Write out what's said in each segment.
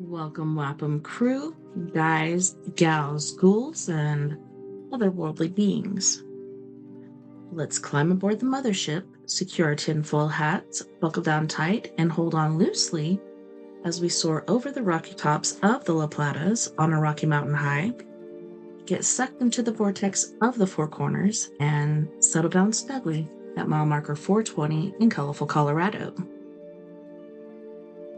Welcome, Wapham crew, guys, gals, ghouls, and otherworldly beings. Let's climb aboard the mothership, secure our tinfoil hats, buckle down tight, and hold on loosely as we soar over the rocky tops of the La Platas on a Rocky Mountain high, get sucked into the vortex of the Four Corners, and settle down snugly at mile marker 420 in colorful Colorado.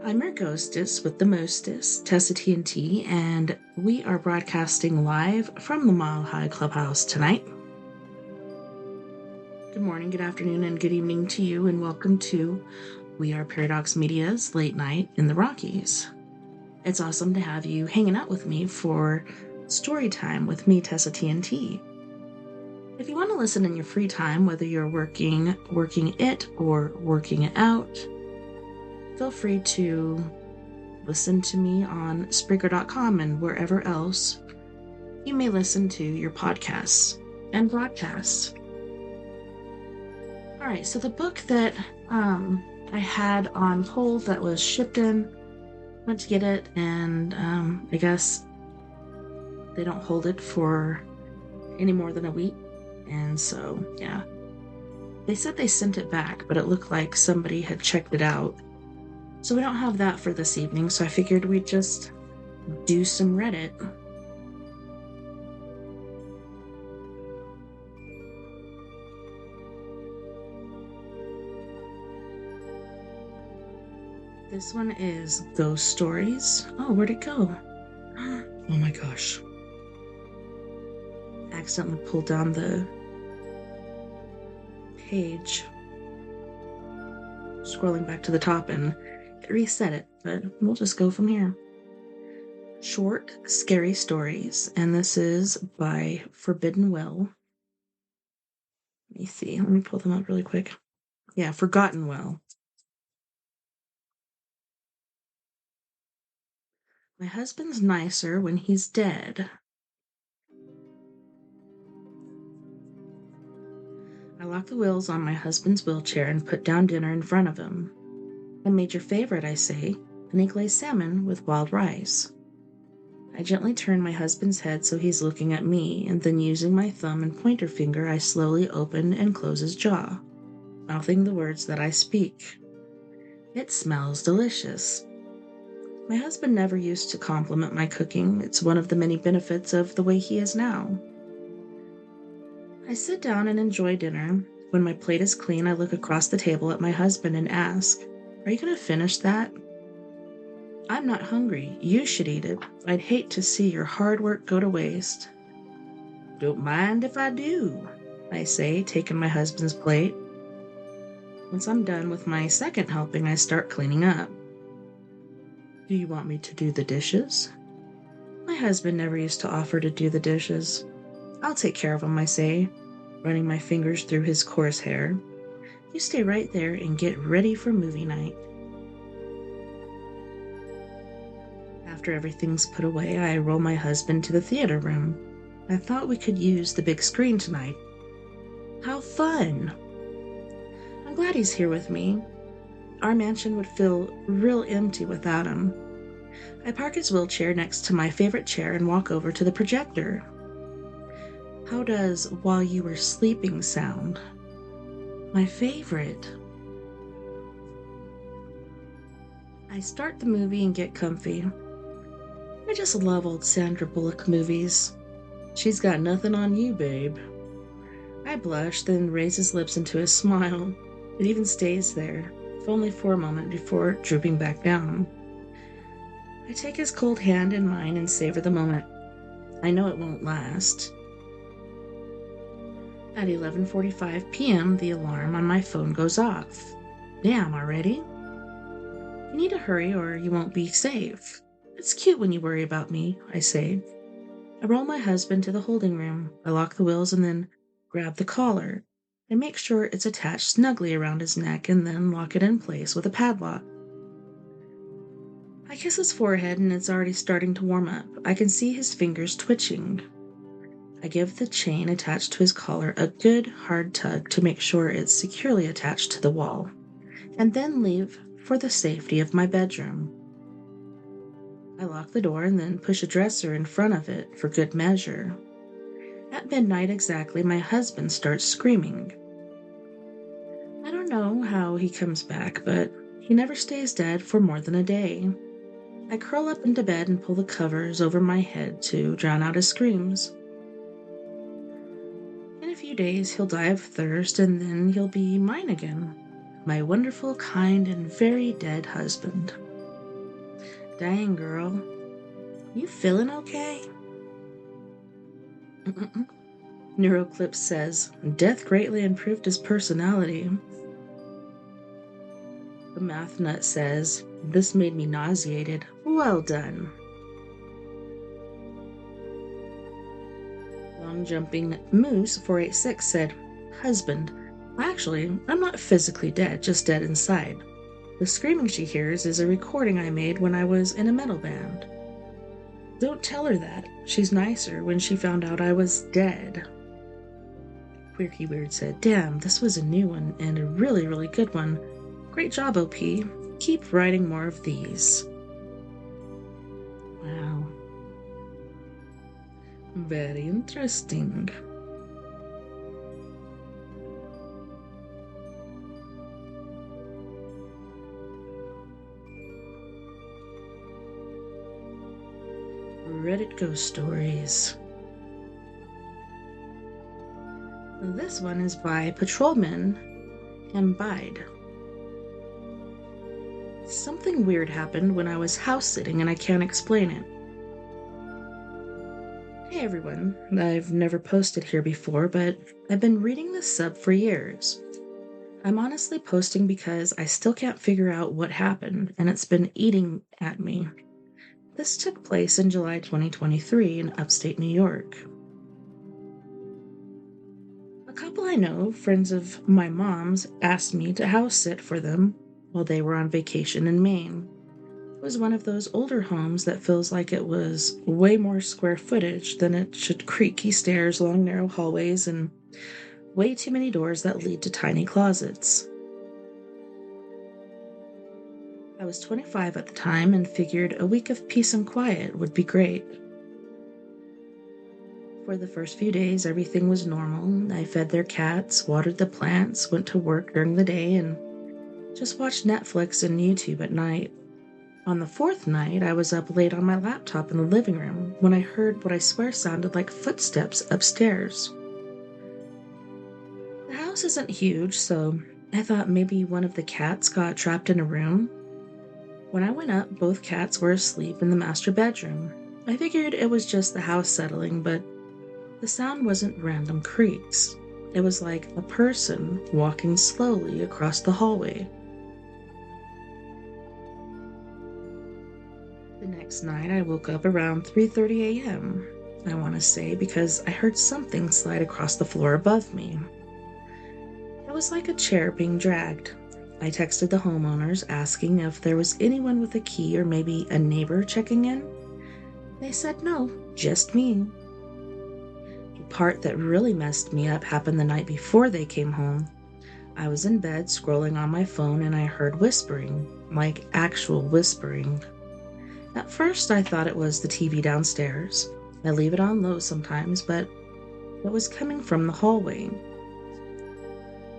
I'm your ghostess with the mostest, TessaTNT, and we are broadcasting live from the Mile High Clubhouse tonight. Good morning, good afternoon, and good evening to you, and welcome to We Are Paradox Media's Late Night in the Rockies. It's awesome to have you hanging out with me for story time with me, TessaTNT. If you want to listen in your free time, whether you're working it, or working it out, feel free to listen to me on Spreaker.com and wherever else you may listen to your podcasts and broadcasts. All right, so the book that I had on hold that was shipped in, went to get it, and I guess they don't hold it for any more than a week. And so, yeah. They said they sent it back, but it looked like somebody had checked it out. So we don't have that for this evening, so I figured we'd just do some Reddit. This one is Ghost Stories. Oh, where'd it go? Oh my gosh. Accidentally pulled down the page. Scrolling back to the top and reset it, but we'll just go from here. Short, scary stories, and this is by Forbidden Well. Let me see. Let me pull them up really quick. Yeah, Forgotten Well. My husband's nicer when he's dead. I lock the wheels on my husband's wheelchair and put down dinner in front of him. I made your favorite, I say, an egg glazed salmon with wild rice. I gently turn my husband's head so he's looking at me, and then using my thumb and pointer finger, I slowly open and close his jaw, mouthing the words that I speak. It smells delicious. My husband never used to compliment my cooking. It's one of the many benefits of the way he is now. I sit down and enjoy dinner. When my plate is clean, I look across the table at my husband and ask, "Are you going to finish that?" "I'm not hungry. You should eat it. I'd hate to see your hard work go to waste." "Don't mind if I do," I say, taking my husband's plate. Once I'm done with my second helping, I start cleaning up. "Do you want me to do the dishes?" My husband never used to offer to do the dishes. "I'll take care of them," I say, running my fingers through his coarse hair. "You stay right there and get ready for movie night." After everything's put away, I roll my husband to the theater room. I thought we could use the big screen tonight. How fun! I'm glad he's here with me. Our mansion would feel real empty without him. I park his wheelchair next to my favorite chair and walk over to the projector. How does "While You Were Sleeping" sound? My favorite. I start the movie and get comfy. I just love old Sandra Bullock movies. She's got nothing on you, babe. I blush, then raise his lips into a smile. It even stays there, if only for a moment before drooping back down. I take his cold hand in mine and savor the moment. I know it won't last. At 11:45 p.m., the alarm on my phone goes off. Damn, already? You need to hurry or you won't be safe. It's cute when you worry about me, I say. I roll my husband to the holding room. I lock the wheels and then grab the collar. I make sure it's attached snugly around his neck and then lock it in place with a padlock. I kiss his forehead and it's already starting to warm up. I can see his fingers twitching. I give the chain attached to his collar a good hard tug to make sure it's securely attached to the wall, and then leave for the safety of my bedroom. I lock the door and then push a dresser in front of it for good measure. At midnight exactly, my husband starts screaming. I don't know how he comes back, but he never stays dead for more than a day. I curl up into bed and pull the covers over my head to drown out his screams. In a few days, he'll die of thirst, and then he'll be mine again. My wonderful, kind, and very dead husband. Dang, girl. You feeling okay? Neuroclip says, death greatly improved his personality. The math nut says, this made me nauseated. Well done. Long jumping Moose 486 said, husband, actually, I'm not physically dead, just dead inside. The screaming she hears is a recording I made when I was in a metal band. Don't tell her that. She's nicer when she found out I was dead. Quirky Weird said, damn, this was a new one and a really, really good one. Great job, OP. Keep writing more of these. Wow. Very interesting. Reddit ghost stories. This one is by Patrolman and Bide. Something weird happened when I was house sitting and I can't explain it. Hey everyone, I've never posted here before, but I've been reading this sub for years. I'm honestly posting because I still can't figure out what happened, and it's been eating at me. This took place in July 2023 in upstate New York. A couple I know, friends of my mom's, asked me to house sit for them while they were on vacation in Maine. It was one of those older homes that feels like it was way more square footage than it should. Creaky stairs, long narrow hallways, and way too many doors that lead to tiny closets. I was 25 at the time and figured a week of peace and quiet would be great. For the first few days, everything was normal. I fed their cats, watered the plants, went to work during the day, and just watched Netflix and YouTube at night. On the fourth night, I was up late on my laptop in the living room when I heard what I swear sounded like footsteps upstairs. The house isn't huge, so I thought maybe one of the cats got trapped in a room. When I went up, both cats were asleep in the master bedroom. I figured it was just the house settling, but the sound wasn't random creaks. It was like a person walking slowly across the hallway. The next night, I woke up around 3:30 a.m., I want to say, because I heard something slide across the floor above me. It was like a chair being dragged. I texted the homeowners asking if there was anyone with a key or maybe a neighbor checking in. They said no, just me. The part that really messed me up happened the night before they came home. I was in bed scrolling on my phone and I heard whispering, like actual whispering. At first, I thought it was the TV downstairs. I leave it on low sometimes, but it was coming from the hallway.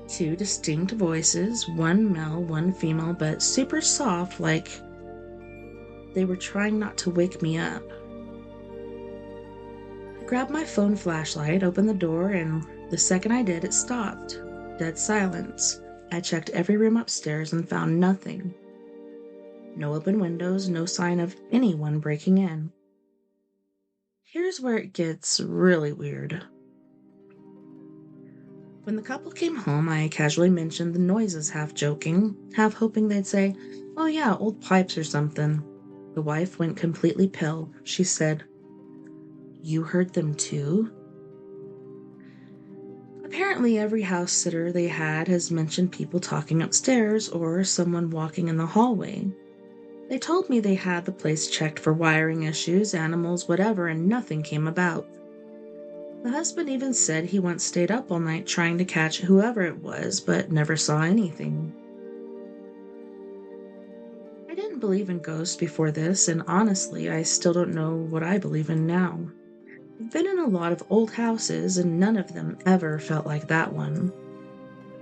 Two distinct voices, one male, one female, but super soft, like they were trying not to wake me up. I grabbed my phone flashlight, opened the door, and the second I did, it stopped. Dead silence. I checked every room upstairs and found nothing. No open windows, no sign of anyone breaking in. Here's where it gets really weird. When the couple came home, I casually mentioned the noises, half joking, half hoping they'd say, oh yeah, old pipes or something. The wife went completely pale. She said, you heard them too? Apparently every house sitter they had has mentioned people talking upstairs or someone walking in the hallway. They told me they had the place checked for wiring issues, animals, whatever, and nothing came about. The husband even said he once stayed up all night trying to catch whoever it was, but never saw anything. I didn't believe in ghosts before this, and honestly, I still don't know what I believe in now. I've been in a lot of old houses, and none of them ever felt like that one.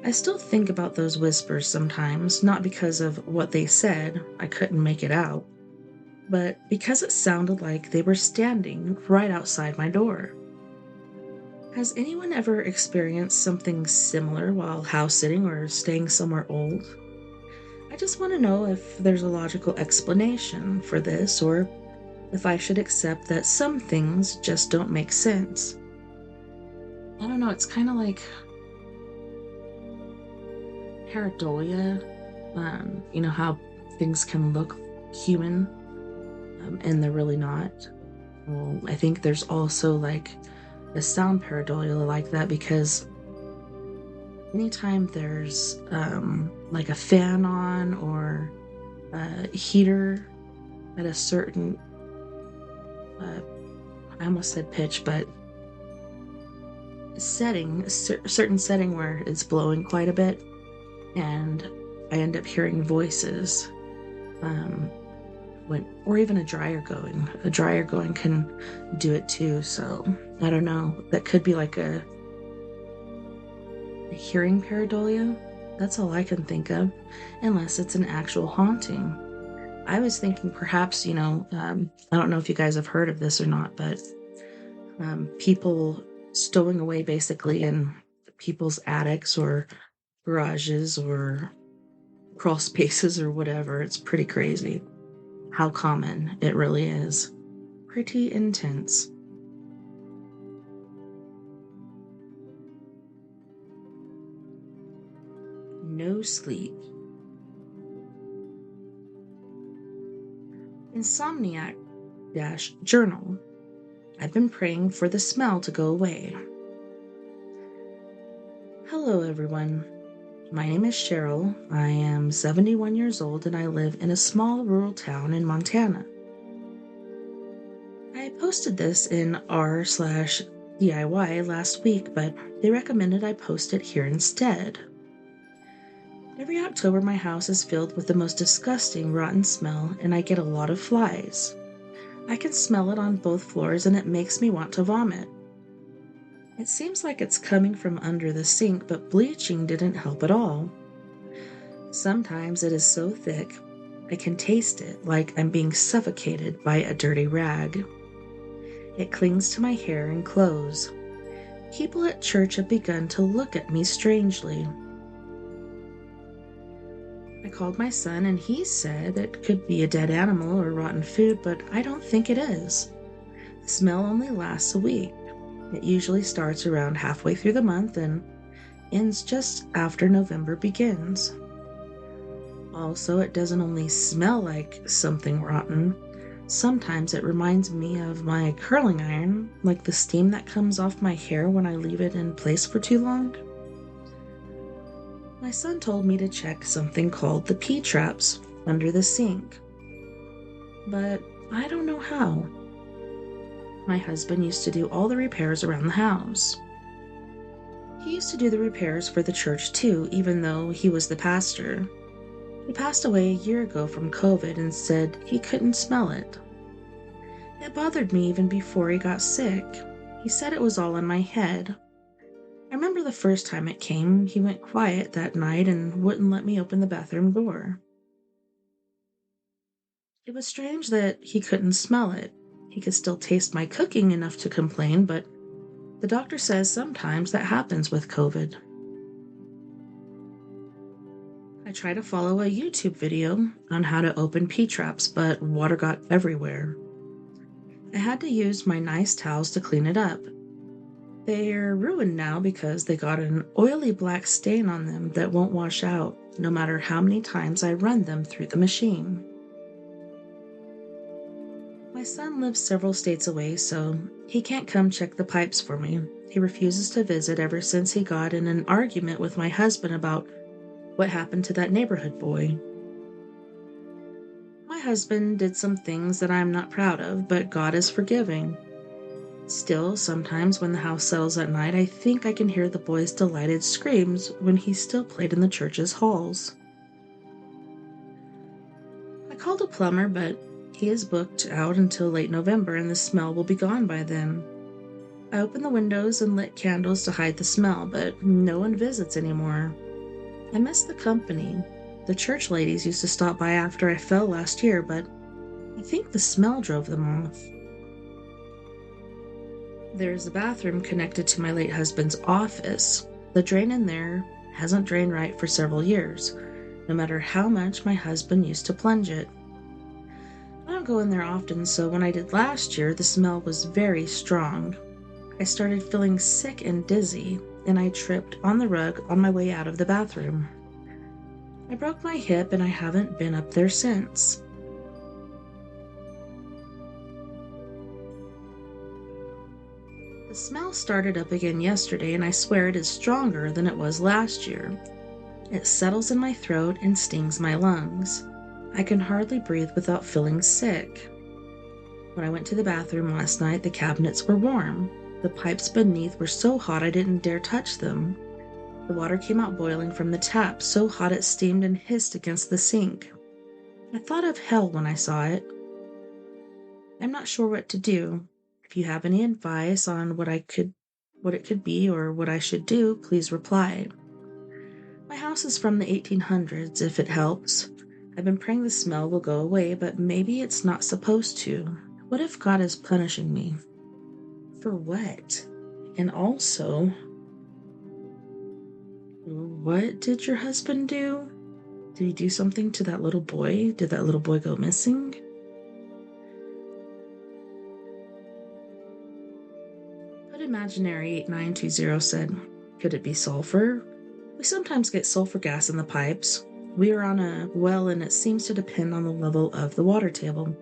I still think about those whispers sometimes, not because of what they said, I couldn't make it out, but because it sounded like they were standing right outside my door. Has anyone ever experienced something similar while house sitting or staying somewhere old? I just want to know if there's a logical explanation for this or if I should accept that some things just don't make sense. I don't know, it's kind of like pareidolia. You know how things can look human and they're really not. Well, I think there's also like a sound pareidolia like that because anytime there's like a fan on or a heater at a certain, I almost said pitch, but setting, a certain setting where it's blowing quite a bit, and I end up hearing voices. Or even a dryer going. A dryer going can do it too, so I don't know. That could be like a hearing pareidolia. That's all I can think of, unless it's an actual haunting. I was thinking perhaps, I don't know if you guys have heard of this or not, but people stowing away basically in people's attics or garages or crawl spaces or whatever. It's pretty crazy how common it really is. Pretty intense. No sleep. Insomniac journal. I've been praying for the smell to go away. Hello, everyone. My name is Cheryl. I am 71 years old and I live in a small rural town in Montana. I posted this in r/DIY last week, but they recommended I post it here instead. Every October, my house is filled with the most disgusting rotten smell, and I get a lot of flies. I can smell it on both floors, and it makes me want to vomit. It seems like it's coming from under the sink, but bleaching didn't help at all. Sometimes it is so thick, I can taste it like I'm being suffocated by a dirty rag. It clings to my hair and clothes. People at church have begun to look at me strangely. I called my son and he said it could be a dead animal or rotten food, but I don't think it is. The smell only lasts a week. It usually starts around halfway through the month and ends just after November begins. Also, it doesn't only smell like something rotten. Sometimes it reminds me of my curling iron, like the steam that comes off my hair when I leave it in place for too long. My son told me to check something called the P-traps under the sink, but I don't know how. My husband used to do all the repairs around the house. He used to do the repairs for the church too, even though he was the pastor. He passed away a year ago from COVID and said he couldn't smell it. It bothered me even before he got sick. He said it was all in my head. I remember the first time it came, he went quiet that night and wouldn't let me open the bathroom door. It was strange that he couldn't smell it. He could still taste my cooking enough to complain, but the doctor says sometimes that happens with COVID. I tried to follow a YouTube video on how to open P-traps, but water got everywhere. I had to use my nice towels to clean it up. They're ruined now because they got an oily black stain on them that won't wash out, no matter how many times I run them through the machine. My son lives several states away, so he can't come check the pipes for me. He refuses to visit ever since he got in an argument with my husband about what happened to that neighborhood boy. My husband did some things that I'm not proud of, but God is forgiving. Still, sometimes when the house settles at night, I think I can hear the boy's delighted screams when he still played in the church's halls. I called a plumber, but he is booked out until late November and the smell will be gone by then. I opened the windows and lit candles to hide the smell, but no one visits anymore. I miss the company. The church ladies used to stop by after I fell last year, but I think the smell drove them off. There's a bathroom connected to my late husband's office. The drain in there hasn't drained right for several years, no matter how much my husband used to plunge it. I don't go in there often, so when I did last year, the smell was very strong. I started feeling sick and dizzy, and I tripped on the rug on my way out of the bathroom. I broke my hip and I haven't been up there since. The smell started up again yesterday, and I swear it is stronger than it was last year. It settles in my throat and stings my lungs. I can hardly breathe without feeling sick. When I went to the bathroom last night, the cabinets were warm. The pipes beneath were so hot I didn't dare touch them. The water came out boiling from the tap, so hot it steamed and hissed against the sink. I thought of hell when I saw it. I'm not sure what to do. If you have any advice on what it could be or what I should do, please reply. My house is from the 1800s, if it helps. I've been praying the smell will go away, but maybe it's not supposed to. What if God is punishing me? For what? And also, what did your husband do? Did he do something to that little boy? Did that little boy go missing? But Imaginary 8920 said, could it be sulfur? We sometimes get sulfur gas in the pipes. We are on a well and it seems to depend on the level of the water table.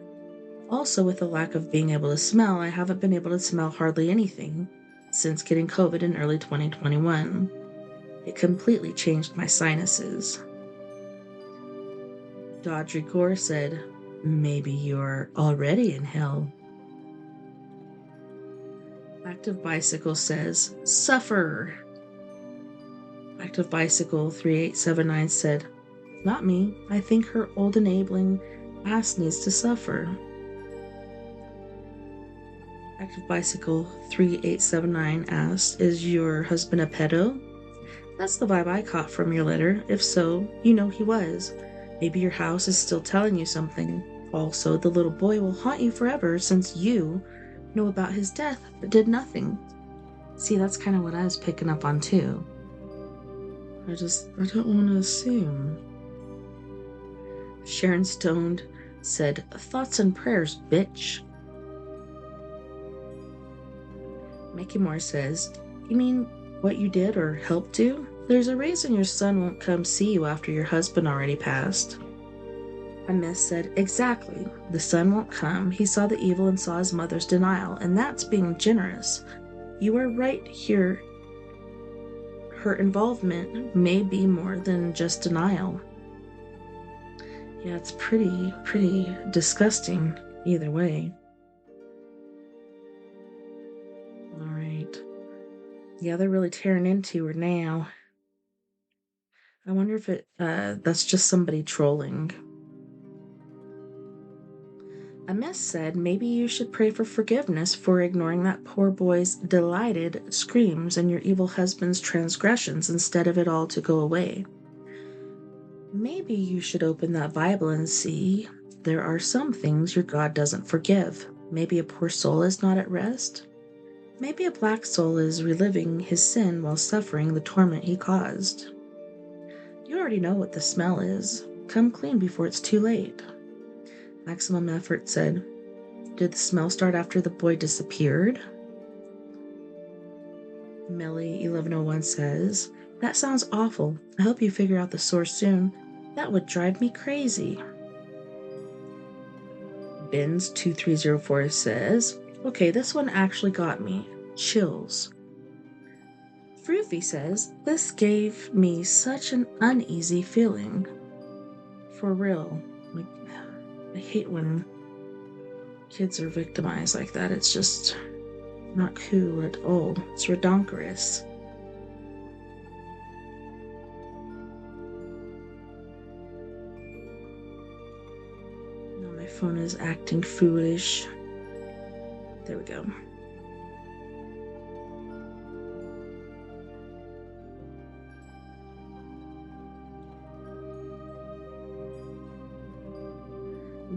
Also, with the lack of being able to smell, I haven't been able to smell hardly anything since getting COVID in early 2021. It completely changed my sinuses. Dodry Gore said, maybe you're already in hell. Active Bicycle says, suffer. Active Bicycle 3879 said, not me. I think her old enabling ass needs to suffer. Active Bicycle 3879 asked, is your husband a pedo? That's the vibe I caught from your letter. If so, you know he was. Maybe your house is still telling you something. Also, the little boy will haunt you forever since you know about his death but did nothing. See, that's kind of what I was picking up on too. I don't want to assume. Sharon Stoned said, thoughts and prayers, bitch. Mickey Moore says, you mean what you did or helped do? There's a reason your son won't come see you after your husband already passed. A miss said, exactly. The son won't come. He saw the evil and saw his mother's denial, and that's being generous. You are right here. Her involvement may be more than just denial. Yeah, it's pretty disgusting either way. All right. Yeah, they're really tearing into her now. I wonder if that's just somebody trolling. A miss said, maybe you should pray for forgiveness for ignoring that poor boy's delighted screams and your evil husband's transgressions instead of it all to go away. Maybe you should open that Bible and see there are some things your God doesn't forgive. Maybe a poor soul is not at rest. Maybe a black soul is reliving his sin while suffering the torment he caused. You already know what the smell is. Come clean before it's too late. Maximum Effort said, did the smell start after the boy disappeared? Millie 1101 says, that sounds awful. I hope you figure out the source soon. That would drive me crazy. Bins 2304 says, okay, this one actually got me. Chills. Froofy says, this gave me such an uneasy feeling. For real. Like, I hate when kids are victimized like that. It's just not cool at all. It's redonkulous. phone is acting foolish. There we go.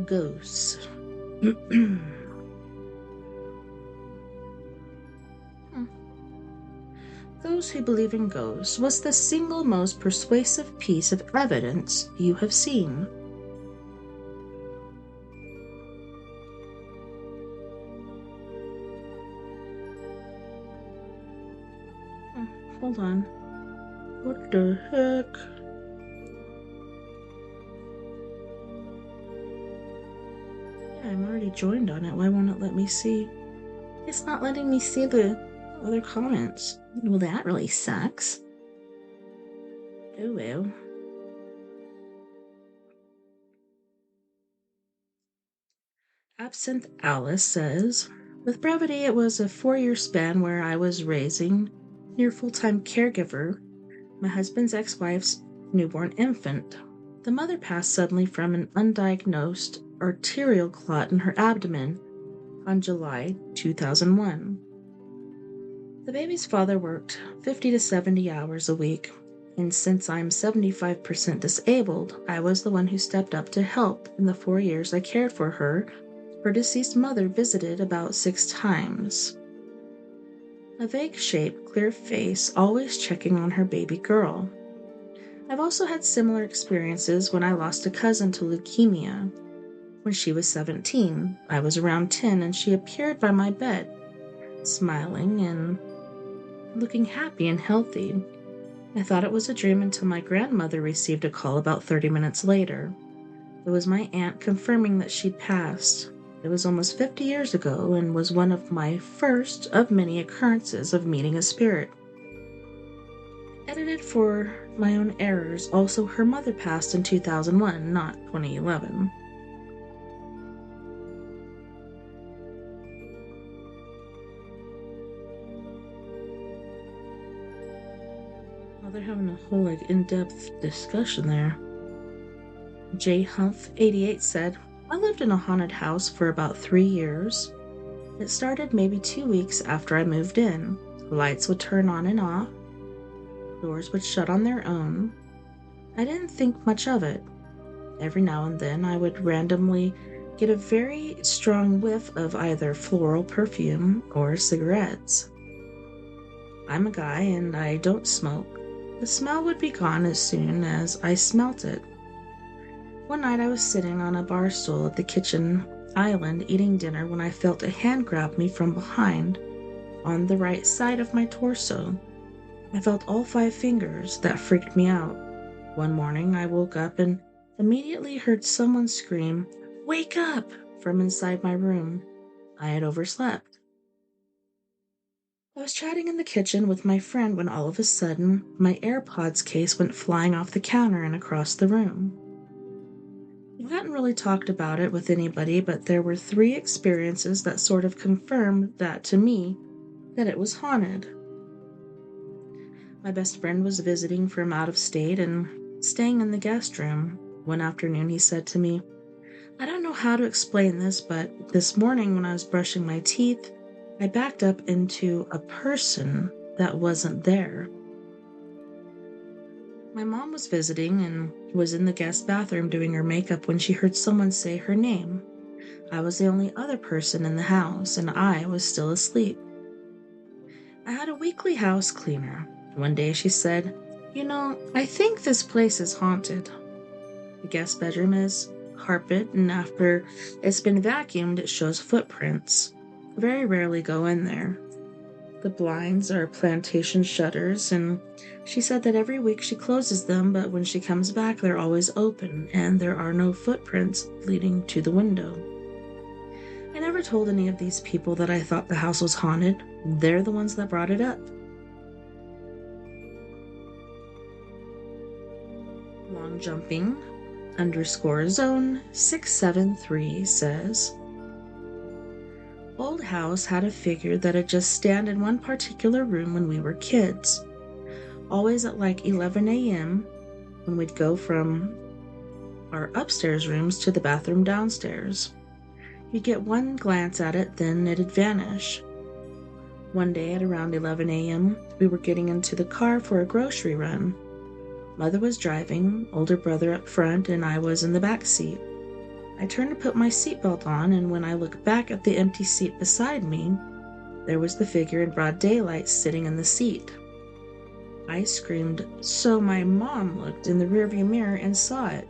Ghosts. Those who believe in ghosts was the single most persuasive piece of evidence you have seen. Hold on. What the heck? Yeah, I'm already joined on it. Why won't it let me see? It's not letting me see the other comments. Well, that really sucks. Oh well. Absinthe Alice says, with brevity, it was a 4-year span where I was raising, near full-time caregiver, my husband's ex-wife's newborn infant. The mother passed suddenly from an undiagnosed arterial clot in her abdomen on July 2001. The baby's father worked 50 to 70 hours a week, and since I'm 75% disabled, I was the one who stepped up to help in the 4 years I cared for her. Her deceased mother visited about 6 times. A vague shape, clear face, always checking on her baby girl. I've also had similar experiences when I lost a cousin to leukemia. When she was 17, I was around 10, and she appeared by my bed, smiling and looking happy and healthy. I thought it was a dream until my grandmother received a call about 30 minutes later. It was my aunt confirming that she'd passed. It was almost 50 years ago and was one of my first of many occurrences of meeting a spirit. Edited for my own errors, also her mother passed in 2001, not 2011. Oh, they're having a whole in-depth discussion there. J. Humph 88 said, I lived in a haunted house for about 3 years. It started maybe 2 weeks after I moved in. Lights would turn on and off. Doors would shut on their own. I didn't think much of it. Every now and then I would randomly get a very strong whiff of either floral perfume or cigarettes. I'm a guy and I don't smoke. The smell would be gone as soon as I smelt it. One night I was sitting on a bar stool at the kitchen island eating dinner when I felt a hand grab me from behind, on the right side of my torso. I felt all 5 fingers. That freaked me out. One morning I woke up and immediately heard someone scream, "Wake up!" from inside my room. I had overslept. I was chatting in the kitchen with my friend when all of a sudden my AirPods case went flying off the counter and across the room. I hadn't really talked about it with anybody, but there were 3 experiences that sort of confirmed that to me, that it was haunted. My best friend was visiting from out of state and staying in the guest room. One afternoon he said to me, I don't know how to explain this, but this morning when I was brushing my teeth, I backed up into a person that wasn't there. My mom was visiting and was in the guest bathroom doing her makeup when she heard someone say her name. I was the only other person in the house, and I was still asleep. I had a weekly house cleaner. One day she said, I think this place is haunted. The guest bedroom is carpet, and after it's been vacuumed, it shows footprints. I very rarely go in there. The blinds are plantation shutters, and she said that every week she closes them, but when she comes back, they're always open, and there are no footprints leading to the window. I never told any of these people that I thought the house was haunted. They're the ones that brought it up. Long jumping _zone 673 says, Old house had a figure that'd just stand in one particular room when we were kids. Always at like 11 a.m. when we'd go from our upstairs rooms to the bathroom downstairs. You'd get one glance at it, then it'd vanish. One day at around 11 a.m., we were getting into the car for a grocery run. Mother was driving, older brother up front, and I was in the back seat. I turned to put my seatbelt on, and when I looked back at the empty seat beside me, there was the figure in broad daylight sitting in the seat. I screamed, so my mom looked in the rearview mirror and saw it.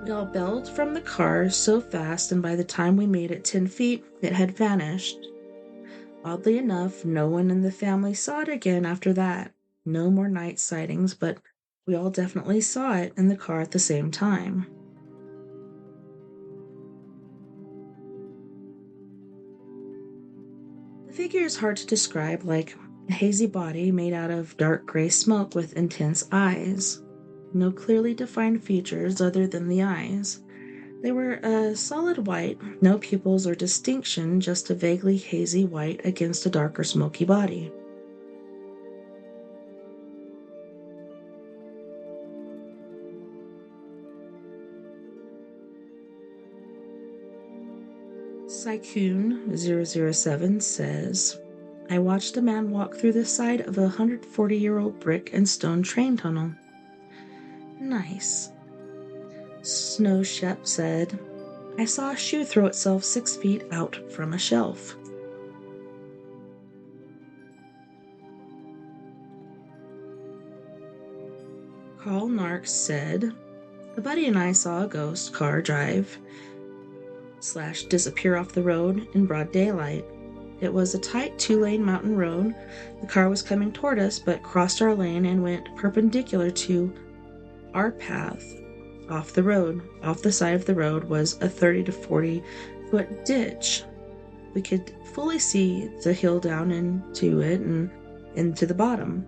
We all bailed from the car so fast, and by the time we made it 10 feet, it had vanished. Oddly enough, no one in the family saw it again after that. No more night sightings, but we all definitely saw it in the car at the same time. The figure is hard to describe, like a hazy body made out of dark gray smoke with intense eyes. No clearly defined features other than the eyes. They were a solid white, no pupils or distinction, just a vaguely hazy white against a darker smoky body. Sycoon007 says, I watched a man walk through the side of a 140-year-old brick and stone train tunnel. Nice. Snow Shep said, I saw a shoe throw itself 6 feet out from a shelf. Carl Narks said, a buddy and I saw a ghost car drive/disappear off the road in broad daylight. It was a tight 2-lane mountain road. The car was coming toward us, but crossed our lane and went perpendicular to our path off the road. Off the side of the road was a 30 to 40 foot ditch. We could fully see the hill down into it and into the bottom.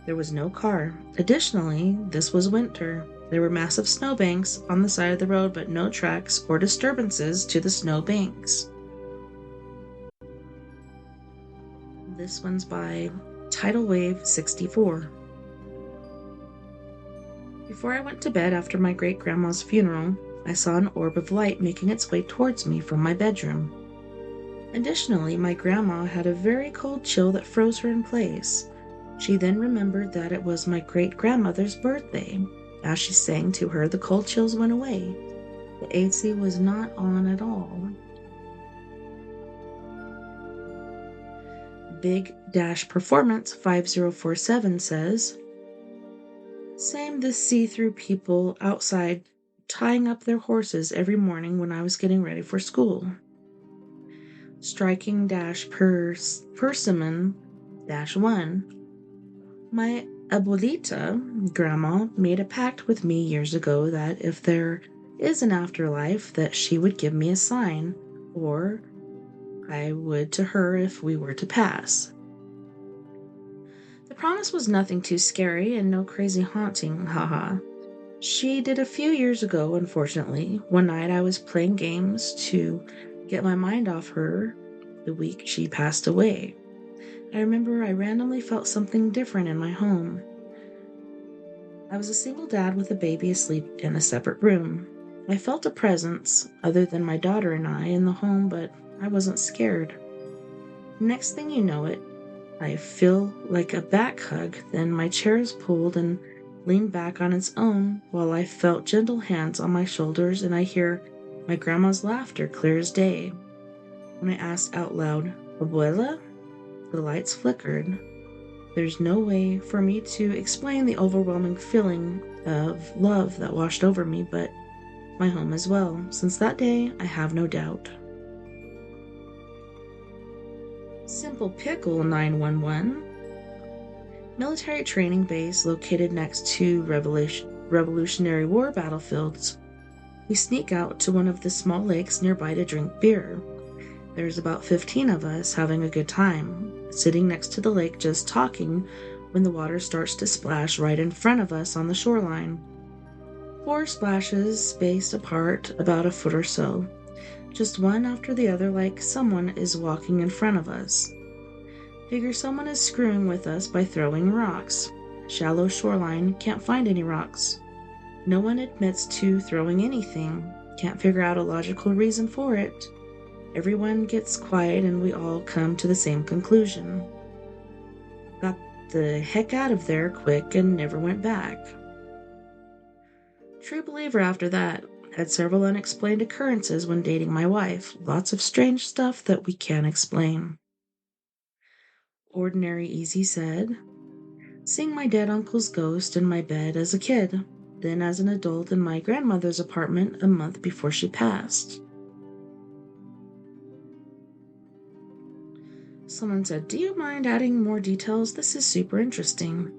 There was no car. Additionally, this was winter. There were massive snowbanks on the side of the road, but no tracks or disturbances to the snowbanks. This one's by Tidal Wave 64. Before I went to bed after my great-grandma's funeral, I saw an orb of light making its way towards me from my bedroom. Additionally, my grandma had a very cold chill that froze her in place. She then remembered that it was my great-grandmother's birthday. As she sang to her, the cold chills went away. The AC was not on at all. Big-Performance 5047 says, same the see-through people outside tying up their horses every morning when I was getting ready for school. Striking-Persimmon-1. My abuelita, grandma, made a pact with me years ago that if there is an afterlife, that she would give me a sign, or I would to her if we were to pass. The promise was nothing too scary and no crazy haunting, haha. She did a few years ago, unfortunately. One night I was playing games to get my mind off her the week she passed away. I remember I randomly felt something different in my home. I was a single dad with a baby asleep in a separate room. I felt a presence, other than my daughter and I, in the home, but I wasn't scared. Next thing you know it, I feel like a back hug, then my chair is pulled and leaned back on its own while I felt gentle hands on my shoulders, and I hear my grandma's laughter clear as day. When I asked out loud, Abuela? The lights flickered. There's no way for me to explain the overwhelming feeling of love that washed over me, but my home as well. Since that day, I have no doubt. Simple Pickle 911. Military training base located next to Revolutionary War battlefields. We sneak out to one of the small lakes nearby to drink beer. There's about 15 of us having a good time, sitting next to the lake just talking when the water starts to splash right in front of us on the shoreline. 4 splashes spaced apart about a foot or so, just one after the other, like someone is walking in front of us. Figure someone is screwing with us by throwing rocks. Shallow shoreline, can't find any rocks. No one admits to throwing anything, can't figure out a logical reason for it. Everyone gets quiet and we all come to the same conclusion. Got the heck out of there quick and never went back. True believer after that. Had several unexplained occurrences when dating my wife. Lots of strange stuff that we can't explain. Ordinary Easy said, seeing my dead uncle's ghost in my bed as a kid, then as an adult in my grandmother's apartment a month before she passed. Someone said, do you mind adding more details? This is super interesting.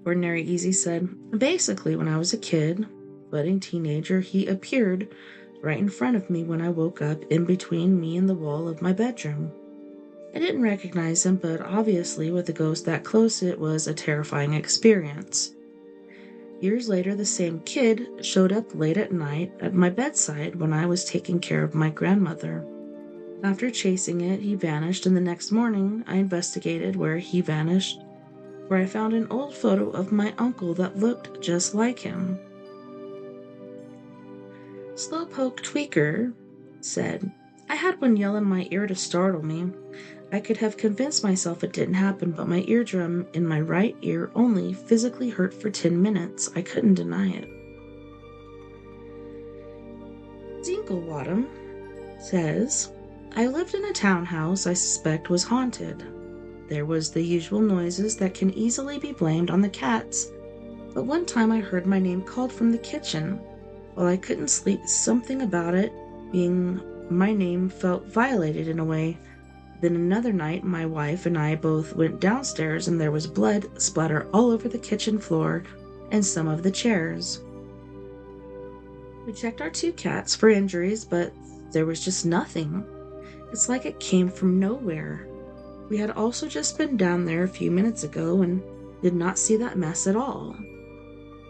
Ordinary Easy said, basically when I was a kid, budding teenager, he appeared right in front of me when I woke up in between me and the wall of my bedroom. I didn't recognize him, but obviously with a ghost that close it was a terrifying experience. Years later, the same kid showed up late at night at my bedside when I was taking care of my grandmother. After chasing it, he vanished, and the next morning I investigated where he vanished, where I found an old photo of my uncle that looked just like him. Slowpoke Tweaker said, I had one yell in my ear to startle me. I could have convinced myself it didn't happen, but my eardrum in my right ear only physically hurt for 10 minutes. I couldn't deny it. Dinkelwadum says, I lived in a townhouse I suspect was haunted. There was the usual noises that can easily be blamed on the cats, but one time I heard my name called from the kitchen. While I couldn't sleep, something about it being my name felt violated in a way. Then another night, my wife and I both went downstairs and there was blood splatter all over the kitchen floor and some of the chairs. We checked our 2 cats for injuries, but there was just nothing. It's like it came from nowhere. We had also just been down there a few minutes ago and did not see that mess at all.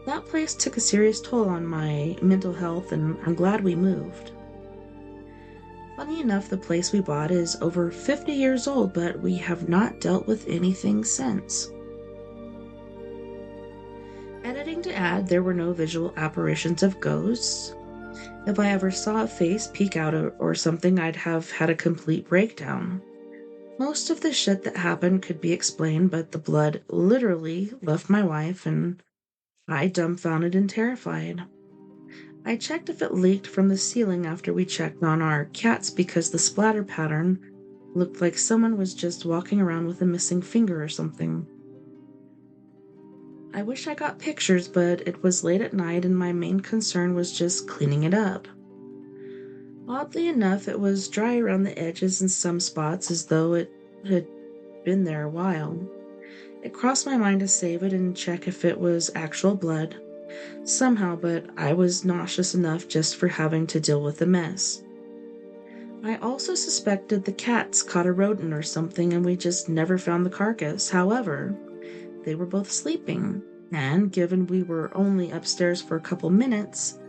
That place took a serious toll on my mental health, and I'm glad we moved. Funny enough, the place we bought is over 50 years old, but we have not dealt with anything since. Editing to add, there were no visual apparitions of ghosts. If I ever saw a face peek out or something, I'd have had a complete breakdown. Most of the shit that happened could be explained, but the blood literally left my wife, and I dumbfounded and terrified. I checked if it leaked from the ceiling after we checked on our cats because the splatter pattern looked like someone was just walking around with a missing finger or something. I wish I got pictures, but it was late at night and my main concern was just cleaning it up. Oddly enough, it was dry around the edges in some spots as though it had been there a while. It crossed my mind to save it and check if it was actual blood. Somehow, but I was nauseous enough just for having to deal with the mess. I also suspected the cats caught a rodent or something and we just never found the carcass. However, they were both sleeping, and given we were only upstairs for a couple minutes,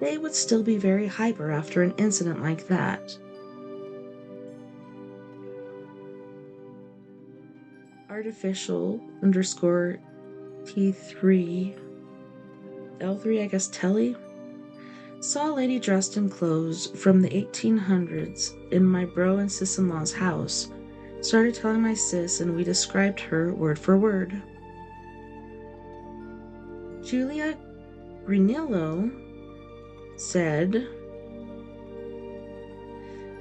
they would still be very hyper after an incident like that. Artificial_T3 L3, I guess Telly, saw a lady dressed in clothes from the 1800s in my bro and sis-in-law's house. Started telling my sis and we described her word for word. Julia Grinillo said,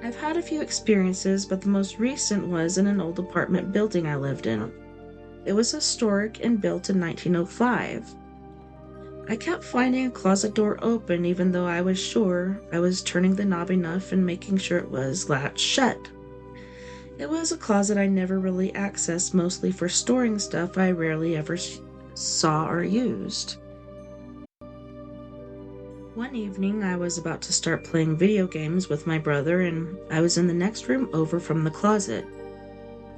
I've had a few experiences, but the most recent was in an old apartment building I lived in. It was historic and built in 1905. I kept finding a closet door open even though I was sure I was turning the knob enough and making sure it was latched shut. It was a closet I never really accessed, mostly for storing stuff I rarely ever saw or used. One evening I was about to start playing video games with my brother and I was in the next room over from the closet.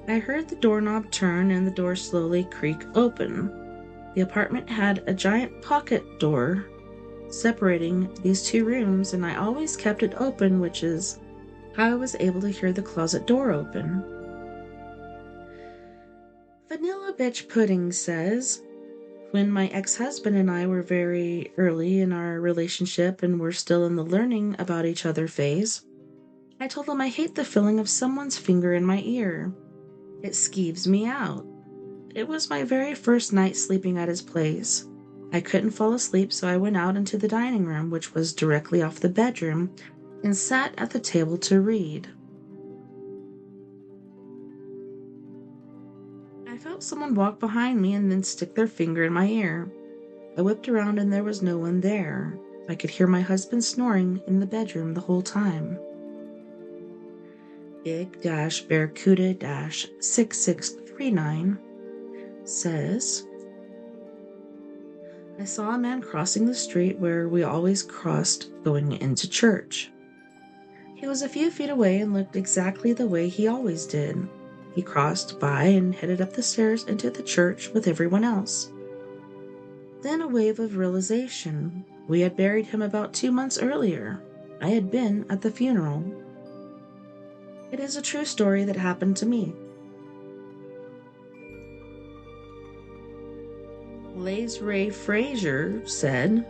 I heard the doorknob turn and the door slowly creak open. The apartment had a giant pocket door separating these 2 rooms, and I always kept it open, which is how I was able to hear the closet door open. Vanilla Bitch Pudding says, When my ex-husband and I were very early in our relationship and were still in the learning about each other phase, I told him I hate the feeling of someone's finger in my ear. It skeeves me out. It was my very first night sleeping at his place. I couldn't fall asleep, so I went out into the dining room, which was directly off the bedroom, and sat at the table to read. I felt someone walk behind me and then stick their finger in my ear. I whipped around and there was no one there. I could hear my husband snoring in the bedroom the whole time. Big-Barracuda-6639 says, I saw a man crossing the street where we always crossed going into church. He was a few feet away and looked exactly the way he always did. He crossed by and headed up the stairs into the church with everyone else. Then a wave of realization. We had buried him about 2 months earlier. I had been at the funeral. It is a true story that happened to me. Lays Ray Frazier said,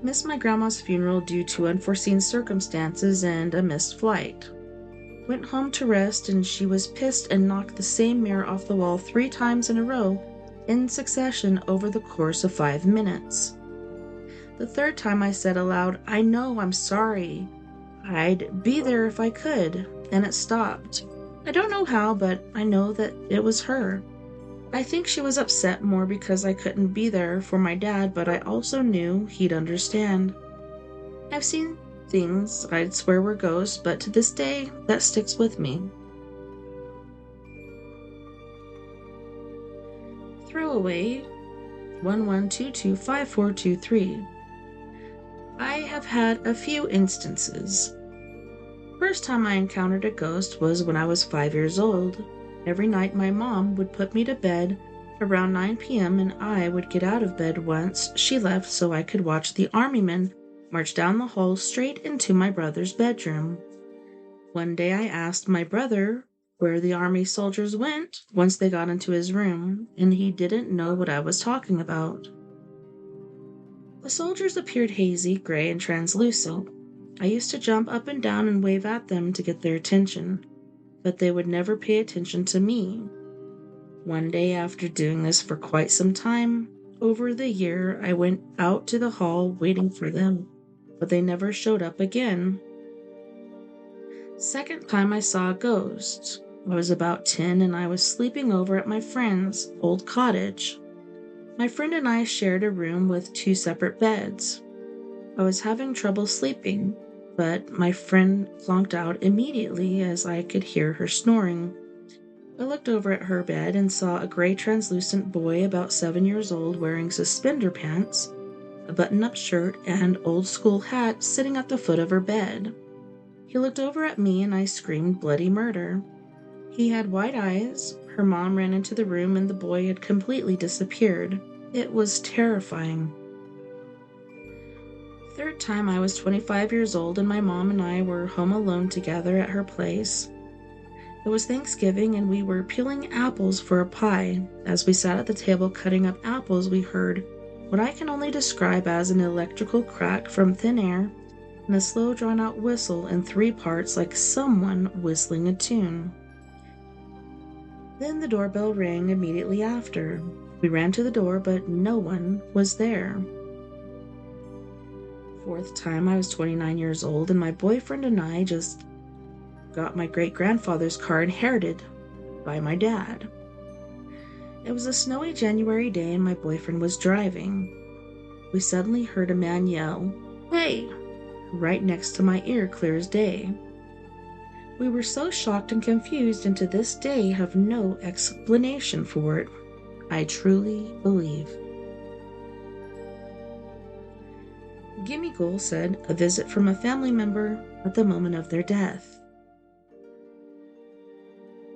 missed my grandma's funeral due to unforeseen circumstances and a missed flight. Went home to rest and she was pissed and knocked the same mirror off the wall 3 times in a row in succession over the course of 5 minutes. The 3rd time I said aloud, I know, I'm sorry. I'd be there if I could, and it stopped. I don't know how, but I know that it was her. I think she was upset more because I couldn't be there for my dad, but I also knew he'd understand. I've seen things I'd swear were ghosts, but to this day, that sticks with me. Throwaway 11225423. I have had a few instances. First time I encountered a ghost was when I was 5 years old. Every night my mom would put me to bed around 9 p.m. and I would get out of bed once she left so I could watch the army men march down the hall straight into my brother's bedroom. One day I asked my brother where the army soldiers went once they got into his room, and he didn't know what I was talking about. The soldiers appeared hazy, gray, and translucent. I used to jump up and down and wave at them to get their attention, but they would never pay attention to me. One day after doing this for quite some time, over the year, I went out to the hall waiting for them, but they never showed up again. Second time I saw a ghost. I was about 10 and I was sleeping over at my friend's old cottage. My friend and I shared a room with 2 separate beds. I was having trouble sleeping, but my friend plonked out immediately as I could hear her snoring. I looked over at her bed and saw a gray translucent boy about 7 years old wearing suspender pants, a button-up shirt, and old-school hat sitting at the foot of her bed. He looked over at me and I screamed bloody murder. He had white eyes. Her mom ran into the room and the boy had completely disappeared. It was terrifying. Third time I was 25 years old and my mom and I were home alone together at her place. It was Thanksgiving and we were peeling apples for a pie. As we sat at the table cutting up apples, we heard what I can only describe as an electrical crack from thin air and a slow drawn-out whistle in 3 parts like someone whistling a tune. Then the doorbell rang immediately after. We ran to the door, but no one was there. Fourth time I was 29 years old and my boyfriend and I just got my great-grandfather's car inherited by my dad. It was a snowy January day and my boyfriend was driving. We suddenly heard a man yell, "Hey!" right next to my ear, clear as day. We were so shocked and confused and to this day have no explanation for it. I truly believe. Gimme Ghoul said, a visit from a family member at the moment of their death.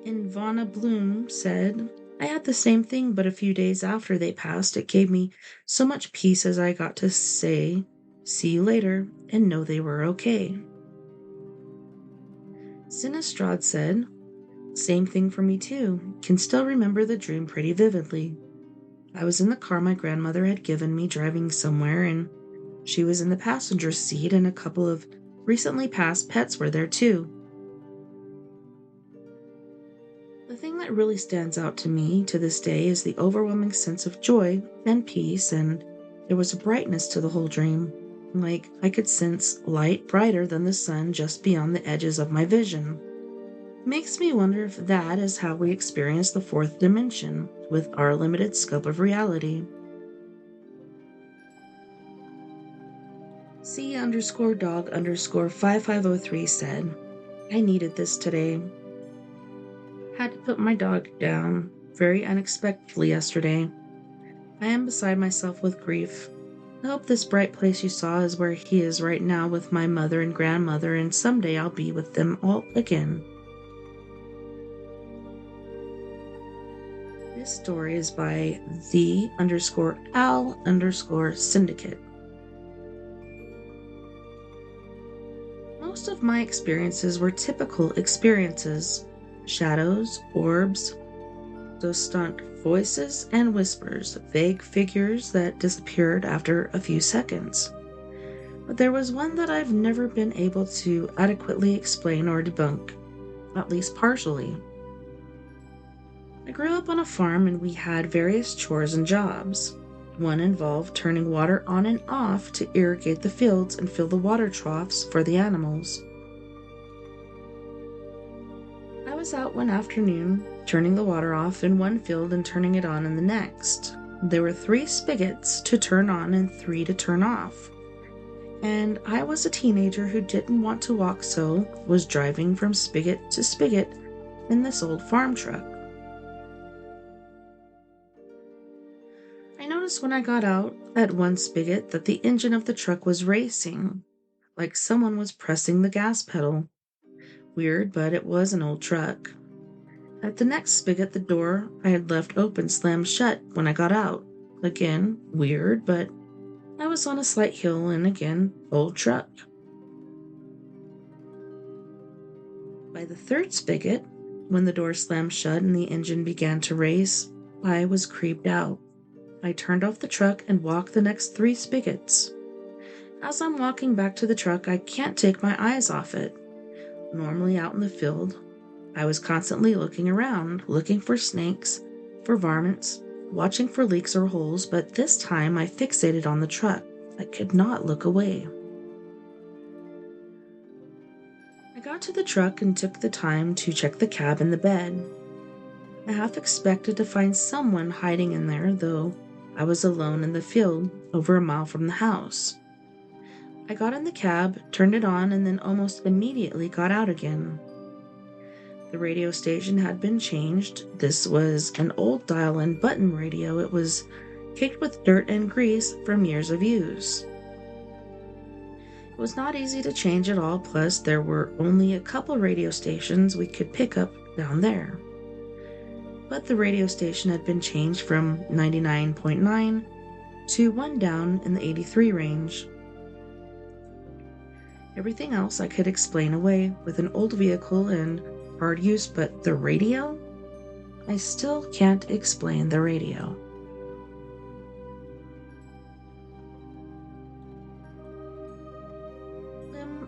Invana Bloom said, I had the same thing, but a few days after they passed, it gave me so much peace as I got to say, see you later, and know they were okay. Sinistrad said, same thing for me too. Can still remember the dream pretty vividly. I was in the car my grandmother had given me driving somewhere, and she was in the passenger seat, and a couple of recently passed pets were there too. The thing that really stands out to me to this day is the overwhelming sense of joy and peace, and there was a brightness to the whole dream, like I could sense light brighter than the sun just beyond the edges of my vision. Makes me wonder if that is how we experience the fourth dimension with our limited scope of reality. C_dog_5503 said, I needed this today. Had to put my dog down very unexpectedly yesterday. I am beside myself with grief. I hope this bright place you saw is where he is right now with my mother and grandmother, and someday I'll be with them all again. This story is by the_Al_Syndicate. Most of my experiences were typical experiences. Shadows, orbs, distant voices and whispers, vague figures that disappeared after a few seconds. But there was one that I've never been able to adequately explain or debunk, at least partially. I grew up on a farm and we had various chores and jobs. One involved turning water on and off to irrigate the fields and fill the water troughs for the animals. I was out one afternoon, turning the water off in one field and turning it on in the next. There were 3 spigots to turn on and 3 to turn off. And I was a teenager who didn't want to walk, so was driving from spigot to spigot in this old farm truck. I noticed when I got out at one spigot that the engine of the truck was racing, like someone was pressing the gas pedal. Weird, but it was an old truck. At the next spigot, the door I had left open slammed shut when I got out. Again, weird, but I was on a slight hill and again, old truck. By the 3rd spigot, when the door slammed shut and the engine began to race, I was creeped out. I turned off the truck and walked the next 3 spigots. As I'm walking back to the truck, I can't take my eyes off it. Normally out in the field, I was constantly looking around, looking for snakes, for varmints, watching for leaks or holes, but this time I fixated on the truck. I could not look away. I got to the truck and took the time to check the cab and the bed. I half expected to find someone hiding in there, though I was alone in the field, over a mile from the house. I got in the cab, turned it on, and then almost immediately got out again. The radio station had been changed. This was an old dial and button radio. It was caked with dirt and grease from years of use. It was not easy to change at all, plus there were only a couple radio stations we could pick up down there. But the radio station had been changed from 99.9 to one down in the 83 range. Everything else I could explain away with an old vehicle and hard use, but the radio? I still can't explain the radio.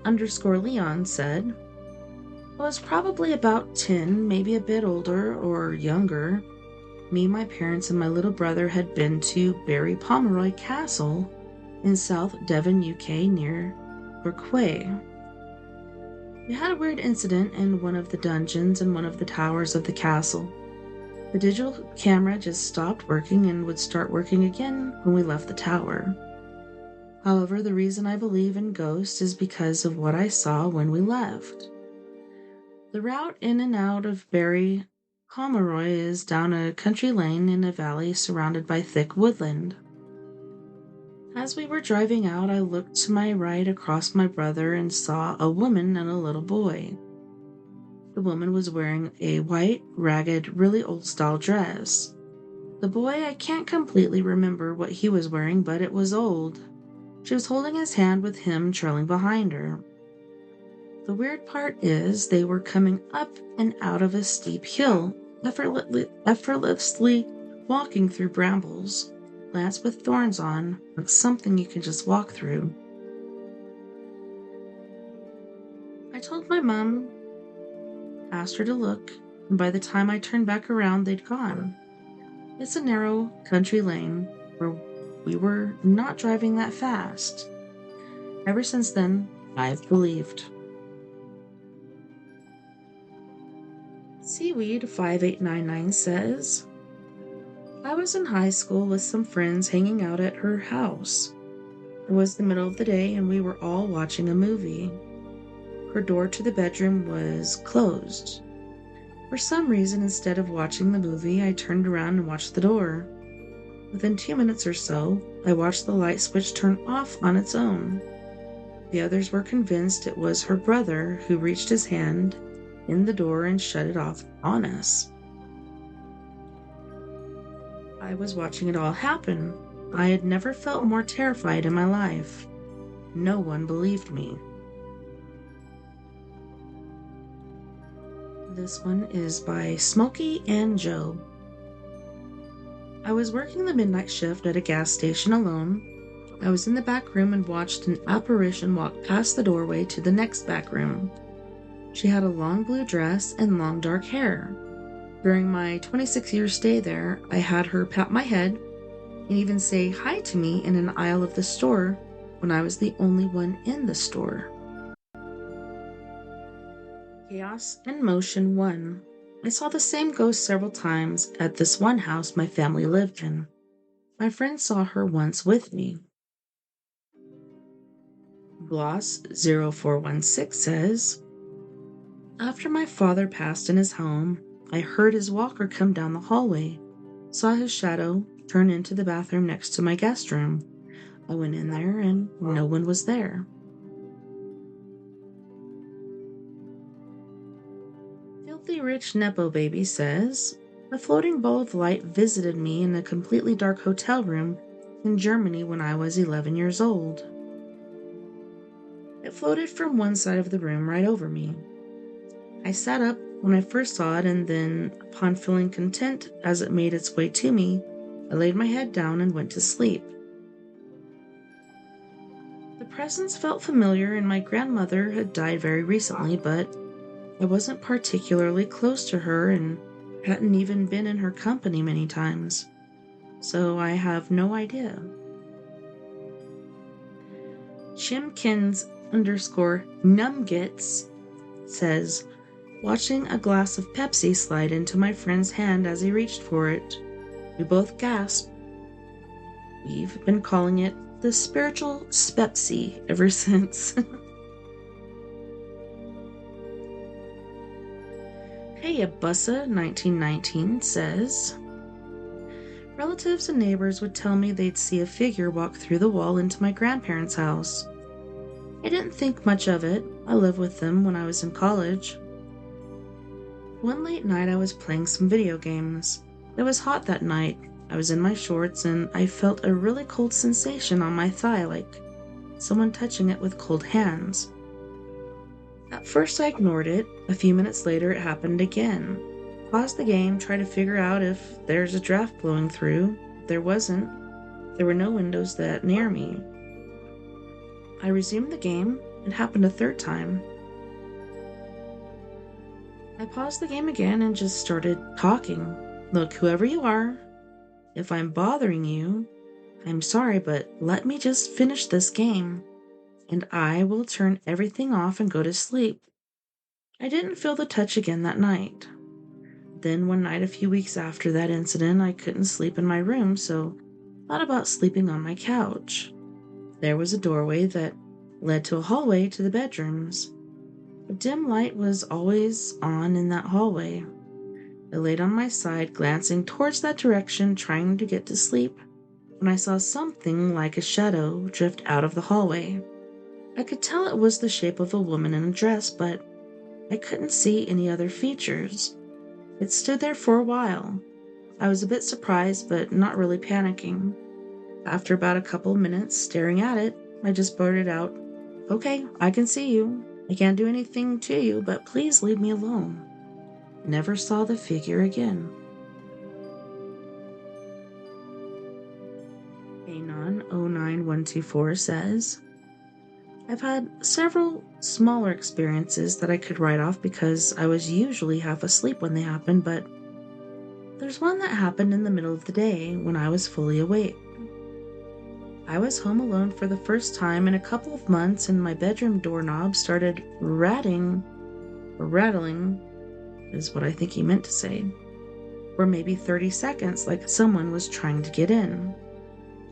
Lim_Leon said, I was probably about 10, maybe a bit older or younger. Me, my parents, and my little brother had been to Barry Pomeroy Castle in South Devon, UK, near Torquay. We had a weird incident in one of the dungeons in one of the towers of the castle. The digital camera just stopped working and would start working again when we left the tower. However, the reason I believe in ghosts is because of what I saw when we left. The route in and out of Barry Pomeroy is down a country lane in a valley surrounded by thick woodland. As we were driving out, I looked to my right across my brother and saw a woman and a little boy. The woman was wearing a white, ragged, really old-style dress. The boy, I can't completely remember what he was wearing, but it was old. She was holding his hand with him trailing behind her. The weird part is they were coming up and out of a steep hill, effortlessly walking through brambles, plants with thorns on, like something you can just walk through. I told my mom, asked her to look, and by the time I turned back around, they'd gone. It's a narrow country lane where we were not driving that fast. Ever since then, I've believed. Seaweed 5899 says, I was in high school with some friends hanging out at her house. It was the middle of the day and we were all watching a movie. Her door to the bedroom was closed. For some reason, instead of watching the movie, I turned around and watched the door. Within 2 minutes or so, I watched the light switch turn off on its own. The others were convinced it was her brother who reached his hand in the door and shut it off on us. I was watching it all happen. I had never felt more terrified in my life. No one believed me. This one is by Smokey and Joe. I was working the midnight shift at a gas station alone. I was in the back room and watched an apparition walk past the doorway to the next back room. She had a long blue dress and long dark hair. During my 26-year stay there, I had her pat my head and even say hi to me in an aisle of the store when I was the only one in the store. Chaos and Motion 1. I saw the same ghost several times at this one house my family lived in. My friend saw her once with me. Gloss 0416 says, after my father passed in his home, I heard his walker come down the hallway, saw his shadow turn into the bathroom next to my guest room. I went in there and no one was there. Filthy Rich Nepo Baby says, a floating ball of light visited me in a completely dark hotel room in Germany when I was 11 years old. It floated from one side of the room right over me. I sat up when I first saw it, and then, upon feeling content as it made its way to me, I laid my head down and went to sleep. The presence felt familiar, and my grandmother had died very recently, but I wasn't particularly close to her and hadn't even been in her company many times, so I have no idea. Chimkins_Numgits says, watching a glass of Pepsi slide into my friend's hand as he reached for it. We both gasped. We've been calling it the spiritual Spepsi ever since. Hey Abussa 1919 says, relatives and neighbors would tell me they'd see a figure walk through the wall into my grandparents' house. I didn't think much of it. I lived with them when I was in college. One late night I was playing some video games. It was hot that night. I was in my shorts and I felt a really cold sensation on my thigh, like someone touching it with cold hands. At first I ignored it. A few minutes later it happened again. Paused the game, tried to figure out if there's a draft blowing through. There wasn't. There were no windows that near me. I resumed the game. It happened a third time. I paused the game again and just started talking. Look, whoever you are, if I'm bothering you, I'm sorry, but let me just finish this game, and I will turn everything off and go to sleep. I didn't feel the touch again that night. Then one night a few weeks after that incident, I couldn't sleep in my room, so I thought about sleeping on my couch. There was a doorway that led to a hallway to the bedrooms. A dim light was always on in that hallway. I laid on my side, glancing towards that direction, trying to get to sleep, when I saw something like a shadow drift out of the hallway. I could tell it was the shape of a woman in a dress, but I couldn't see any other features. It stood there for a while. I was a bit surprised, but not really panicking. After about a couple of minutes staring at it, I just blurted out, "Okay, I can see you. I can't do anything to you, but please leave me alone." Never saw the figure again. J124 says, I've had several smaller experiences that I could write off because I was usually half asleep when they happened, but there's one that happened in the middle of the day when I was fully awake. I was home alone for the first time in a couple of months, and my bedroom doorknob started rattling is what I think he meant to say, for maybe 30 seconds, like someone was trying to get in.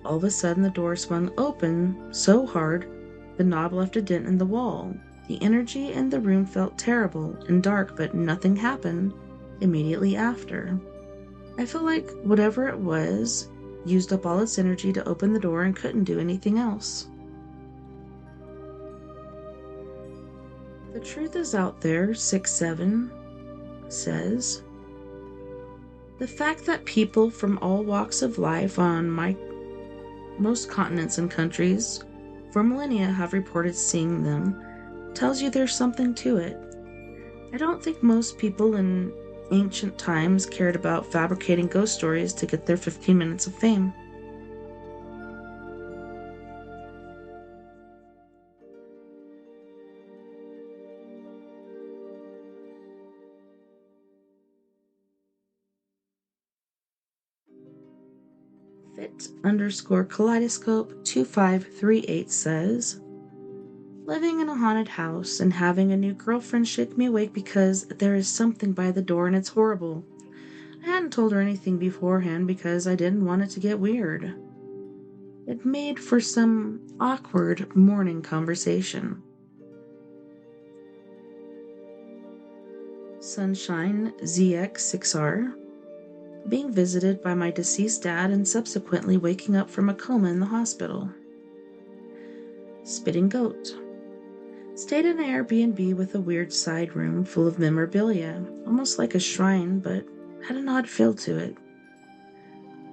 All of a sudden, the door swung open so hard, the knob left a dent in the wall. The energy in the room felt terrible and dark, but nothing happened immediately after. I feel like whatever it was used up all its energy to open the door and couldn't do anything else. The Truth Is Out There 6-7 says, the fact that people from all walks of life on most continents and countries for millennia have reported seeing them tells you there's something to it. I don't think most people in ancient times cared about fabricating ghost stories to get their 15 minutes of fame. Fit_kaleidoscope 2538 says, living in a haunted house and having a new girlfriend shook me awake because there is something by the door and it's horrible. I hadn't told her anything beforehand because I didn't want it to get weird. It made for some awkward morning conversation. Sunshine ZX6R, being visited by my deceased dad and subsequently waking up from a coma in the hospital. Spitting Goat, stayed in an Airbnb with a weird side room full of memorabilia, almost like a shrine, but had an odd feel to it.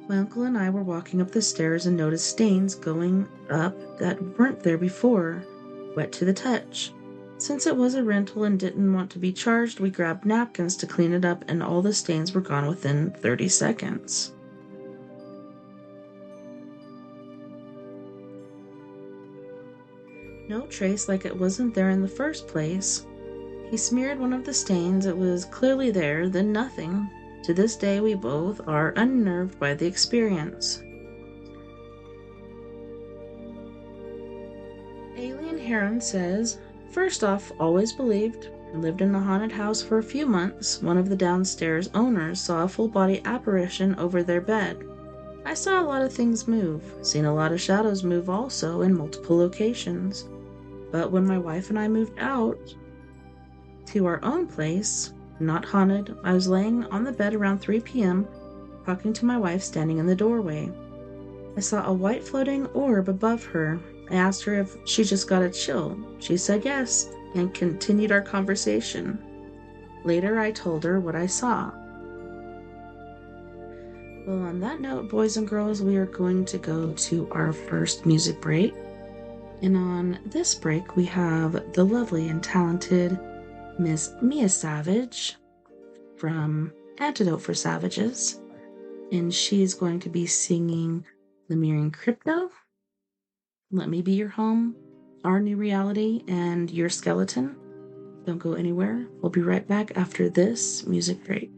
My uncle and I were walking up the stairs and noticed stains going up that weren't there before, wet to the touch. Since it was a rental and didn't want to be charged, we grabbed napkins to clean it up, and all the stains were gone within 30 seconds. No trace, like it wasn't there in the first place. He smeared one of the stains, it was clearly there, then nothing. To this day, we both are unnerved by the experience. Alien Heron says, first off, always believed. I lived in a haunted house for a few months. One of the downstairs owners saw a full-body apparition over their bed. I saw a lot of things move, seen a lot of shadows move also in multiple locations. But when my wife and I moved out to our own place, not haunted, I was laying on the bed around 3 p.m., talking to my wife standing in the doorway. I saw a white floating orb above her. I asked her if she just got a chill. She said yes, and continued our conversation. Later, I told her what I saw. Well, on that note, boys and girls, we are going to go to our first music break. And on this break, we have the lovely and talented Miss Mia Savage from Antidote for Savages. And she's going to be singing Lemurian Crypto, Let Me Be Your Home, Our New Reality, and Your Skeleton. Don't go anywhere. We'll be right back after this music break.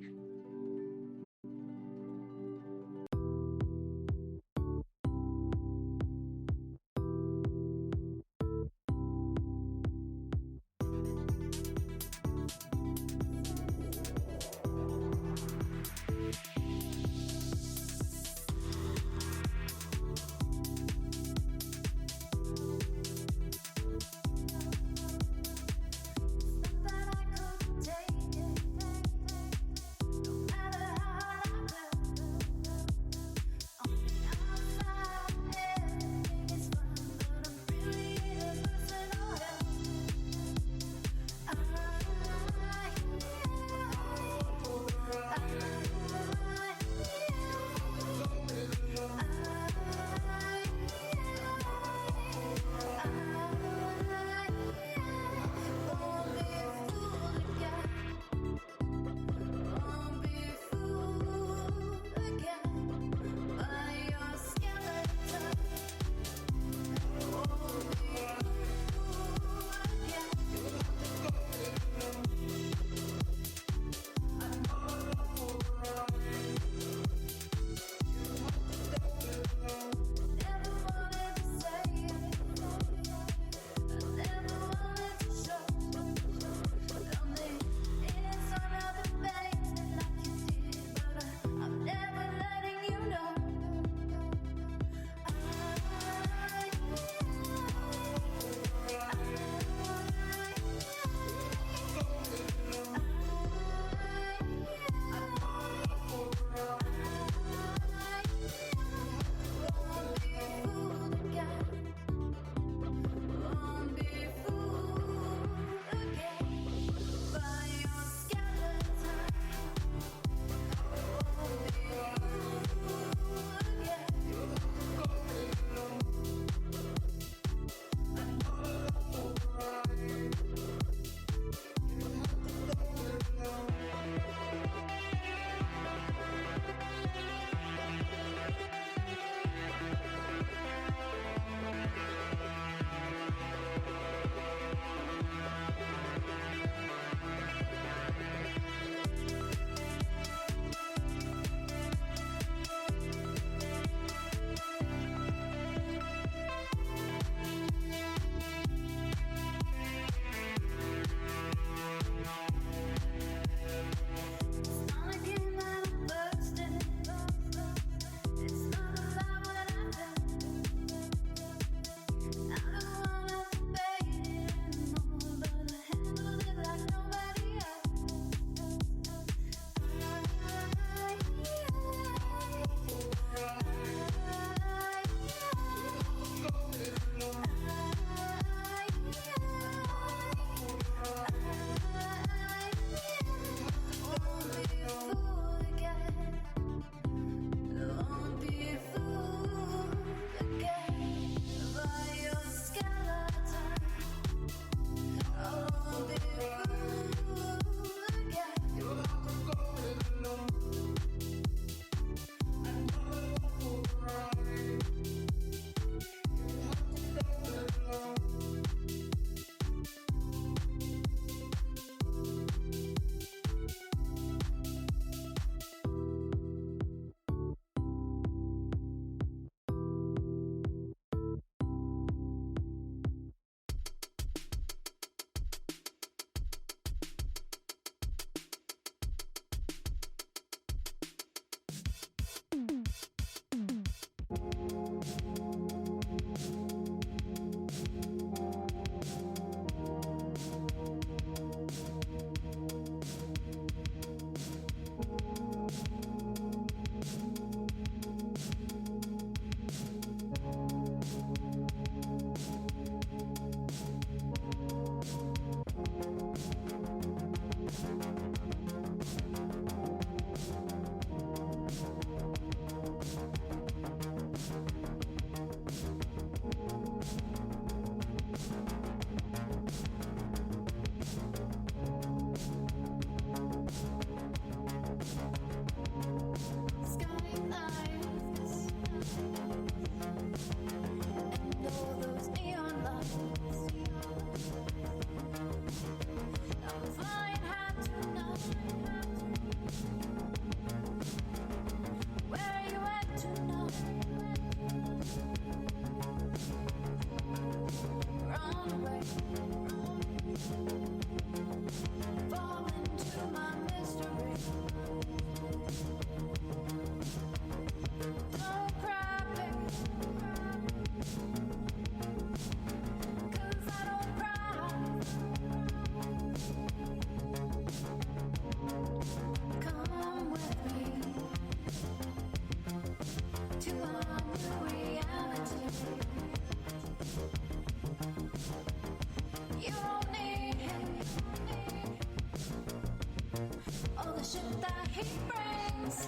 shit that he brings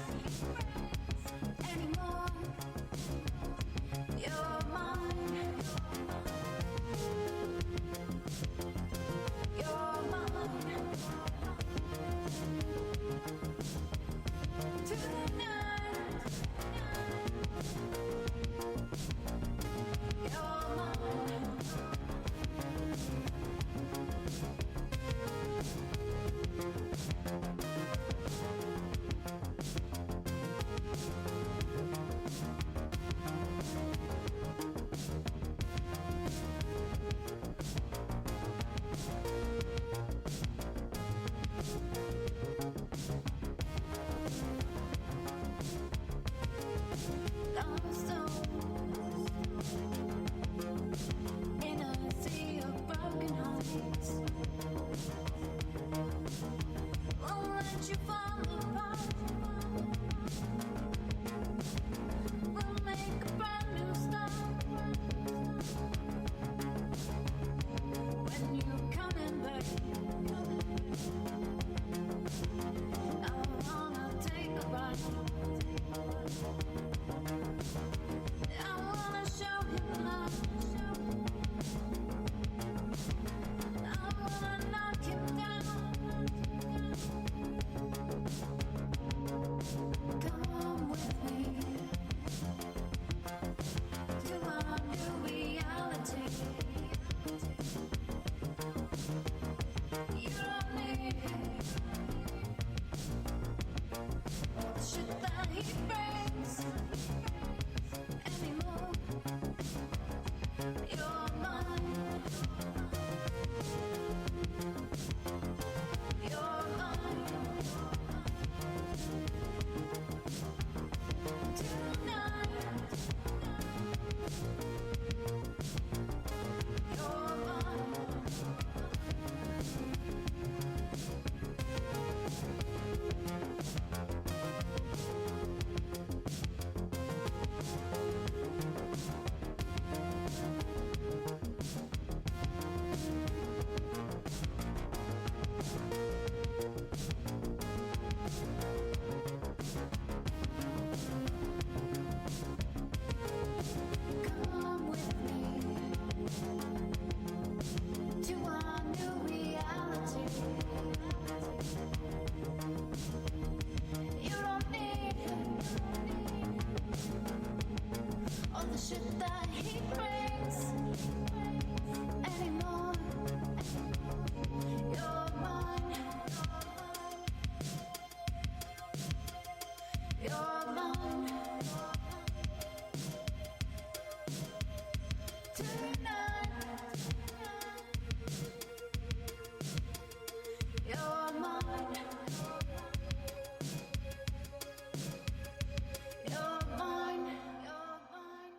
anymore. You're mine. You're mine. Tonight. You're mine. Lost in a sea of broken hearts, won't let you fall apart. We'll make a brand new start when you come in, babe. I wanna take a ride. I wanna show him love. I wanna knock him down. Come with me to our new reality. You don't need all the shit that he brings anymore. You're mine. You're mine. Tonight. You're mine. Come with me to our new reality. You don't need all the shit that he brings anymore. You're mine. You're mine. Tonight. You're mine. You're mine. You're mine.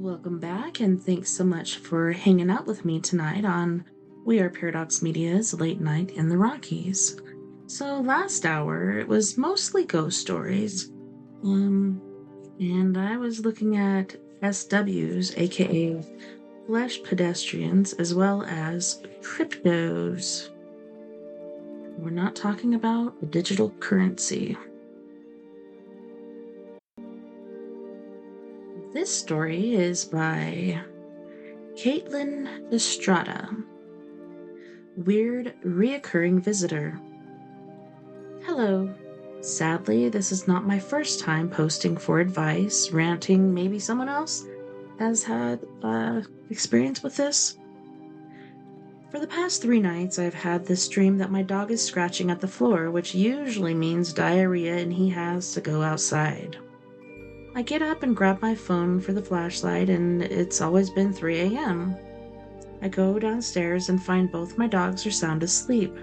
Welcome back, and thanks so much for hanging out with me tonight on We Are Paradox Media's Late Night in the Rockies. So last hour, it was mostly ghost stories. And I was looking at SWs, aka flesh pedestrians, as well as cryptos. We're not talking about the digital currency. This story is by Caitlin Estrada. Weird reoccurring visitor. Hello. Sadly, this is not my first time posting for advice, ranting. Maybe someone else has had experience with this. For the past 3 nights, I've had this dream that my dog is scratching at the floor, which usually means diarrhea and he has to go outside. I get up and grab my phone for the flashlight, and it's always been 3 a.m. I go downstairs and find both my dogs are sound asleep.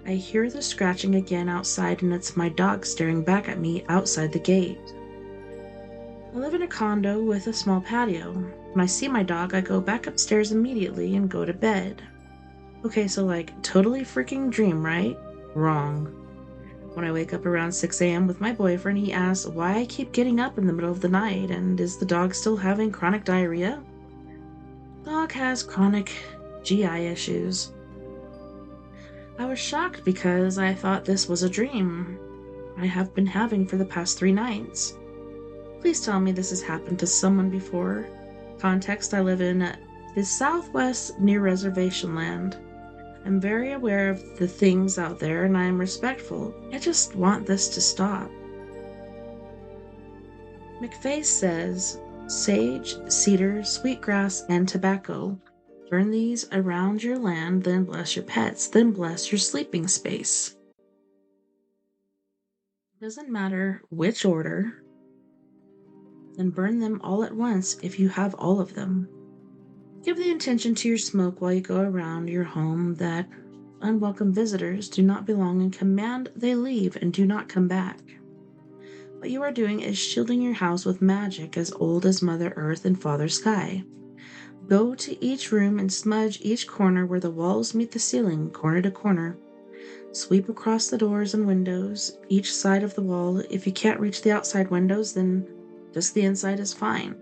I hear the scratching again outside, and it's my dog staring back at me outside the gate. I live in a condo with a small patio. When I see my dog, I go back upstairs immediately and go to bed. Okay, so totally freaking dream, right? Wrong. When I wake up around 6 a.m. with my boyfriend, he asks why I keep getting up in the middle of the night, and is the dog still having chronic diarrhea? Dog has chronic GI issues. I was shocked because I thought this was a dream I have been having for the past 3 nights. Please tell me this has happened to someone before. Context: I live in the Southwest near reservation land. I'm very aware of the things out there and I am respectful. I just want this to stop. McFace says, sage, cedar, sweetgrass, and tobacco. Burn these around your land, then bless your pets, then bless your sleeping space. Doesn't matter which order, then burn them all at once if you have all of them. Give the intention to your smoke while you go around your home that unwelcome visitors do not belong and command they leave and do not come back. What you are doing is shielding your house with magic as old as Mother Earth and Father Sky. Go to each room and smudge each corner where the walls meet the ceiling, corner to corner. Sweep across the doors and windows, each side of the wall. If you can't reach the outside windows, then just the inside is fine.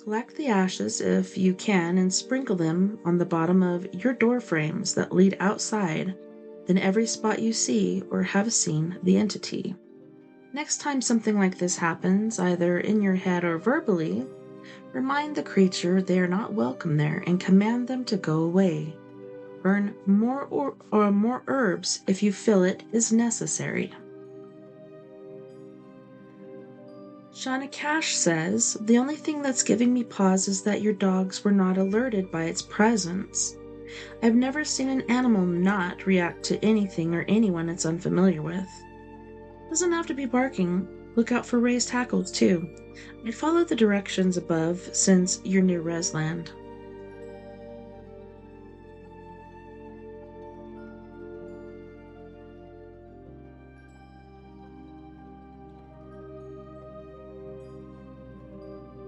Collect the ashes if you can and sprinkle them on the bottom of your door frames that lead outside, then every spot you see or have seen the entity. Next time something like this happens, either in your head or verbally, remind the creature they are not welcome there and command them to go away. Burn more or more herbs if you feel it is necessary. Shauna Cash says, the only thing that's giving me pause is that your dogs were not alerted by its presence. I've never seen an animal not react to anything or anyone it's unfamiliar with. Doesn't have to be barking. Look out for raised hackles too. I'd follow the directions above since you're near Resland.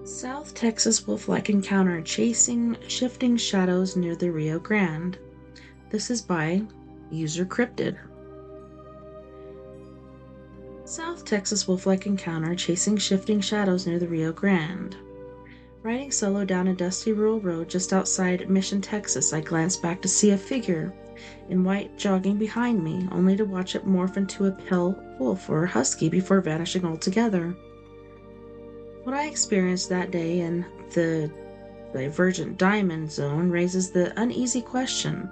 South Texas wolf-like encounter chasing shifting shadows near the Rio Grande. This is by User Cryptid. South Texas wolf-like encounter chasing shifting shadows near the Rio Grande. Riding solo down a dusty rural road just outside Mission, Texas, I glanced back to see a figure in white jogging behind me, only to watch it morph into a pale wolf or husky before vanishing altogether. What I experienced that day in the Divergent Diamond Zone raises the uneasy question.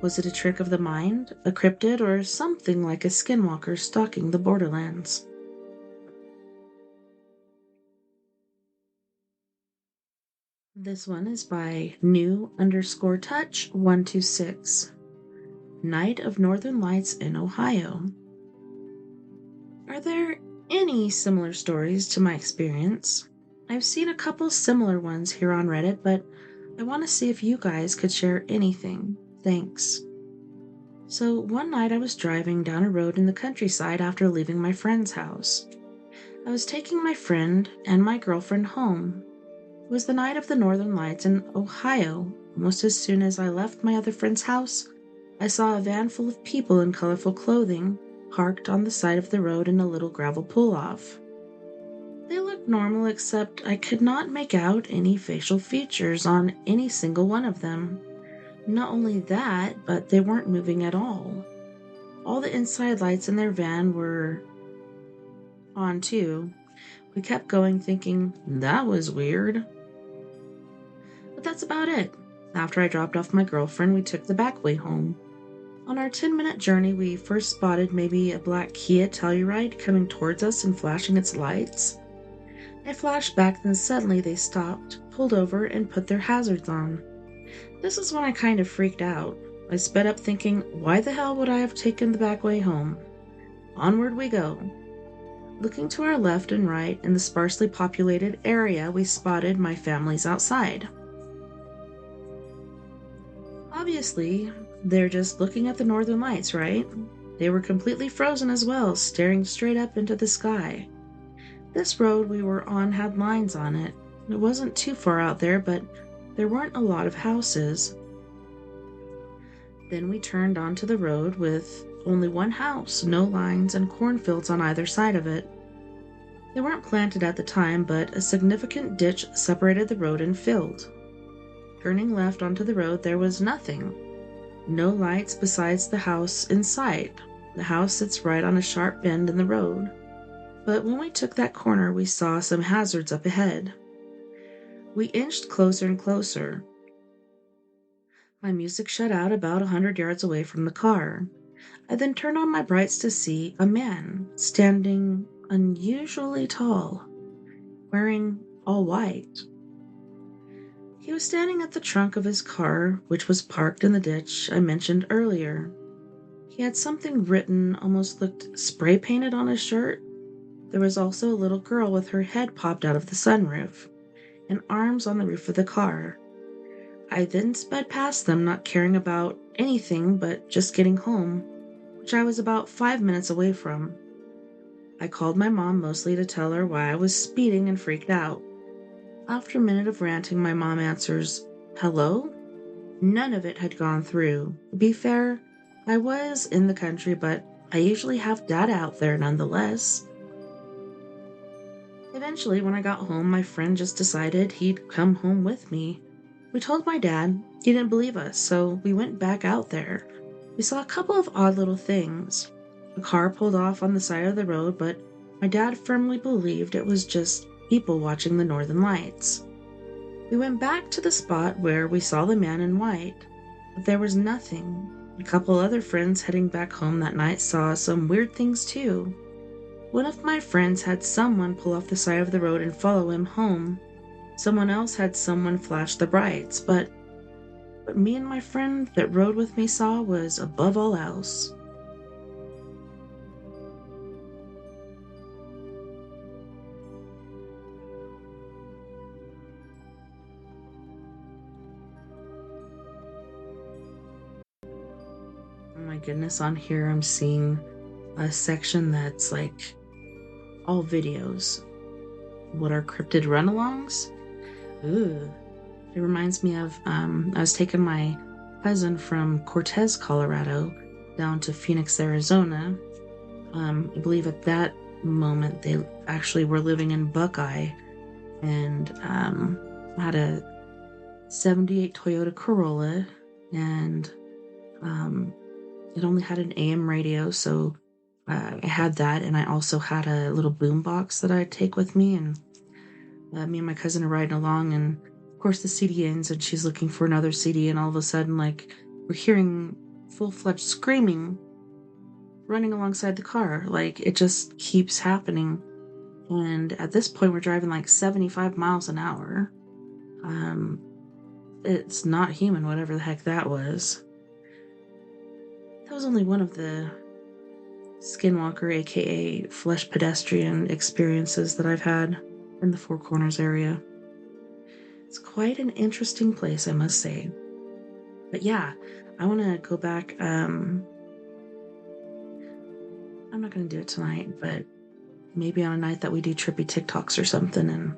Was it a trick of the mind, a cryptid, or something like a skinwalker stalking the borderlands? This one is by new_touch126. Night of Northern Lights in Ohio. Are there any similar stories to my experience? I've seen a couple similar ones here on Reddit, but I want to see if you guys could share anything. Thanks. So one night I was driving down a road in the countryside after leaving my friend's house. I was taking my friend and my girlfriend home. It was the night of the Northern Lights in Ohio. Almost as soon as I left my other friend's house, I saw a van full of people in colorful clothing parked on the side of the road in a little gravel pull-off. They looked normal, except I could not make out any facial features on any single one of them. Not only that, but they weren't moving at all. All the inside lights in their van were on too. We kept going thinking, that was weird. But that's about it. After I dropped off my girlfriend, we took the back way home. On our 10-minute journey, we first spotted maybe a black Kia Telluride coming towards us and flashing its lights. I flashed back, then suddenly they stopped, pulled over, and put their hazards on. This is when I kind of freaked out. I sped up thinking, why the hell would I have taken the back way home? Onward we go. Looking to our left and right in the sparsely populated area, we spotted my family's outside. Obviously, they're just looking at the northern lights, right? They were completely frozen as well, staring straight up into the sky. This road we were on had lines on it. It wasn't too far out there, but there weren't a lot of houses. Then we turned onto the road with only one house, no lines, and cornfields on either side of it. They weren't planted at the time, but a significant ditch separated the road and field. Turning left onto the road, there was nothing. No lights besides the house in sight. The house sits right on a sharp bend in the road. But when we took that corner, we saw some hazards up ahead. We inched closer and closer. My music shut out about 100 yards away from the car. I then turned on my brights to see a man standing unusually tall, wearing all white. He was standing at the trunk of his car, which was parked in the ditch I mentioned earlier. He had something written, almost looked spray painted on his shirt. There was also a little girl with her head popped out of the sunroof and arms on the roof of the car. I then sped past them, not caring about anything but just getting home, which I was about 5 minutes away from. I called my mom mostly to tell her why I was speeding and freaked out. After a minute of ranting, my mom answers, "Hello?" None of it had gone through. To be fair, I was in the country, but I usually have data out there nonetheless. Eventually, when I got home, my friend just decided he'd come home with me. We told my dad. He didn't believe us, so we went back out there. We saw a couple of odd little things. A car pulled off on the side of the road, but my dad firmly believed it was just people watching the northern lights. We went back to the spot where we saw the man in white, but there was nothing. A couple other friends heading back home that night saw some weird things too. One of my friends had someone pull off the side of the road and follow him home. Someone else had someone flash the brights, but what me and my friend that rode with me saw was above all else. Oh my goodness, on here I'm seeing a section that's like all videos. What are cryptid run-alongs? Ooh. It reminds me of, I was taking my cousin from Cortez, Colorado, down to Phoenix, Arizona. I believe at that moment they actually were living in Buckeye, and had a 78 Toyota Corolla, and it only had an AM radio, so I had that, and I also had a little boom box that I'd take with me, and me and my cousin are riding along, and of course the CD ends, and she's looking for another CD, and all of a sudden, like, we're hearing full-fledged screaming running alongside the car. Like, it just keeps happening. And at this point, we're driving like 75 miles an hour. It's not human, whatever the heck that was. That was only one of the Skinwalker, aka flesh pedestrian experiences that I've had in the Four Corners area. It's quite an interesting place, I must say. But yeah, I want to go back. I'm not going to do it tonight, but maybe on a night that we do trippy TikToks or something, and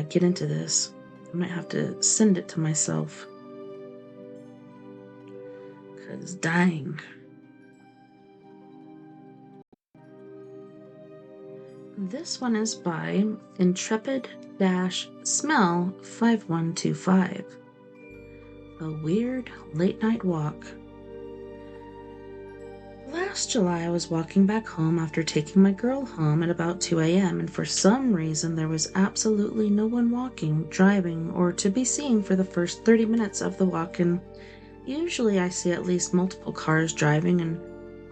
get into this. I might have to send it to myself. Because dying. This one is by Intrepid-Smell 5125. A weird late night walk. Last July, I was walking back home after taking my girl home at about 2 a.m., and for some reason, there was absolutely no one walking, driving, or to be seen for the first 30 minutes of the walk. And usually, I see at least multiple cars driving and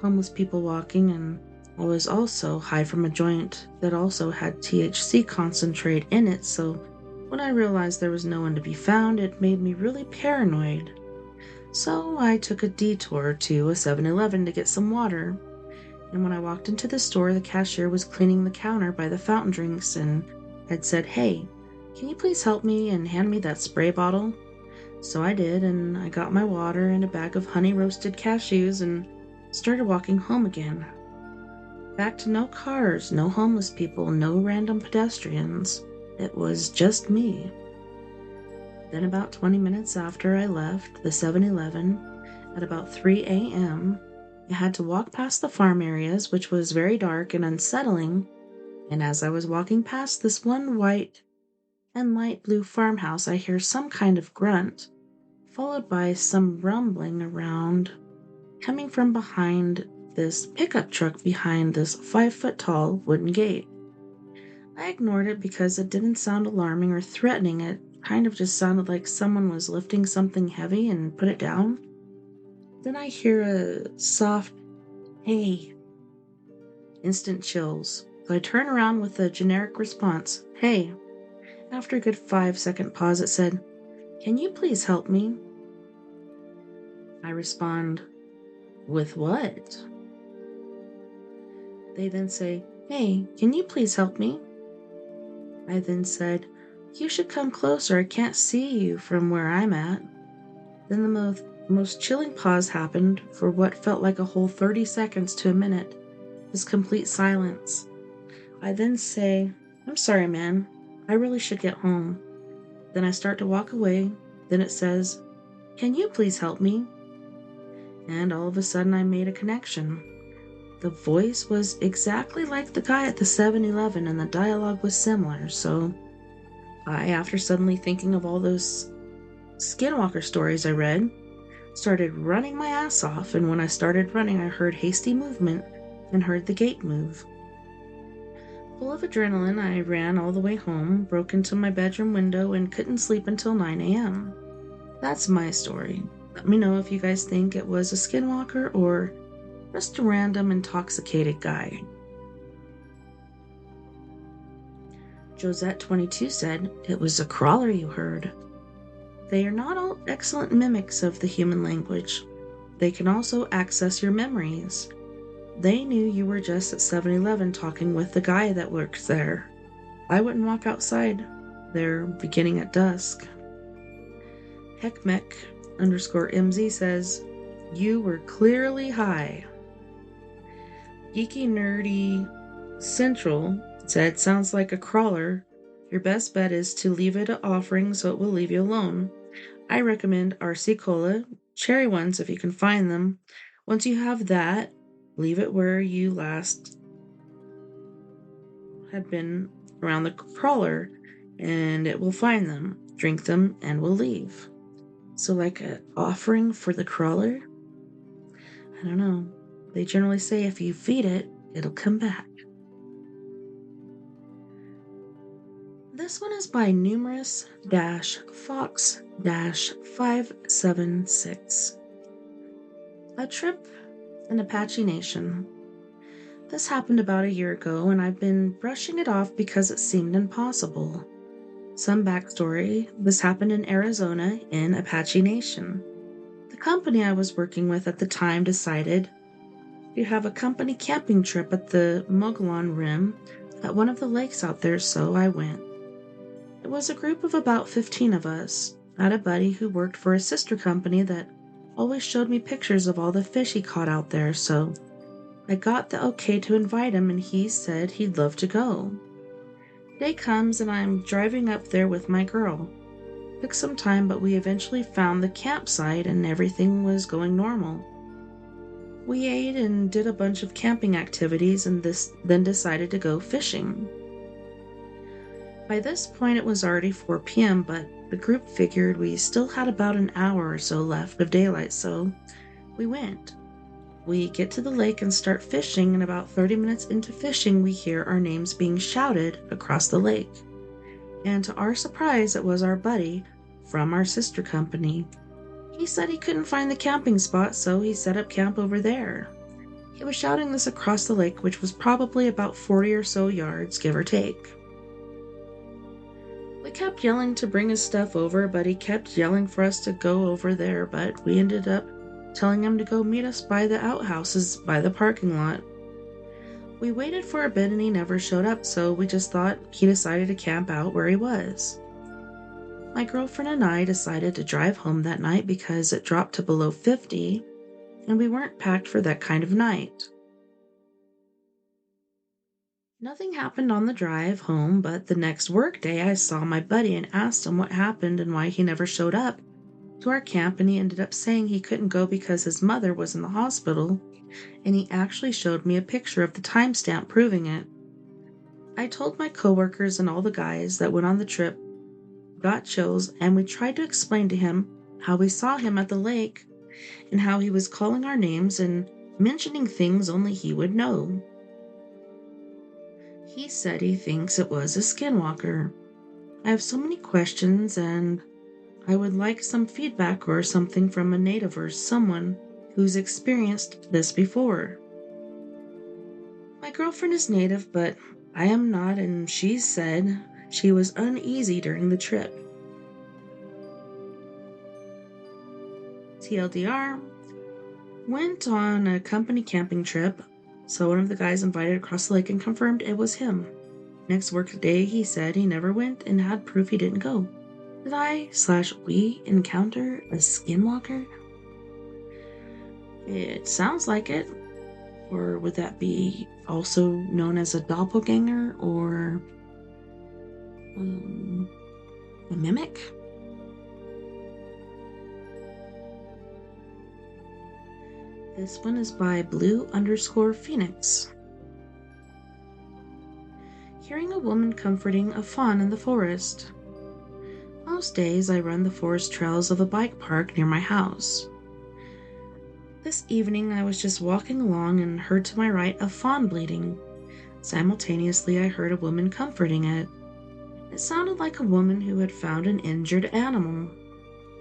homeless people walking, and I was also high from a joint that also had THC concentrate in it, so when I realized there was no one to be found, it made me really paranoid. So I took a detour to a 7-Eleven to get some water, and when I walked into the store, the cashier was cleaning the counter by the fountain drinks and had said, "Hey, can you please help me and hand me that spray bottle?" So I did, and I got my water and a bag of honey-roasted cashews and started walking home again. Back to no cars, no homeless people, no random pedestrians. It was just me. Then about 20 minutes after I left the 7-Eleven at about 3 a.m., I had to walk past the farm areas, which was very dark and unsettling, and as I was walking past this one white and light blue farmhouse, I hear some kind of grunt, followed by some rumbling around coming from behind this pickup truck behind this 5-foot-tall wooden gate. I ignored it because it didn't sound alarming or threatening. It kind of just sounded like someone was lifting something heavy and put it down. Then I hear a soft, "Hey." Instant chills. So I turn around with a generic response, "Hey." After a good 5-second pause, it said, "Can you please help me?" I respond, "With what?" They then say, "Hey, can you please help me?" I then said, "You should come closer. I can't see you from where I'm at." Then the most chilling pause happened for what felt like a whole 30 seconds to a minute. This complete silence. I then say, "I'm sorry, man. I really should get home." Then I start to walk away. Then it says, "Can you please help me?" And all of a sudden I made a connection. The voice was exactly like the guy at the 7-Eleven, and the dialogue was similar, so after suddenly thinking of all those Skinwalker stories I read, started running my ass off, and when I started running, I heard hasty movement and heard the gate move. Full of adrenaline, I ran all the way home, broke into my bedroom window, and couldn't sleep until 9 a.m. That's my story. Let me know if you guys think it was a skinwalker or just a random intoxicated guy. Josette22 said, "It was a crawler you heard." They are not all excellent mimics of the human language. They can also access your memories. They knew you were just at 7-Eleven talking with the guy that works there. I wouldn't walk outside. They're beginning at dusk. Heckmech_MZ says, "You were clearly high." Geeky Nerdy Central said, "Sounds like a crawler. Your best bet is to leave it an offering so it will leave you alone. I recommend RC Cola, cherry ones if you can find them. Once you have that, leave it where you last had been around the crawler, and it will find them. Drink them, and will leave." So like an offering for the crawler? I don't know. They generally say if you feed it, it'll come back. This one is by numerous-fox-576. A trip in Apache Nation. This happened about a year ago, and I've been brushing it off because it seemed impossible. Some backstory: this happened in Arizona in Apache Nation. The company I was working with at the time decided to have a company camping trip at the Mogollon Rim at one of the lakes out there, so I went. It was a group of about 15 of us. I had a buddy who worked for a sister company that always showed me pictures of all the fish he caught out there, so I got the okay to invite him, and he said he'd love to go. Day comes and I'm driving up there with my girl. Took some time, but we eventually found the campsite and everything was going normal. We ate and did a bunch of camping activities and then decided to go fishing. By this point it was already 4 p.m., but the group figured we still had about an hour or so left of daylight, so we went. We get to the lake and start fishing, and about 30 minutes into fishing, we hear our names being shouted across the lake. And to our surprise, it was our buddy from our sister company. He said he couldn't find the camping spot, so he set up camp over there. He was shouting this across the lake, which was probably about 40 or so yards, give or take. We kept yelling to bring his stuff over, but he kept yelling for us to go over there, but we ended up telling him to go meet us by the outhouses by the parking lot. We waited for a bit and he never showed up, so we just thought he decided to camp out where he was. My girlfriend and I decided to drive home that night because it dropped to below 50 and we weren't packed for that kind of night. Nothing happened on the drive home, but the next work day I saw my buddy and asked him what happened and why he never showed up to our camp, and he ended up saying he couldn't go because his mother was in the hospital, and he actually showed me a picture of the timestamp proving it. I told my coworkers and all the guys that went on the trip, got chills, and we tried to explain to him how we saw him at the lake and how he was calling our names and mentioning things only he would know. He said he thinks it was a skinwalker. I have so many questions and I would like some feedback or something from a native or someone who's experienced this before. My girlfriend is native, but I am not, and she said she was uneasy during the trip. TLDR, went on a company camping trip, so one of the guys invited across the lake and confirmed it was him. Next work day, he said he never went and had proof he didn't go. Did I/we encounter a skinwalker? It sounds like it. Or would that be also known as a doppelganger or a mimic? This one is by Blue_Phoenix. Hearing a woman comforting a fawn in the forest. Most days I run the forest trails of a bike park near my house. This evening I was just walking along and heard to my right a fawn bleating. Simultaneously I heard a woman comforting it. It sounded like a woman who had found an injured animal.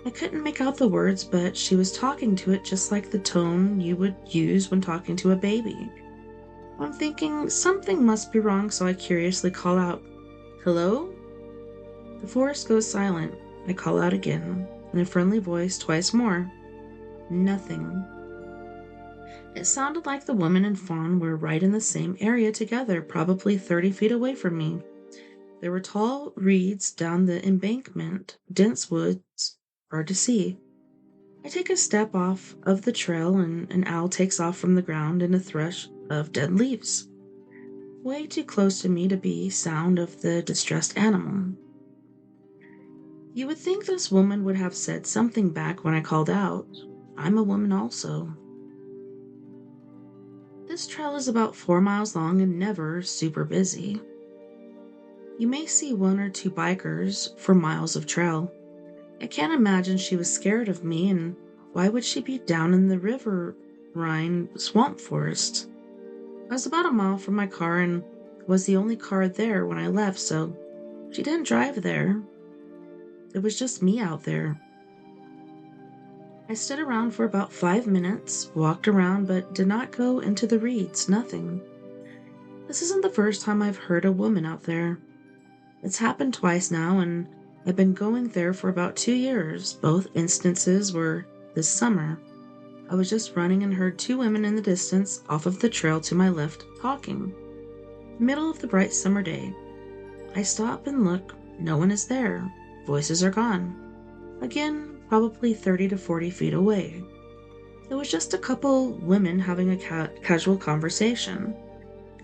I couldn't make out the words, but she was talking to it just like the tone you would use when talking to a baby. I'm thinking something must be wrong, so I curiously call out, "Hello?" The forest goes silent. I call out again, in a friendly voice twice more. Nothing. It sounded like the woman and fawn were right in the same area together, probably 30 feet away from me. There were tall reeds down the embankment, dense woods, hard to see. I take a step off of the trail and an owl takes off from the ground in a thrush of dead leaves. Way too close to me to be sound of the distressed animal. You would think this woman would have said something back when I called out. I'm a woman also. This trail is about 4 miles long and never super busy. You may see 1 or 2 bikers for miles of trail. I can't imagine she was scared of me, and why would she be down in the riverine swamp forest? I was about a mile from my car and was the only car there when I left, so she didn't drive there. It was just me out there. I stood around for about 5 minutes, walked around, but did not go into the reeds, nothing. This isn't the first time I've heard a woman out there. It's happened twice now, and I've been going there for about 2 years. Both instances were this summer. I was just running and heard 2 women in the distance off of the trail to my left talking. Middle of the bright summer day. I stop and look. No one is there. Voices are gone. Again, probably 30 to 40 feet away. It was just a couple women having a casual conversation.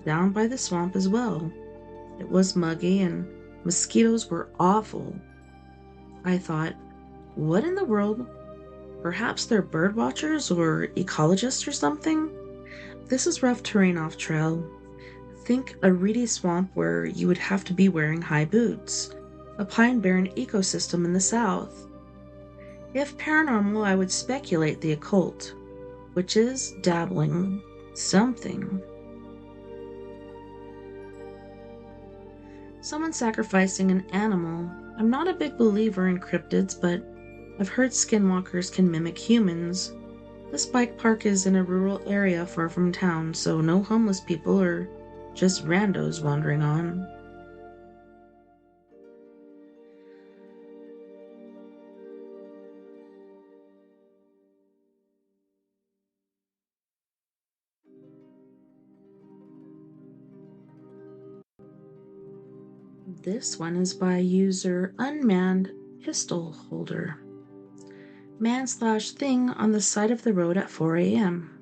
Down by the swamp as well. It was muggy and mosquitoes were awful. I thought, what in the world? Perhaps they're bird watchers or ecologists or something? This is rough terrain off trail. Think a reedy swamp where you would have to be wearing high boots. A pine barren ecosystem in the south. If paranormal, I would speculate the occult, which is dabbling, something. Someone sacrificing an animal. I'm not a big believer in cryptids, but I've heard skinwalkers can mimic humans. This bike park is in a rural area far from town, so no homeless people or just randos wandering on. This one is by user Unmanned Pistol Holder. Man/thing on the side of the road at 4 a.m.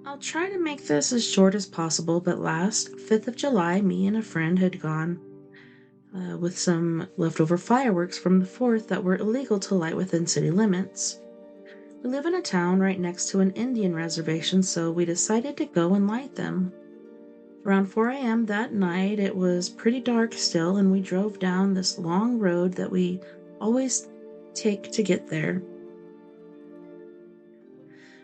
I'll try to make this as short as possible, but last 5th of July, me and a friend had gone with some leftover fireworks from the 4th that were illegal to light within city limits. We live in a town right next to an Indian reservation, so we decided to go and light them. Around 4 a.m. that night, it was pretty dark still, and we drove down this long road that we always take to get there.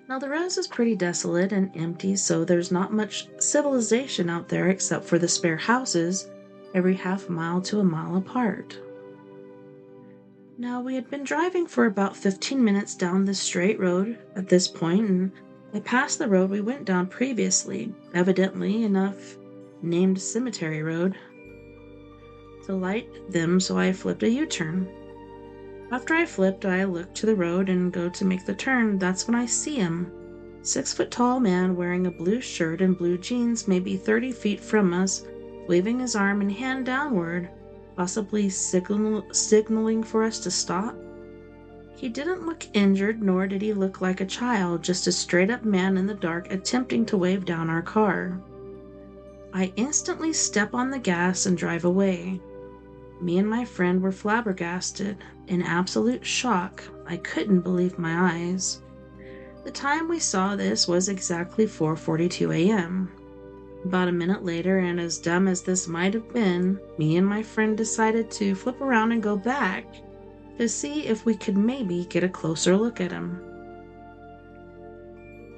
Now, the res is pretty desolate and empty, so there's not much civilization out there except for the spare houses every half mile to a mile apart. Now, we had been driving for about 15 minutes down this straight road at this point, and I passed the road we went down previously, evidently enough named Cemetery Road, to light them, so I flipped a U-turn. After I flipped, I looked to the road and go to make the turn. That's when I see him. 6-foot-tall man wearing a blue shirt and blue jeans, maybe 30 feet from us, waving his arm and hand downward, possibly signaling for us to stop. He didn't look injured, nor did he look like a child, just a straight-up man in the dark attempting to wave down our car. I instantly step on the gas and drive away. Me and my friend were flabbergasted, in absolute shock. I couldn't believe my eyes. The time we saw this was exactly 4:42 a.m. About a minute later, and as dumb as this might have been, me and my friend decided to flip around and go back to see if we could maybe get a closer look at him.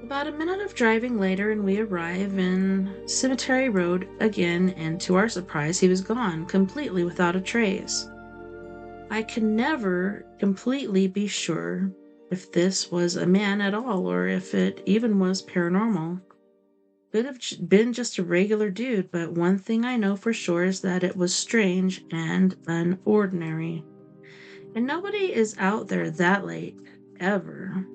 About a minute of driving later, and we arrive in Cemetery Road again, and to our surprise, he was gone, completely without a trace. I could never completely be sure if this was a man at all, or if it even was paranormal. Could have been just a regular dude, but one thing I know for sure is that it was strange and unordinary. And nobody is out there that late, ever.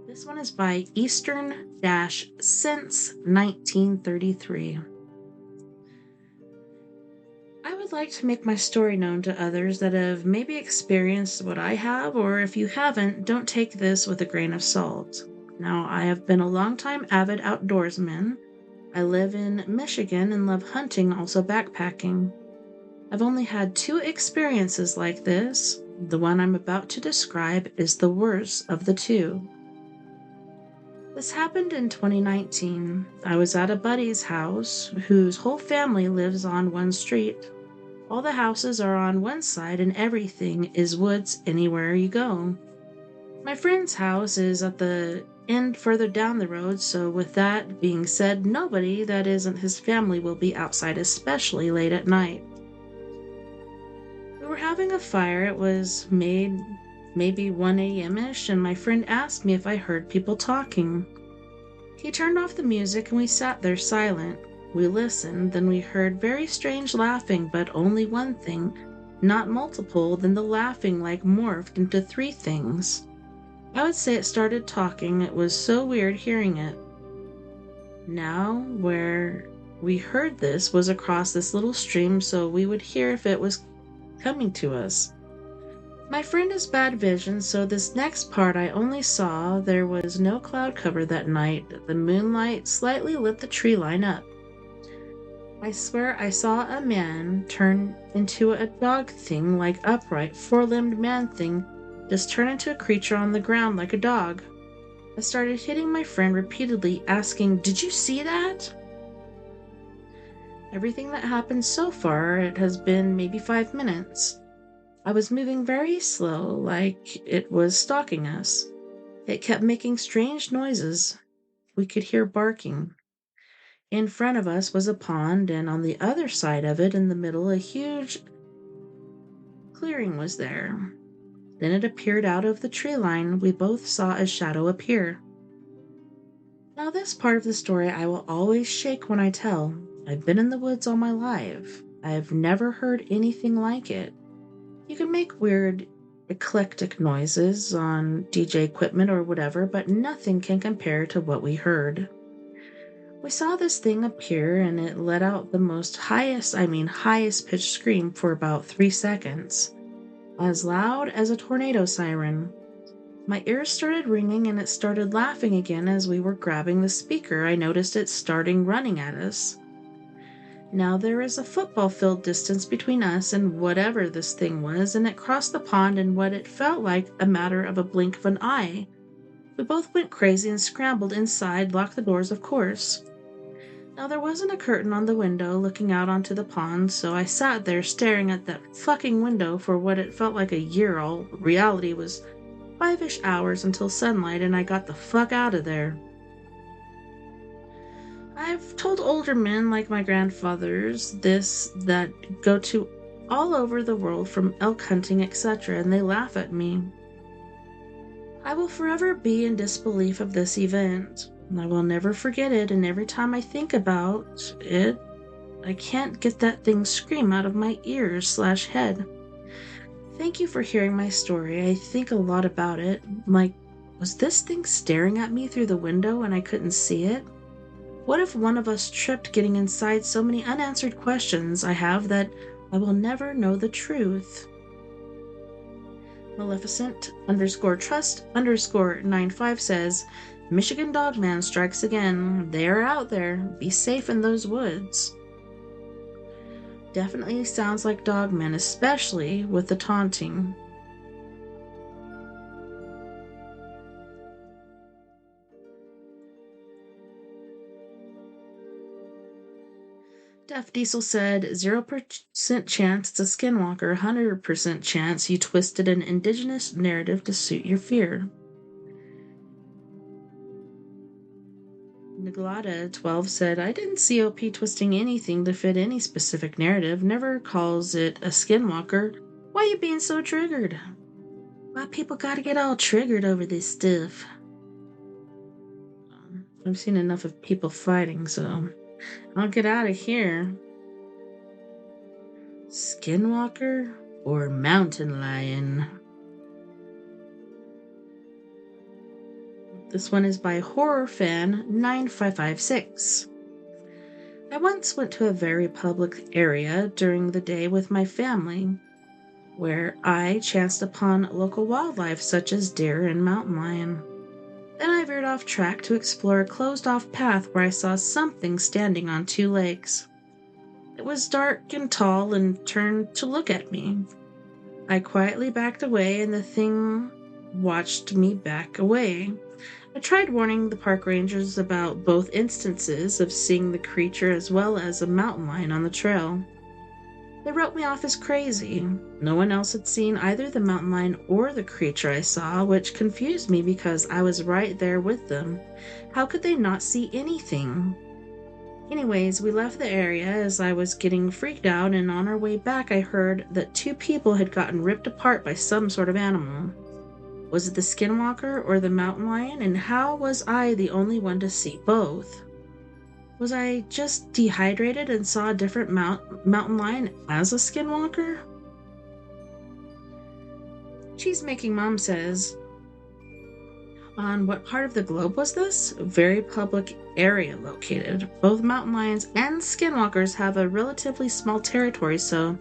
This one is by Eastern-Since 1933. I would like to make my story known to others that have maybe experienced what I have, or if you haven't, don't take this with a grain of salt. Now, I have been a long-time avid outdoorsman. I live in Michigan and love hunting, also backpacking. I've only had 2 experiences like this. The one I'm about to describe is the worst of the 2. This happened in 2019. I was at a buddy's house whose whole family lives on one street. All the houses are on one side and everything is woods anywhere you go. My friend's house is at the end further down the road, so with that being said, nobody that isn't his family will be outside, especially late at night. We were having a fire. It was maybe 1 a.m.-ish, and my friend asked me if I heard people talking. He turned off the music and we sat there silent. We listened, then we heard very strange laughing, but only one thing, not multiple. Then the laughing morphed into 3 things. I would say it started talking. It was so weird hearing it. Now, where we heard this was across this little stream, so we would hear if it was coming to us. My friend has bad vision, so this next part I only saw there was no cloud cover that night. The moonlight slightly lit the tree line up. I swear I saw a man turn into a dog thing, like upright, four-limbed man thing, just turn into a creature on the ground like a dog. I started hitting my friend repeatedly, asking, "Did you see that?" Everything that happened so far, it has been maybe 5 minutes. I was moving very slow, like it was stalking us. It kept making strange noises. We could hear barking. In front of us was a pond, and on the other side of it, in the middle, a huge clearing was there. Then it appeared out of the tree line. We both saw a shadow appear. Now, this part of the story I will always shake when I tell. I've been in the woods all my life. I have never heard anything like it. You can make weird, eclectic noises on DJ equipment or whatever, but nothing can compare to what we heard. We saw this thing appear, and it let out the highest pitched scream for about 3 seconds. As loud as a tornado siren. My ears started ringing, and it started laughing again as we were grabbing the speaker. I noticed it starting running at us. Now there is a football field distance between us and whatever this thing was, and it crossed the pond in what it felt like a matter of a blink of an eye. We both went crazy and scrambled inside, locked the doors, of course. Now there wasn't a curtain on the window looking out onto the pond, so I sat there staring at that fucking window for what it felt like a year. All reality was 5-ish hours until sunlight, and I got the fuck out of there. I've told older men like my grandfathers that go to all over the world from elk hunting, etc., and they laugh at me. I will forever be in disbelief of this event. I will never forget it, and every time I think about it, I can't get that thing scream out of my ears/head. Thank you for hearing my story. I think a lot about it. Like, was this thing staring at me through the window and I couldn't see it? What if one of us tripped getting inside? So many unanswered questions I have that I will never know the truth. Maleficent_trust_95 says, Michigan Dogman strikes again. They are out there. Be safe in those woods. Definitely sounds like Dogman, especially with the taunting. Def Diesel said, 0% chance it's a skinwalker, 100% chance you twisted an indigenous narrative to suit your fear. Neglada12 said, I didn't see OP twisting anything to fit any specific narrative, never calls it a skinwalker. Why you being so triggered? Why people gotta get all triggered over this stuff? I've seen enough of people fighting, so I'll get out of here. Skinwalker or mountain lion? This one is by HorrorFan9556. I once went to a very public area during the day with my family, where I chanced upon local wildlife such as deer and mountain lion. Then I veered off track to explore a closed-off path where I saw something standing on 2 legs. It was dark and tall and turned to look at me. I quietly backed away, and the thing watched me back away. I tried warning the park rangers about both instances of seeing the creature as well as a mountain lion on the trail. They wrote me off as crazy. No one else had seen either the mountain lion or the creature I saw, which confused me because I was right there with them. How could they not see anything? Anyways, we left the area as I was getting freaked out, and on our way back I heard that 2 people had gotten ripped apart by some sort of animal. Was it the skinwalker or the mountain lion, and how was I the only one to see both? Was I just dehydrated and saw a different mountain lion as a skinwalker? Cheesemaking Mom says, on what part of the globe was this? Very public area located. Both mountain lions and skinwalkers have a relatively small territory, so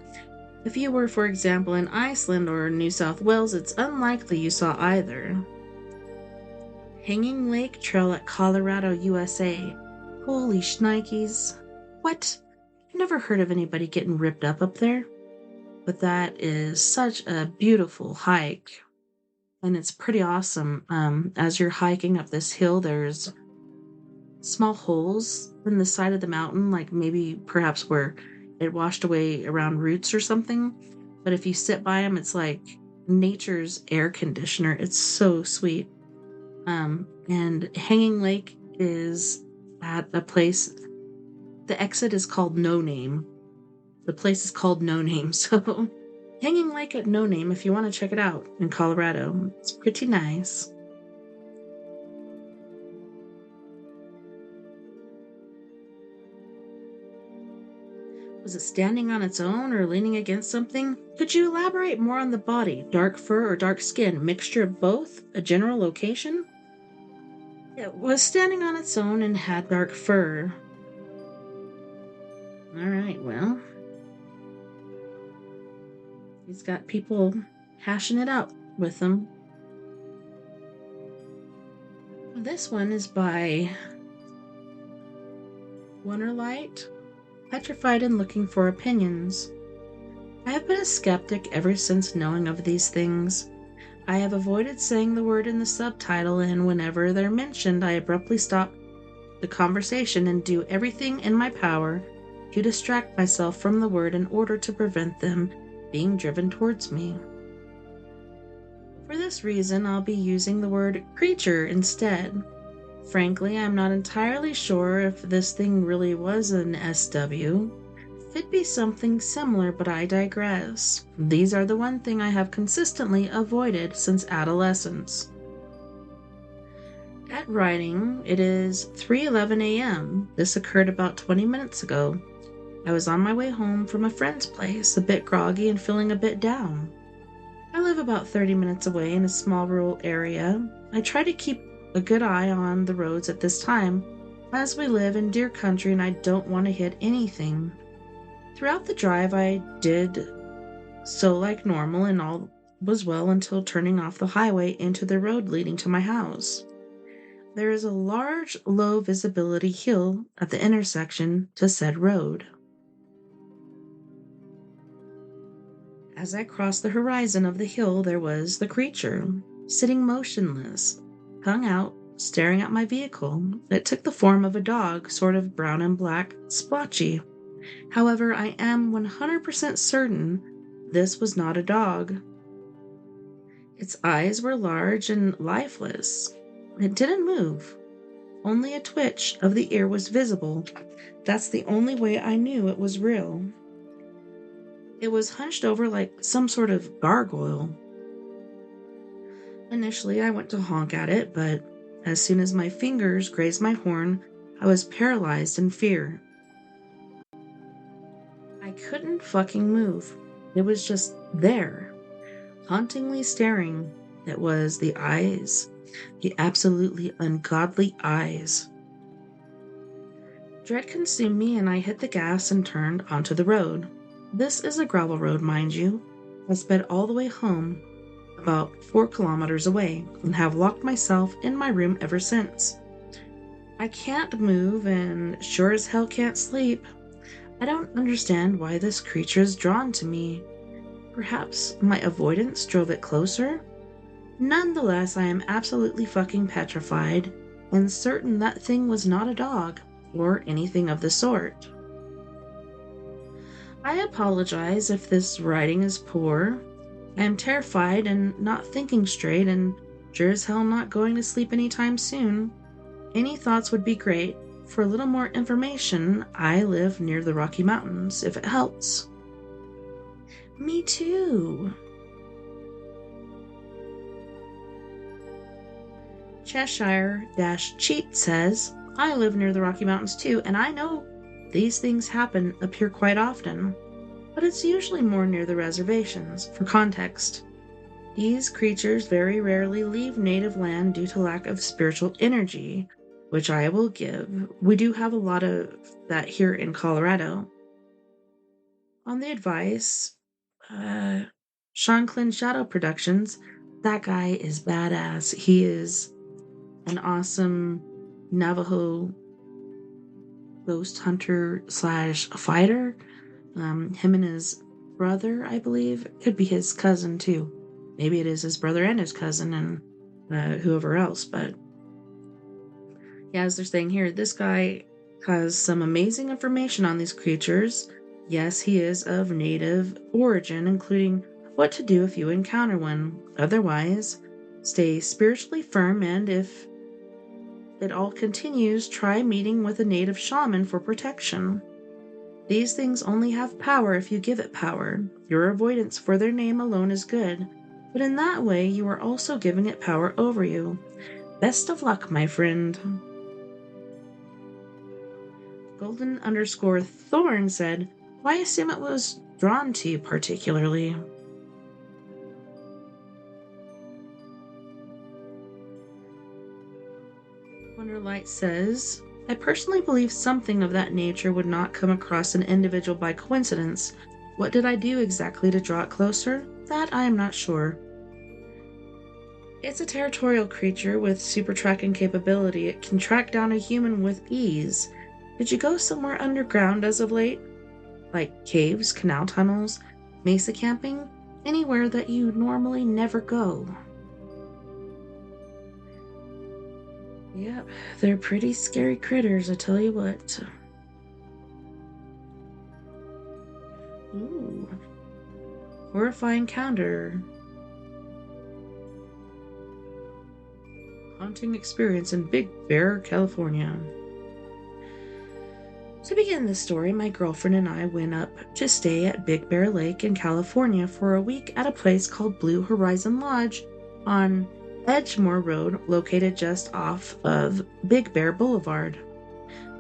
If you were, for example, in Iceland or New South Wales, it's unlikely you saw either. Hanging Lake Trail at Colorado, USA. Holy shnikes. What? I've never heard of anybody getting ripped up there. But that is such a beautiful hike. And it's pretty awesome. As you're hiking up this hill, there's small holes in the side of the mountain, like maybe perhaps where it washed away around roots or something. But if you sit by them, it's like nature's air conditioner. It's so sweet. And Hanging Lake is at a place, the exit is called No Name. The place is called No Name. So Hanging Lake at No Name, if you want to check it out in Colorado, it's pretty nice. Was it standing on its own or leaning against something? Could you elaborate more on the body? Dark fur or dark skin? Mixture of both? A general location? It was standing on its own and had dark fur. Alright, well. He's got people hashing it out with him. This one is by Wonderlight, Petrified and Looking for Opinions. I have been a skeptic ever since knowing of these things. I have avoided saying the word in the subtitle, and whenever they're mentioned, I abruptly stop the conversation and do everything in my power to distract myself from the word in order to prevent them being driven towards me. For this reason, I'll be using the word creature instead. Frankly, I'm not entirely sure if this thing really was an SW. Could be something similar, but I digress. These are the one thing I have consistently avoided since adolescence. At writing, it is 3:11 a.m. This occurred about 20 minutes ago. I was on my way home from a friend's place, a bit groggy and feeling a bit down. I live about 30 minutes away in a small rural area. I try to keep a good eye on the roads at this time, as we live in deer country and I don't want to hit anything. Throughout the drive, I did so like normal and all was well until turning off the highway into the road leading to my house. There is a large, low visibility hill at the intersection to said road. As I crossed the horizon of the hill, there was the creature, sitting motionless, hung out, staring at my vehicle. It took the form of a dog, sort of brown and black, splotchy. However, I am 100% certain this was not a dog. Its eyes were large and lifeless. It didn't move. Only a twitch of the ear was visible. That's the only way I knew it was real. It was hunched over like some sort of gargoyle. Initially, I went to honk at it, but as soon as my fingers grazed my horn, I was paralyzed in fear. I couldn't fucking move. It was just there, hauntingly staring. It was the eyes, the absolutely ungodly eyes. Dread consumed me and I hit the gas and turned onto the road. This is a gravel road, mind you. I sped all the way home, about 4 kilometers away, and have locked myself in my room ever since. I can't move and sure as hell can't sleep. I don't understand why this creature is drawn to me. Perhaps my avoidance drove it closer? Nonetheless, I am absolutely fucking petrified and certain that thing was not a dog or anything of the sort. I apologize if this writing is poor. I am terrified and not thinking straight and sure as hell not going to sleep anytime soon. Any thoughts would be great. For a little more information, I live near the Rocky Mountains, if it helps. Me too. Cheshire-Cheat says, I live near the Rocky Mountains too, and I know these things appear quite often, but it's usually more near the reservations. For context, these creatures very rarely leave native land due to lack of spiritual energy, which I will give. We do have a lot of that here in Colorado. On the advice Sean Clint Shadow Productions. That guy is badass. He is an awesome Navajo ghost hunter slash fighter. Him and his brother, I believe, could be his cousin too. Maybe it is his brother and his cousin and whoever else. But yeah, as they're saying here, this guy has some amazing information on these creatures. Yes, he is of native origin, including what to do if you encounter one. Otherwise, stay spiritually firm, and if it all continues, try meeting with a native shaman for protection. These things only have power if you give it power. Your avoidance for their name alone is good, but in that way you are also giving it power over you. Best of luck, my friend. Golden_Thorn said, why assume it was drawn to you particularly? Wonderlight says, I personally believe something of that nature would not come across an individual by coincidence. What did I do exactly to draw it closer? That I am not sure. It's a territorial creature with super tracking capability. It can track down a human with ease. Did you go somewhere underground as of late? Like caves, canal tunnels, mesa camping? Anywhere that you normally never go. Yep, they're pretty scary critters, I tell you what. Ooh. Horrifying encounter. Haunting experience in Big Bear, California. To begin this story, my girlfriend and I went up to stay at Big Bear Lake in California for a week at a place called Blue Horizon Lodge on Edgemore Road, located just off of Big Bear Boulevard.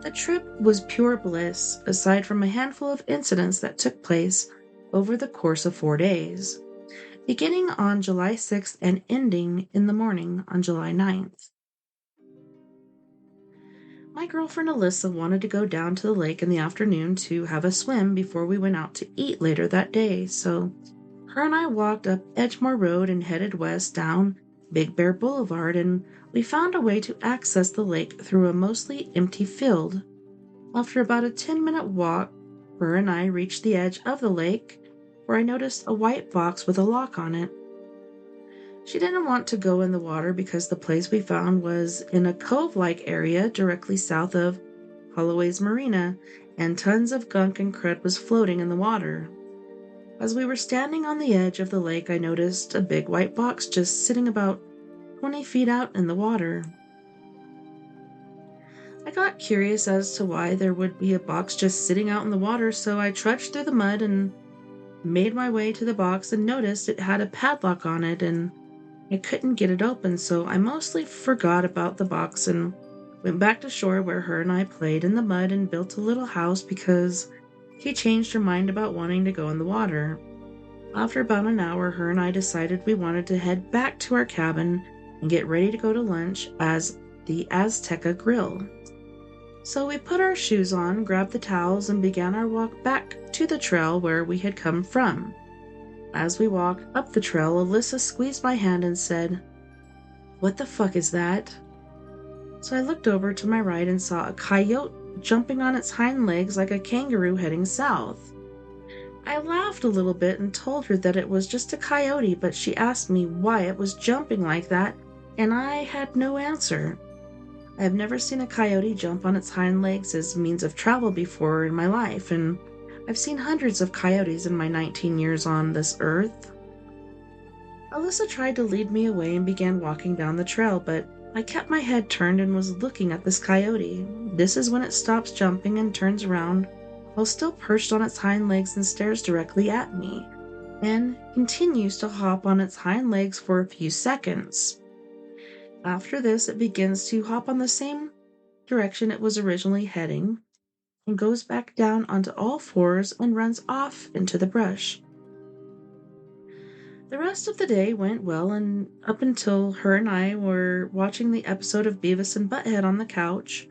The trip was pure bliss, aside from a handful of incidents that took place over the course of 4 days, beginning on July 6th and ending in the morning on July 9th. My girlfriend Alyssa wanted to go down to the lake in the afternoon to have a swim before we went out to eat later that day, so her and I walked up Edgemore Road and headed west down Big Bear Boulevard, and we found a way to access the lake through a mostly empty field. After about a 10-minute walk, her and I reached the edge of the lake, where I noticed a white box with a lock on it. She didn't want to go in the water because the place we found was in a cove-like area directly south of Holloway's Marina, and tons of gunk and crud was floating in the water. As we were standing on the edge of the lake, I noticed a big white box just sitting about 20 feet out in the water. I got curious as to why there would be a box just sitting out in the water, so I trudged through the mud and made my way to the box and noticed it had a padlock on it, and I couldn't get it open, so I mostly forgot about the box and went back to shore, where her and I played in the mud and built a little house because she changed her mind about wanting to go in the water. After about an hour, her and I decided we wanted to head back to our cabin and get ready to go to lunch as the Azteca Grill. So we put our shoes on, grabbed the towels, and began our walk back to the trail where we had come from. As we walked up the trail, Alyssa squeezed my hand and said, "What the fuck is that?" So I looked over to my right and saw a coyote jumping on its hind legs like a kangaroo heading south. I laughed a little bit and told her that it was just a coyote, but she asked me why it was jumping like that, and I had no answer. I have never seen a coyote jump on its hind legs as means of travel before in my life, and I've seen hundreds of coyotes in my 19 years on this earth. Alyssa tried to lead me away and began walking down the trail, but I kept my head turned and was looking at this coyote. This is when it stops jumping and turns around while still perched on its hind legs and stares directly at me, and continues to hop on its hind legs for a few seconds. After this, it begins to hop on the same direction it was originally heading, and goes back down onto all fours and runs off into the brush. The rest of the day went well, and up until her and I were watching the episode of Beavis and Butthead on the couch,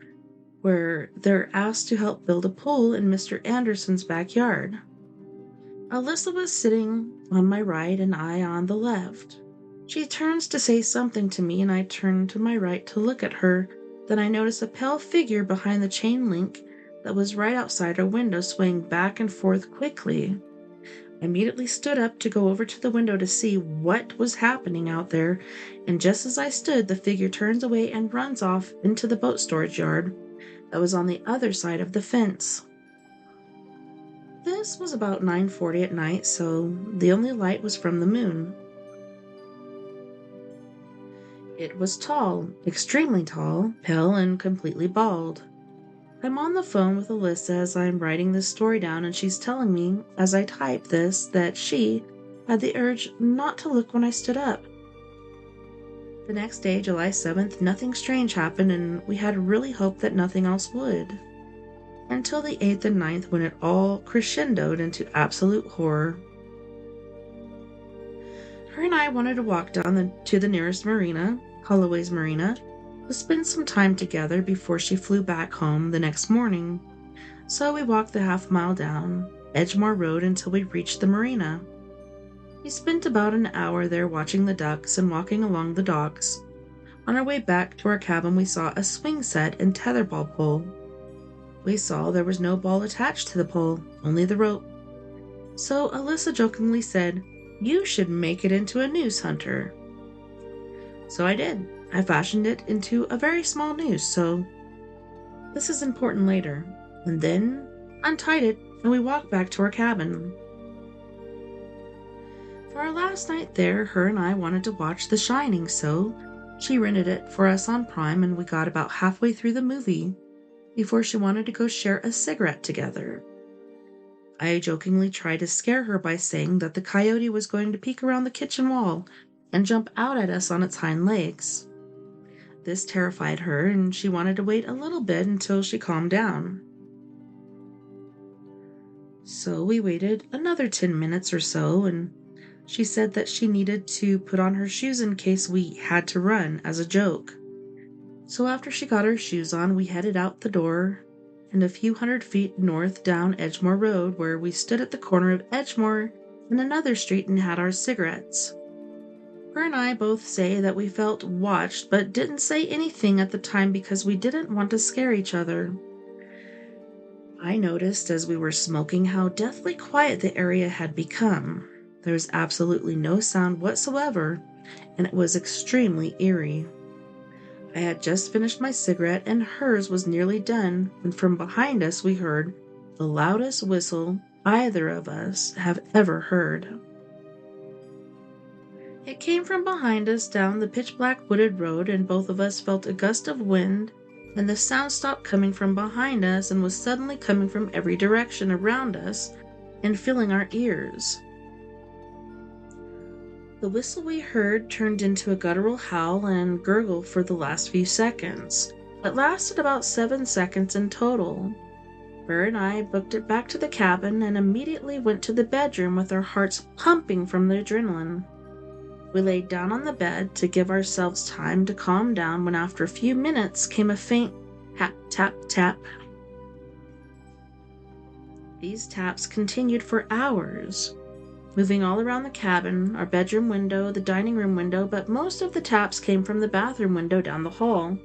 where they're asked to help build a pool in Mr. Anderson's backyard. Alyssa was sitting on my right and I on the left. She turns to say something to me and I turn to my right to look at her. Then I notice a pale figure behind the chain link that was right outside our window swaying back and forth quickly. I immediately stood up to go over to the window to see what was happening out there, and just as I stood, the figure turns away and runs off into the boat storage yard that was on the other side of the fence. This was about 9:40 at night, so the only light was from the moon. It was tall, extremely tall, pale, and completely bald. I'm on the phone with Alyssa as I'm writing this story down, and she's telling me, as I type this, that she had the urge not to look when I stood up. The next day, July 7th, nothing strange happened, and we had really hoped that nothing else would. Until the 8th and 9th, when it all crescendoed into absolute horror. Her and I wanted to walk down to the nearest marina, Holloway's Marina, to spend some time together before she flew back home the next morning. So we walked the half-mile down Edgemore Road until we reached the marina. We spent about an hour there watching the ducks and walking along the docks. On our way back to our cabin, we saw a swing set and tetherball pole. We saw there was no ball attached to the pole, only the rope. So Alyssa jokingly said, "You should make it into a noose hunter." So I did. I fashioned it into a very small noose, so this is important later. And then untied it, and we walked back to our cabin. For our last night there, her and I wanted to watch The Shining, so she rented it for us on Prime, and we got about halfway through the movie before she wanted to go share a cigarette together. I jokingly tried to scare her by saying that the coyote was going to peek around the kitchen wall and jump out at us on its hind legs. This terrified her, and she wanted to wait a little bit until she calmed down. So we waited another 10 minutes or so, and she said that she needed to put on her shoes in case we had to run, as a joke. So after she got her shoes on, we headed out the door and a few hundred feet north down Edgemore Road, where we stood at the corner of Edgemore and another street and had our cigarettes. Her and I both say that we felt watched, but didn't say anything at the time because we didn't want to scare each other. I noticed as we were smoking how deathly quiet the area had become. There was absolutely no sound whatsoever, and it was extremely eerie. I had just finished my cigarette, and hers was nearly done, when from behind us we heard the loudest whistle either of us have ever heard. It came from behind us down the pitch-black wooded road, and both of us felt a gust of wind, and the sound stopped coming from behind us and was suddenly coming from every direction around us and filling our ears. The whistle we heard turned into a guttural howl and gurgle for the last few seconds. It lasted about 7 seconds in total. Her and I booked it back to the cabin and immediately went to the bedroom with our hearts pumping from the adrenaline. We laid down on the bed to give ourselves time to calm down when after a few minutes came a faint tap, tap, tap. These taps continued for hours, moving all around the cabin, our bedroom window, the dining room window, but most of the taps came from the bathroom window down the hall.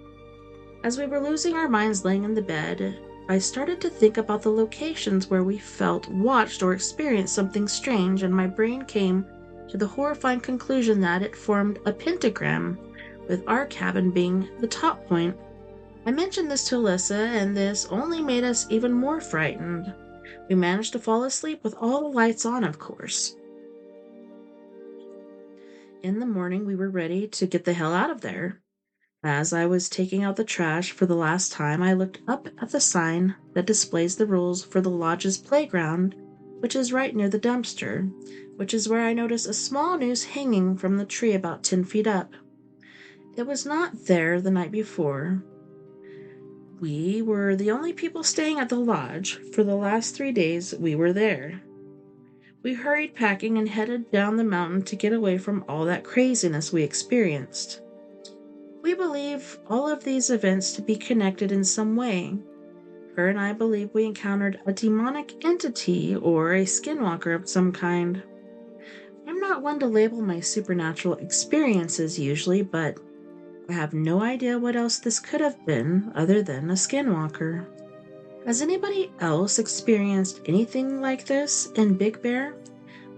As we were losing our minds laying in the bed, I started to think about the locations where we felt watched or experienced something strange, and my brain came to the horrifying conclusion that it formed a pentagram, with our cabin being the top point. I mentioned this to Alyssa, and this only made us even more frightened. We managed to fall asleep with all the lights on, of course. In the morning, we were ready to get the hell out of there. As I was taking out the trash for the last time, I looked up at the sign that displays the rules for the lodge's playground, which is right near the dumpster, which is where I noticed a small noose hanging from the tree about 10 feet up. It was not there the night before. We were the only people staying at the lodge for the last 3 days we were there. We hurried packing and headed down the mountain to get away from all that craziness we experienced. We believe all of these events to be connected in some way. Her and I believe we encountered a demonic entity or a skinwalker of some kind. I'm not one to label my supernatural experiences usually, but I have no idea what else this could have been other than a skinwalker. Has anybody else experienced anything like this in Big Bear?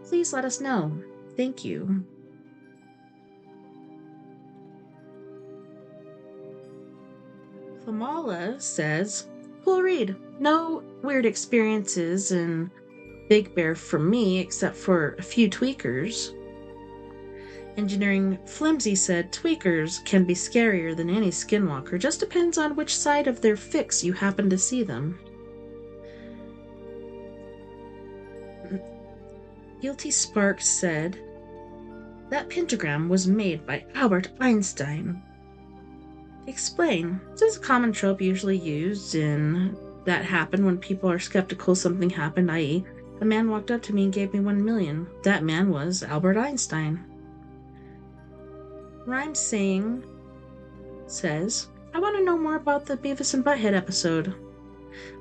Please let us know. Thank you. Kamala says, cool read. No weird experiences in Big Bear for me, except for a few tweakers. Engineering Flimsy said tweakers can be scarier than any skinwalker, just depends on which side of their fix you happen to see them. Guilty Sparks said, that pentagram was made by Albert Einstein. Explain. This is a common trope usually used in that happen when people are skeptical something happened, i.e., a man walked up to me and gave me 1 million. That man was Albert Einstein. Rhyme Saying says, I want to know more about the Beavis and Butthead episode.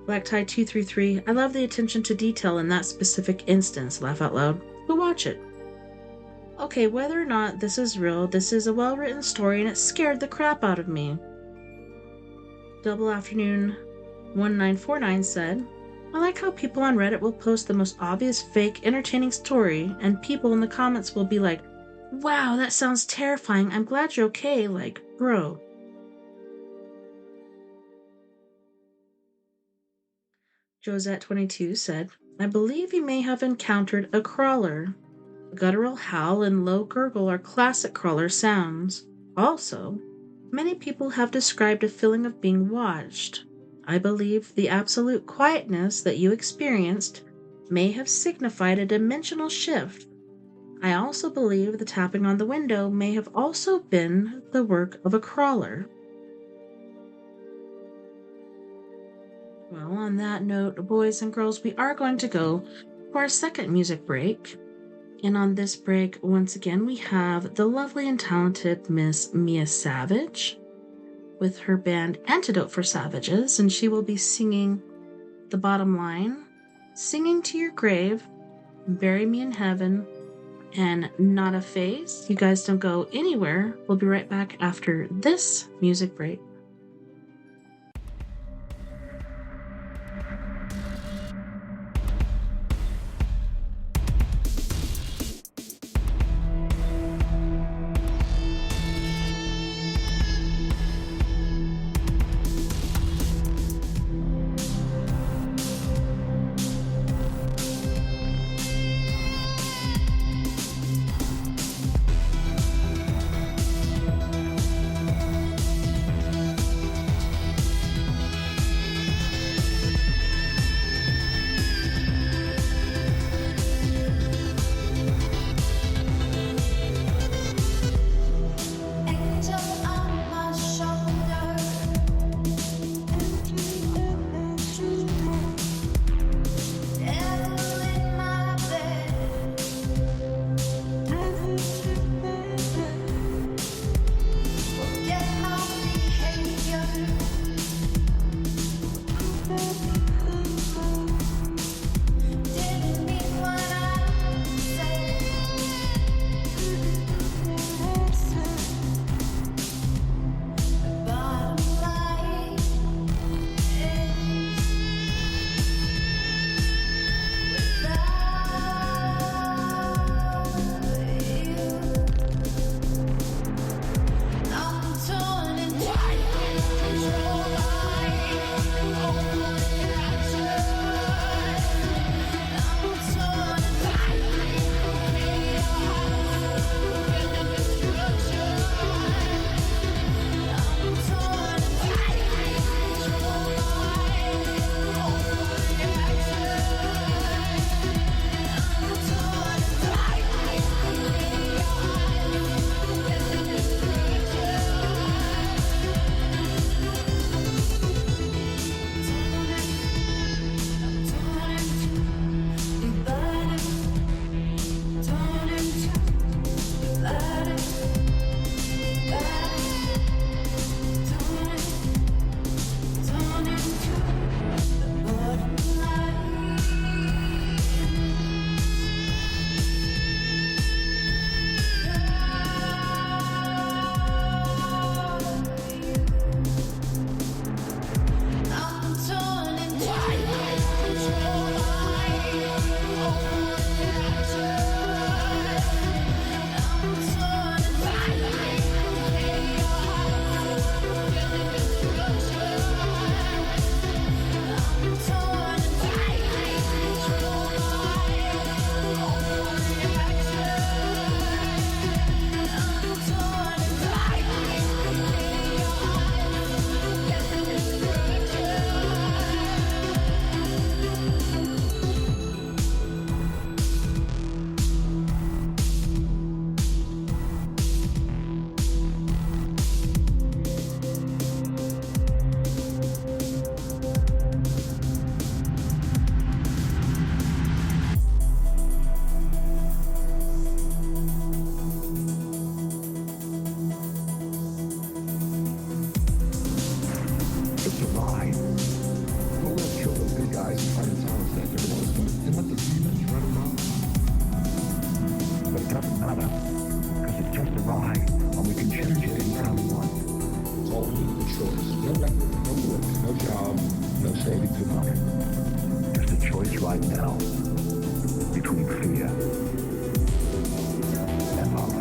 Black Tie 233, I love the attention to detail in that specific instance. Laugh out loud. Go watch it. Okay, whether or not this is real, this is a well-written story and it scared the crap out of me. Double Afternoon 1949 said, I like how people on Reddit will post the most obvious fake entertaining story and people in the comments will be like, wow, that sounds terrifying. I'm glad you're okay. Like, bro. Josette22 said, I believe you may have encountered a crawler. A guttural howl and low gurgle are classic crawler sounds. Also, many people have described a feeling of being watched. I believe the absolute quietness that you experienced may have signified a dimensional shift. I also believe the tapping on the window may have also been the work of a crawler. Well, on that note, boys and girls, we are going to go for our second music break. And on this break, once again, we have the lovely and talented Miss Mia Savage with her band Antidote for Savages, and she will be singing The Bottom Line, Singing to Your Grave, Bury Me in Heaven, and Not a Face. You guys don't go anywhere. We'll be right back after this music break. Something's coming. Just a choice right now between fear and love.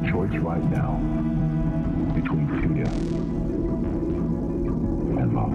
Choice right now between fear and love.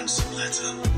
Translator.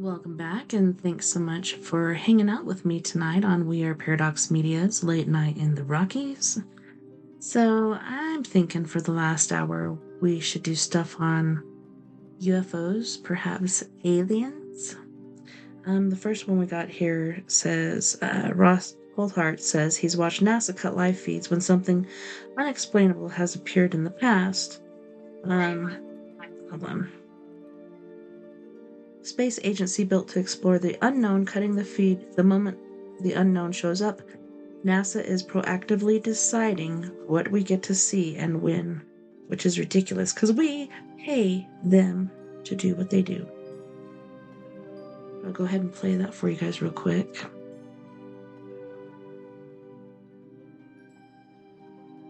Welcome back, and thanks so much for hanging out with me tonight on We Are Paradox Media's Late Night in the Rockies. So, I'm thinking for the last hour we should do stuff on UFOs, perhaps aliens. The first one we got here says Ross Coldheart says he's watched NASA cut live feeds when something unexplainable has appeared in the past. Hold on. Space agency built to explore the unknown, cutting the feed the moment the unknown shows up. NASA is proactively deciding what we get to see and when, which is ridiculous because we pay them to do what they do. I'll go ahead and play that for you guys real quick.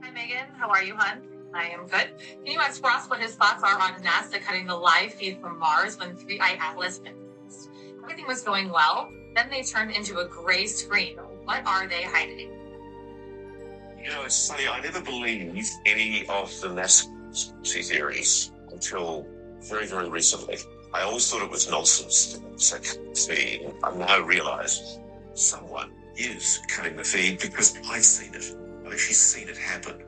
Hi, Megan. How are you, hon? I am good. Can you ask Ross what his thoughts are on NASA cutting the live feed from Mars when 3i Atlas missed? Everything was going well. Then they turned into a gray screen. What are they hiding? You know, it's funny. I never believed any of the NASA conspiracy theories until very, very recently. I always thought it was nonsense. So, see, I now realise someone is cutting the feed because I've seen it. I've actually seen it happen.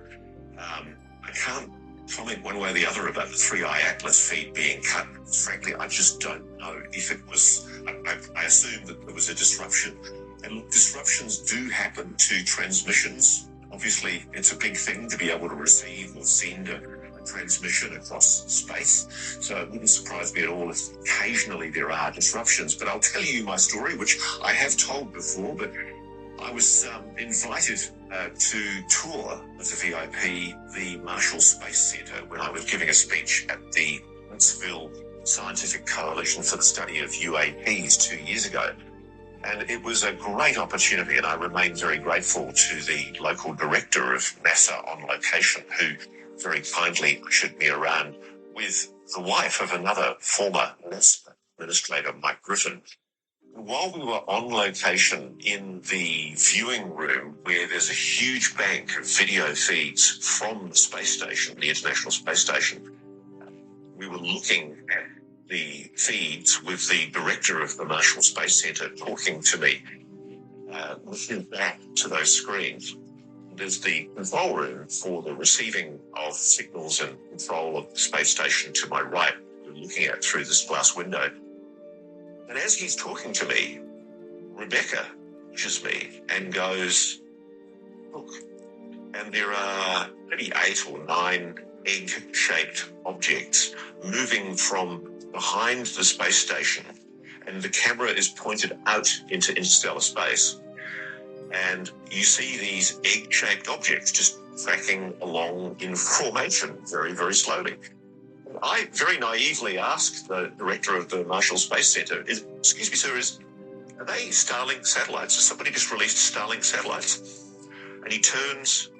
I can't comment one way or the other about the 3i Atlas feed being cut. Frankly, I just don't know if it was. I assume that there was a disruption. And look, disruptions do happen to transmissions. Obviously, it's a big thing to be able to receive or send a transmission across space. So it wouldn't surprise me at all if occasionally there are disruptions. But I'll tell you my story, which I have told before, but I was invited to tour as a VIP the Marshall Space Center when I was giving a speech at the Huntsville Scientific Coalition for the Study of UAPs 2 years ago. And it was a great opportunity, and I remain very grateful to the local director of NASA on location, who very kindly ushered me around with the wife of another former NASA administrator, Mike Griffin. While we were on location in the viewing room, where there's a huge bank of video feeds from the space station, the International Space Station, we were looking at the feeds with the director of the Marshall Space Center talking to me, looking back to those screens. There's the control room for the receiving of signals and control of the space station to my right, we're looking at through this glass window. And as he's talking to me, Rebecca pushes me and goes, look, and there are maybe 8 or 9 egg-shaped objects moving from behind the space station, and the camera is pointed out into interstellar space. And you see these egg-shaped objects just tracking along in formation very, very slowly. I very naively asked the director of the Marshall Space Center, excuse me, sir, are they Starlink satellites? Has somebody just released Starlink satellites? And he turns,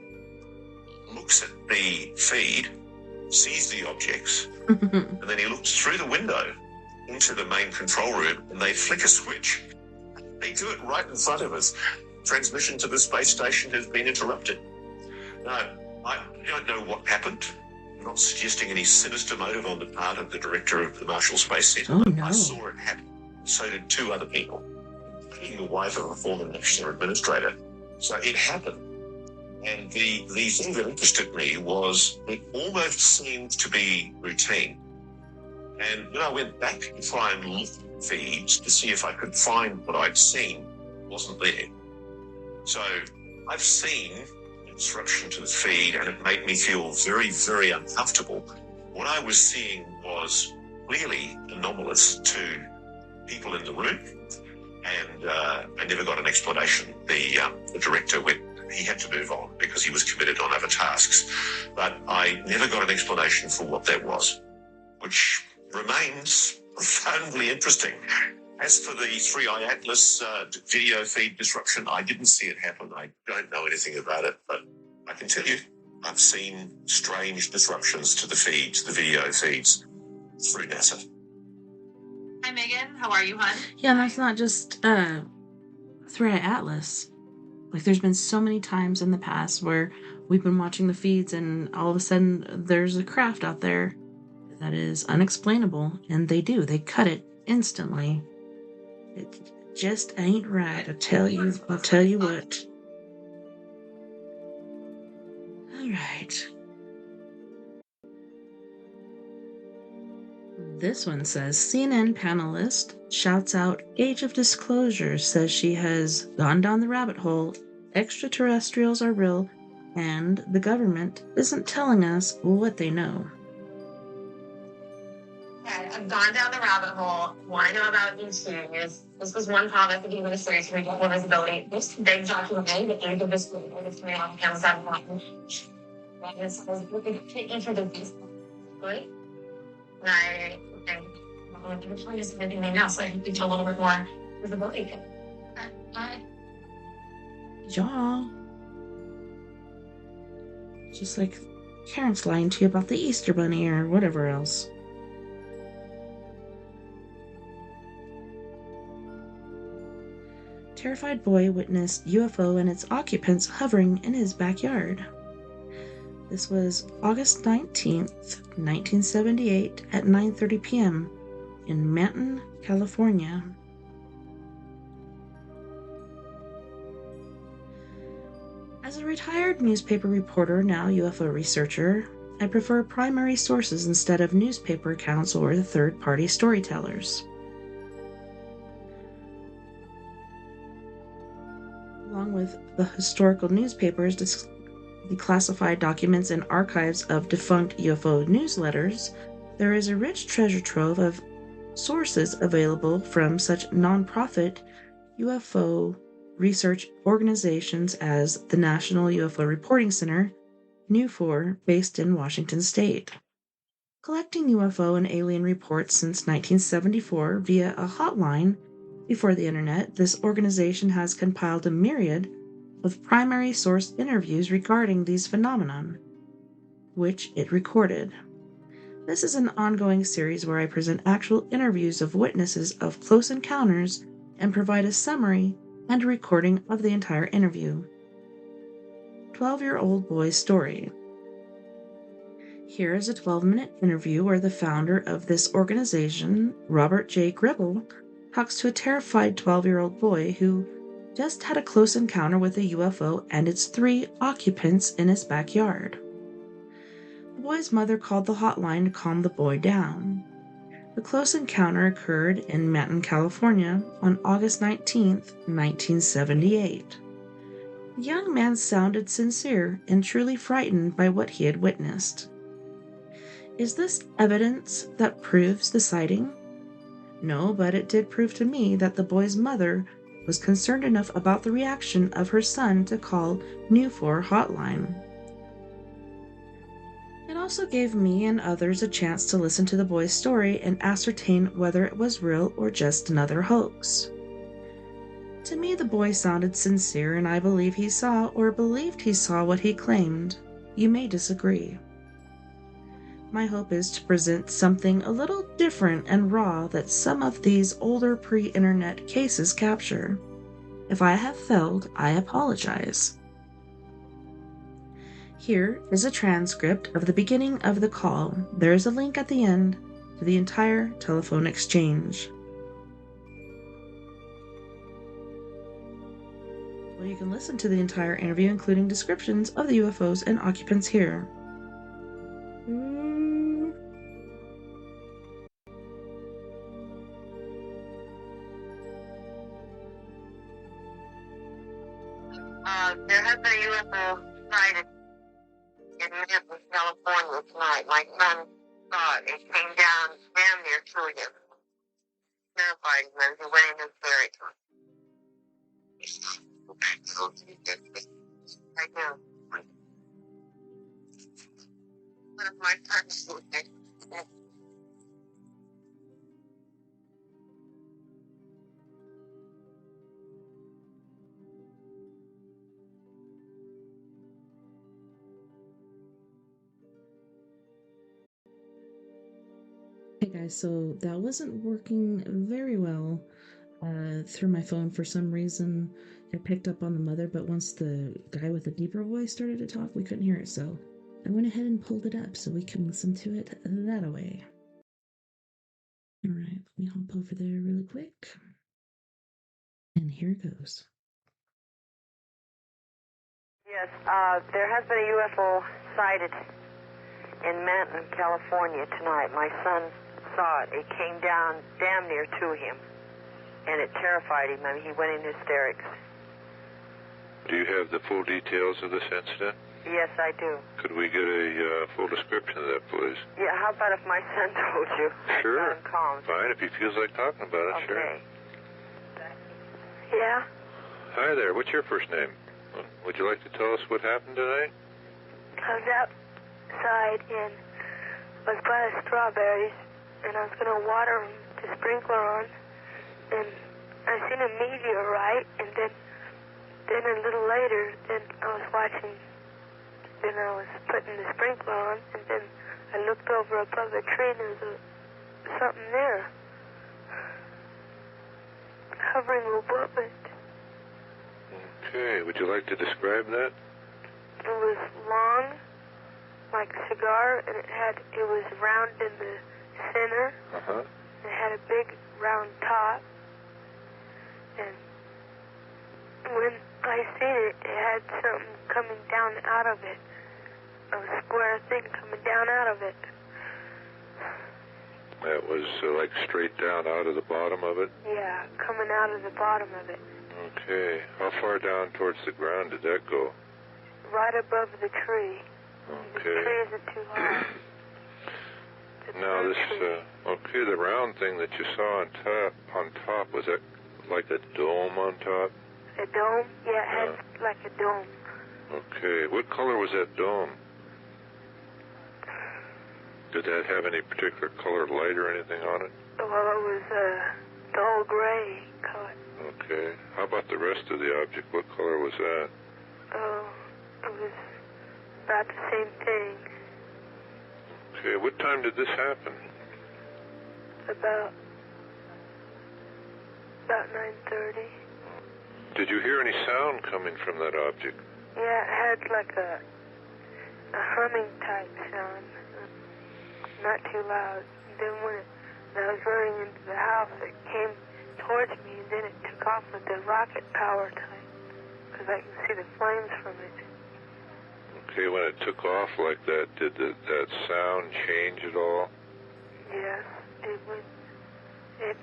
looks at the feed, sees the objects, and then he looks through the window into the main control room, and they flick a switch. They do it right in front of us. Transmission to the space station has been interrupted. Now, I don't know what happened. I'm not suggesting any sinister motive on the part of the director of the Marshall Space Center. Oh, no. I saw it happen. So did 2 other people, including the wife of a former national administrator. So it happened. And the thing that interested me was it almost seemed to be routine. And when I went back to try and look at feeds to see if I could find what I'd seen, it wasn't there. So I've seen disruption to the feed, and it made me feel very, very uncomfortable. What I was seeing was clearly anomalous to people in the room, and I never got an explanation. The director he had to move on because he was committed on other tasks, but I never got an explanation for what that was, which remains profoundly interesting. As for the 3i Atlas video feed disruption, I didn't see it happen. I don't know anything about it, but I can tell you I've seen strange disruptions to the feeds, the video feeds, through NASA. Hi, Megan. How are you, hon? Yeah, and that's not just 3i Atlas. Like, there's been so many times in the past where we've been watching the feeds and all of a sudden there's a craft out there that is unexplainable, and they cut it instantly. It just ain't right. I'll tell you what. All right. This one says CNN panelist shouts out Age of Disclosure, says she has gone down the rabbit hole, extraterrestrials are real, and the government isn't telling us what they know. Okay, I've gone down the rabbit hole. Want to know about these series? This was one topic to do with a series for more visibility. This big documentary, The Age of Disclosure, is coming on Amazon Prime. And it says, look at each of the beasts. Good. And I think, well, which one is anything they know, so I can get a little bit more visibility. Okay. Y'all. Just like Karen's lying to you about the Easter Bunny or whatever else. Terrified boy witnessed UFO and its occupants hovering in his backyard. This was August 19th, 1978 at 9:30 p.m. in Manton, California. As a retired newspaper reporter, now UFO researcher, I prefer primary sources instead of newspaper accounts or third-party storytellers. Along with the historical newspapers, declassified documents, and archives of defunct UFO newsletters, there is a rich treasure trove of sources available from such nonprofit UFO research organizations as the National UFO Reporting Center, NUFOR, based in Washington State. Collecting UFO and alien reports since 1974 via a hotline before the internet, this organization has compiled a myriad of primary source interviews regarding these phenomenon, which it recorded. This is an ongoing series where I present actual interviews of witnesses of close encounters and provide a summary and a recording of the entire interview. 12-year-old boy's story. Here is a 12-minute interview where the founder of this organization, Robert J. Gribble, talks to a terrified 12-year-old boy who just had a close encounter with a UFO and its 3 occupants in his backyard. The boy's mother called the hotline to calm the boy down. The close encounter occurred in Manton, California on August 19, 1978. The young man sounded sincere and truly frightened by what he had witnessed. Is this evidence that proves the sighting? No, but it did prove to me that the boy's mother was concerned enough about the reaction of her son to call NUFOR hotline. It also gave me and others a chance to listen to the boy's story and ascertain whether it was real or just another hoax. To me, the boy sounded sincere, and I believe he saw or believed he saw what he claimed. You may disagree. My hope is to present something a little different and raw that some of these older pre-internet cases capture. If I have failed, I apologize. Here is a transcript of the beginning of the call. There is a link at the end to the entire telephone exchange. Well, you can listen to the entire interview, including descriptions of the UFOs and occupants here. There has been a UFO sighted in Manton, California tonight. My son saw it. It came down damn near to him. Terrified him as he went in his ferry. I do. One of my sons. Hey guys, so that wasn't working very well through my phone for some reason. It picked up on the mother, but once the guy with the deeper voice started to talk, we couldn't hear it, so I went ahead and pulled it up so we can listen to it that way. Alright, let me hop over there really quick. And here goes. Yes, there has been a UFO sighted in Manton, California tonight. My son saw it. It came down damn near to him, and it terrified him. I mean, he went in hysterics. Do you have the full details of this incident? Yes, I do. Could we get a full description of that, please? Yeah, how about if my son told you? Sure. I'm calm. Fine, if he feels like talking about it, Okay. sure. Yeah? Hi there, what's your first name? Would you like to tell us what happened tonight? I was outside and was by the strawberries, and I was going to water them to sprinkler on, and I seen a meteorite, and then a little later, then I was watching, then I was putting the sprinkler on, and then I looked over above the tree, and there was something there, hovering above it. Okay, would you like to describe that? It was long, like a cigar, and it was round in the center. Uh-huh. It had a big round top, and when I seen it, it had something coming down out of it, a square thing coming down out of it. That was like straight down out of the bottom of it? Yeah, coming out of the bottom of it, Okay. How far down towards the ground did that go? right above the tree. The tree Okay. isn't too high. Now okay, the round thing that you saw on top, was that like a dome on top? A dome? Yeah, it had like a dome. Okay. What color was that dome? Did that have any particular colored light or anything on it? Well, it was dull gray color. Okay. How about the rest of the object? What color was that? Oh, it was about the same thing. Okay. What time did this happen? About 9:30. Did you hear any sound coming from that object? Yeah, it had like a humming type sound, not too loud. Then when I was running into the house, it came towards me, and then it took off with the rocket power type, because I can see the flames from it. Okay, when it took off like that, did that sound change at all? Yes, it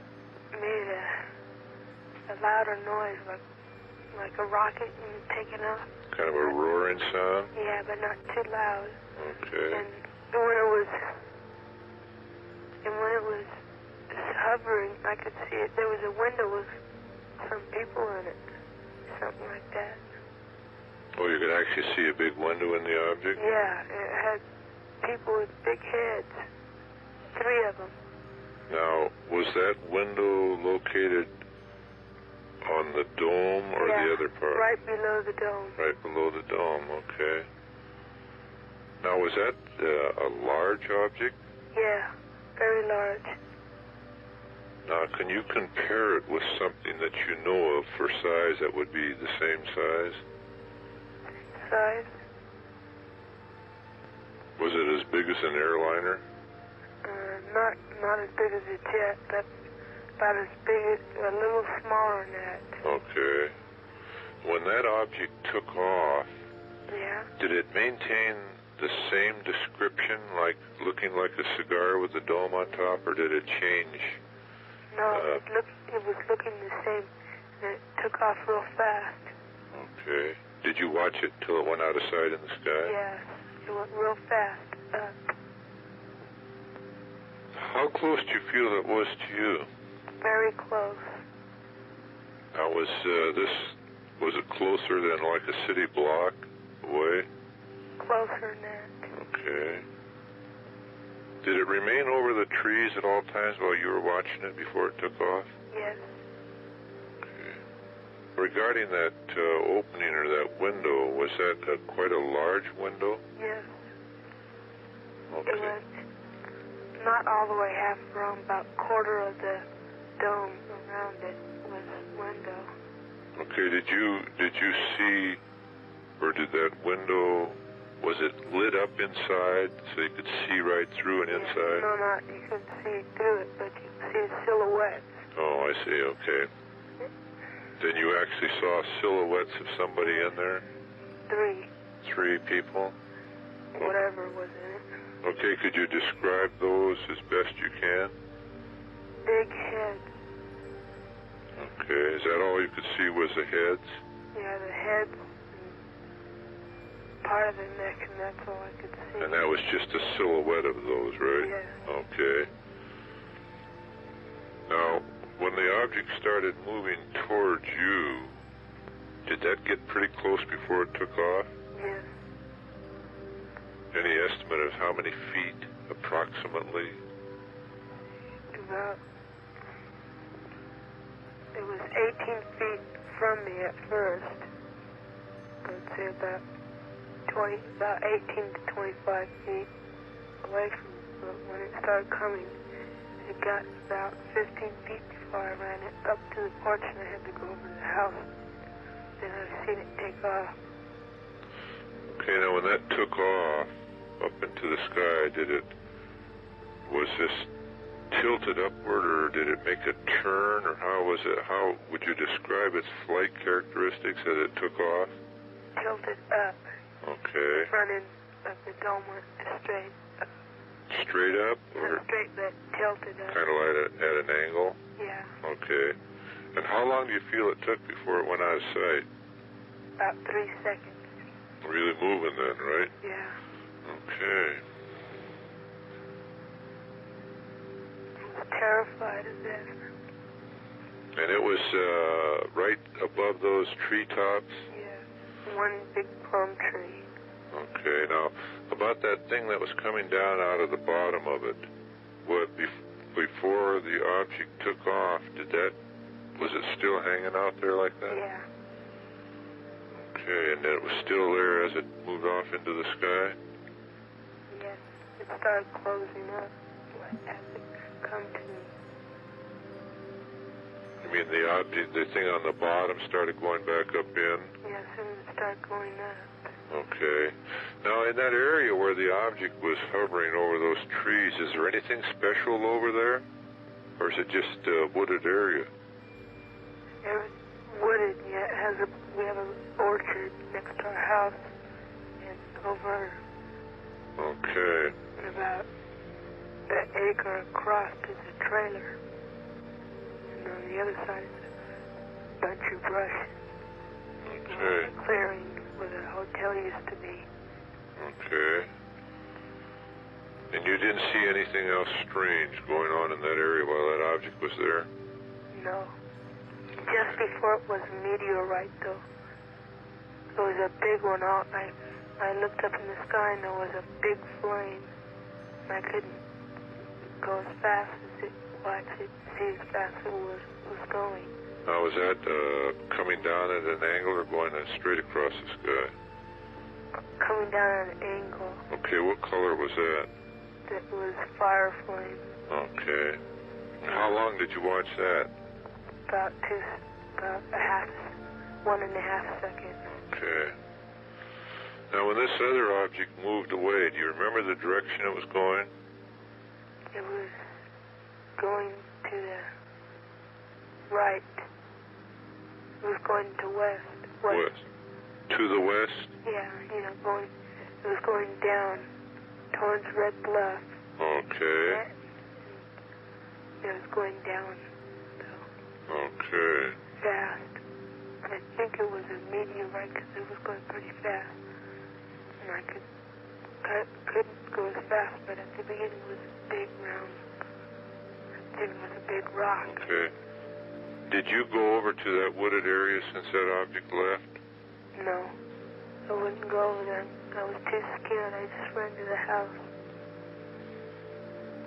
made a louder noise, like a rocket taking off. Kind of a roaring sound? Yeah, but not too loud. Okay. And when it was hovering, I could see it. There was a window with some people in it, something like that. Oh, you could actually see a big window in the object? Yeah, it had people with big heads, 3 of them. Now, was that window located on the dome or Yeah, the other part? right below the dome. Right below the dome, okay. Now, was that a large object? Yeah, very large. Now, can you compare it with something that you know of for size that would be the same size? Size? Was it as big as an airliner? Not as big as a jet, but about as big as, a little smaller than that. Okay. When that object took off, Yeah. did it maintain the same description, like looking like a cigar with a dome on top, or did it change? No, it was looking the same, and it took off real fast. Okay. Did you watch it till it went out of sight in the sky? Yeah, it went real fast. How close do you feel it was to you? Very close. Now, was it closer than like a city block away? Closer than that. Okay. Did it remain over the trees at all times while you were watching it before it took off? Yes. Okay. Regarding that opening or that window, was that quite a large window? Yes. Okay. It was not all the way half around, about quarter of the dome around it was window. Okay, did you see, or did that window, was it lit up inside so you could see right through and inside? No, not, you couldn't see through it, but you could see a silhouette. Oh, I see, okay. Then you actually saw silhouettes of somebody in there? 3. 3 people? Whatever was in it. Okay, could you describe those as best you can? Big heads. Okay, is that all you could see was the heads? Yeah, the heads and part of the neck, and that's all I could see. And that was just a silhouette of those, right? Yeah. Okay. Now, when the object started moving towards you, did that get pretty close before it took off? Yes. Any estimate of how many feet, approximately? About, it was 18 feet from me at first. I'd say about 18 to 25 feet away from me. But when it started coming, it got about 15 feet before I ran it up to the porch, and I had to go over to the house. Then I've seen it take off. Okay, now when that took off up into the sky, was this tilted upward, or did it make a turn, or how was it? How would you describe its flight characteristics as it took off? Tilted up. Okay. The front end of the dome went straight up. Straight up, or Not straight, but tilted up. kind of at an angle? Yeah. Okay. And how long do you feel it took before it went out of sight? About 3 seconds. Really moving then, right? Yeah. Okay. I was terrified of this. And it was right above those treetops? Yeah. One big palm tree. Okay, now, about that thing that was coming down out of the bottom of it, before the object took off, was it still hanging out there like that? Yeah. Okay, and then it was still there as it moved off into the sky? Yes. It started closing up as it come to me. You mean the thing on the bottom started going back up in? Yeah, as soon as it started going up. Okay. Now, in that area where the object was hovering over those trees, is there anything special over there? Or is it just a wooded area? It was wooded, yeah. We have an orchard next to our house, and over Okay. about an acre across is a trailer. And on the other side is a bunch of brush. Okay. A clearing where the hotel used to be. Okay. And you didn't see anything else strange going on in that area while that object was there? No. Just before it was a meteorite, though. It was a big one. I looked up in the sky and there was a big flame. And I couldn't go as fast as it watch it, see as fast as it was going. Now, was that coming down at an angle or going straight across the sky? Coming down at an angle. Okay, what color was that? That was fire flame. Okay. And how long did you watch that? About 1.5 seconds. Okay. Now, when this other object moved away, do you remember the direction it was going? It was going to the right. It was going to west. To the west? Yeah, it was going down towards Red Bluff. Okay. It was going down, Okay. fast. I think it was a meteorite because it was going pretty fast. And I couldn't go as fast, but at the beginning it was a big round thing with a big rock. Okay. Did you go over to that wooded area since that object left? No, I wouldn't go over there. I was too scared. I just ran to the house.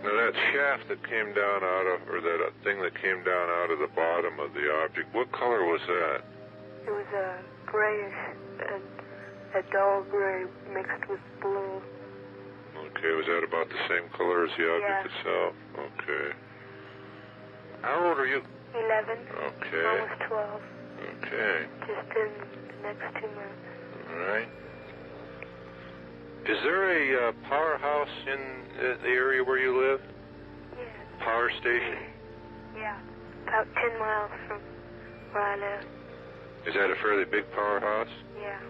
Now, that shaft that came down or that thing that came down out of the bottom of the object, what color was that? It was a grayish, a dull gray mixed with blue. Okay, was that about the same color as the object itself? Okay. How old are you? 11. Okay. Almost 12. Okay. Just in the next 2 months. All right. Is there a powerhouse in the area where you live? Yeah. Power station? Yeah. About 10 miles from where I live. Is that a fairly big powerhouse? Yeah.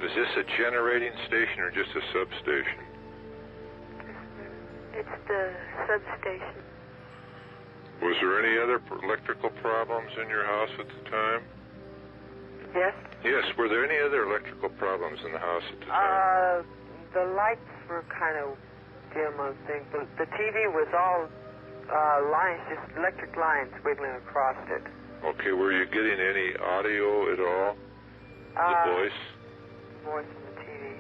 Is this a generating station or just a substation? It's the substation. Was there any other electrical problems in your house at the time? Yes? Yes, were there any other electrical problems in the house at the time? The lights were kind of dim, I think. The TV was all lines, just electric lines wiggling across it. Okay, were you getting any audio at all? The voice? Voice in the TV.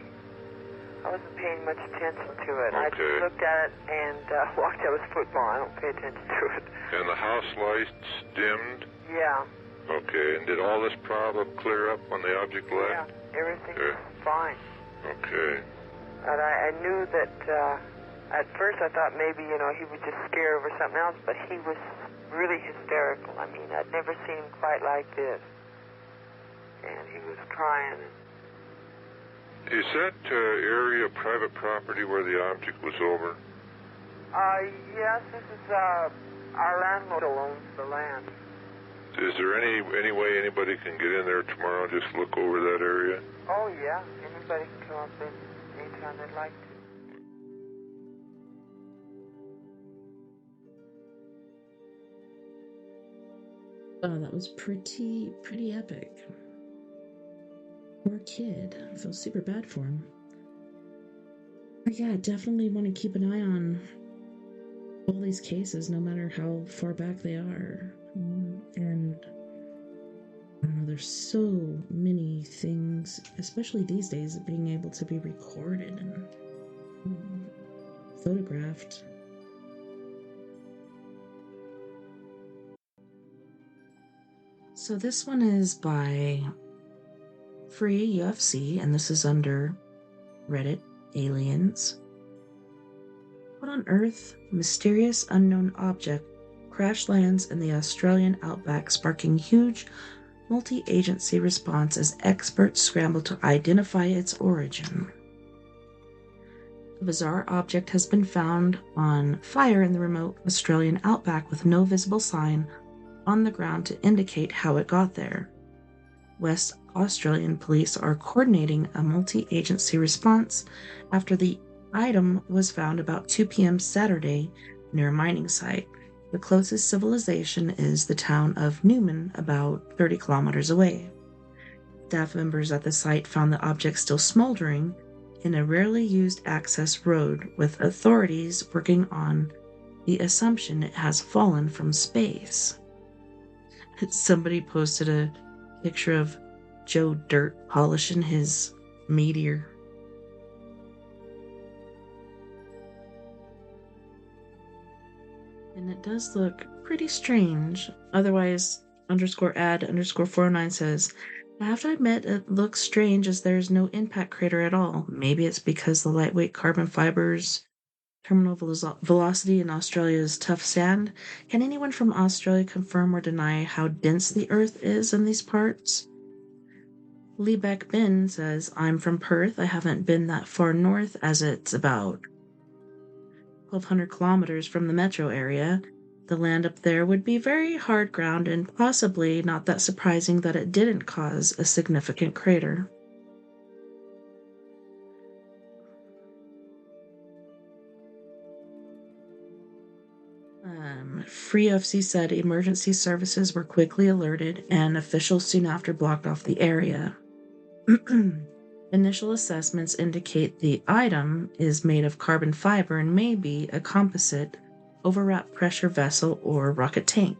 I wasn't paying much attention to it. I Okay. just looked at it and walked out with football. I don't pay attention to it. And the house lights dimmed? Yeah. Okay, and did all this problem clear up when the object Yeah. left? Everything Okay. was fine. Okay. And I knew that at first I thought maybe, he was just scared over something else, but he was really hysterical. I mean, I'd never seen him quite like this. And he was crying. Is that area private property where the object was over? Yes, this is, our landlord owns the land. Is there any way anybody can get in there tomorrow and just look over that area? Oh, yeah. Anybody can come up in anytime they'd like to. Oh, that was pretty epic. Poor kid. I feel super bad for him. But yeah, definitely want to keep an eye on all these cases, no matter how far back they are. And I don't know, there's so many things, especially these days, being able to be recorded and photographed. So this one is by Free UFC, and this is under Reddit Aliens. What on earth? Mysterious unknown object crash lands in the Australian outback, sparking huge multi-agency response as experts scramble to identify its origin. The bizarre object has been found on fire in the remote Australian outback with no visible sign on the ground to indicate how it got there. West Australian police are coordinating a multi-agency response after the item was found about 2 p.m. Saturday near a mining site. The closest civilization is the town of Newman, about 30 kilometers away. Staff members at the site found the object still smoldering in a rarely used access road, with authorities working on the assumption it has fallen from space. Somebody posted a picture of Joe Dirt polishing his meteor. And it does look pretty strange. Otherwise, _ad_409 says, I have to admit it looks strange as there's no impact crater at all. Maybe it's because the lightweight carbon fibers, terminal velocity in Australia's tough sand. Can anyone from Australia confirm or deny how dense the Earth is in these parts? Liebeck Bin says, I'm from Perth. I haven't been that far north, as it's about 1,200 kilometers from the metro area. The land up there would be very hard ground and possibly not that surprising that it didn't cause a significant crater. Free UFC said emergency services were quickly alerted and officials soon after blocked off the area. Initial assessments indicate the item is made of carbon fiber and may be a composite overwrap pressure vessel or rocket tank.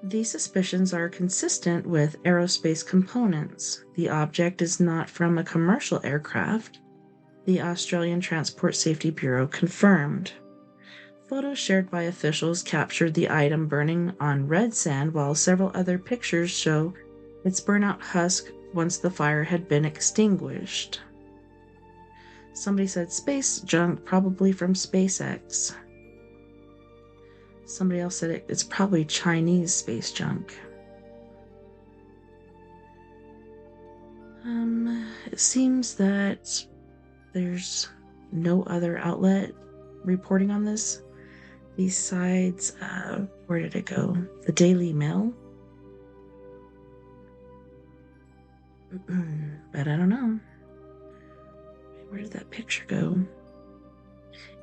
These suspicions are consistent with aerospace components. The object is not from a commercial aircraft, the Australian Transport Safety Bureau confirmed. Photos shared by officials captured the item burning on red sand, while several other pictures show its burnout husk once the fire had been extinguished. Somebody said space junk, probably from SpaceX. Somebody else said it's probably Chinese space junk. It seems that there's no other outlet reporting on this besides, where did it go? The Daily Mail. But I don't know. Where did that picture go?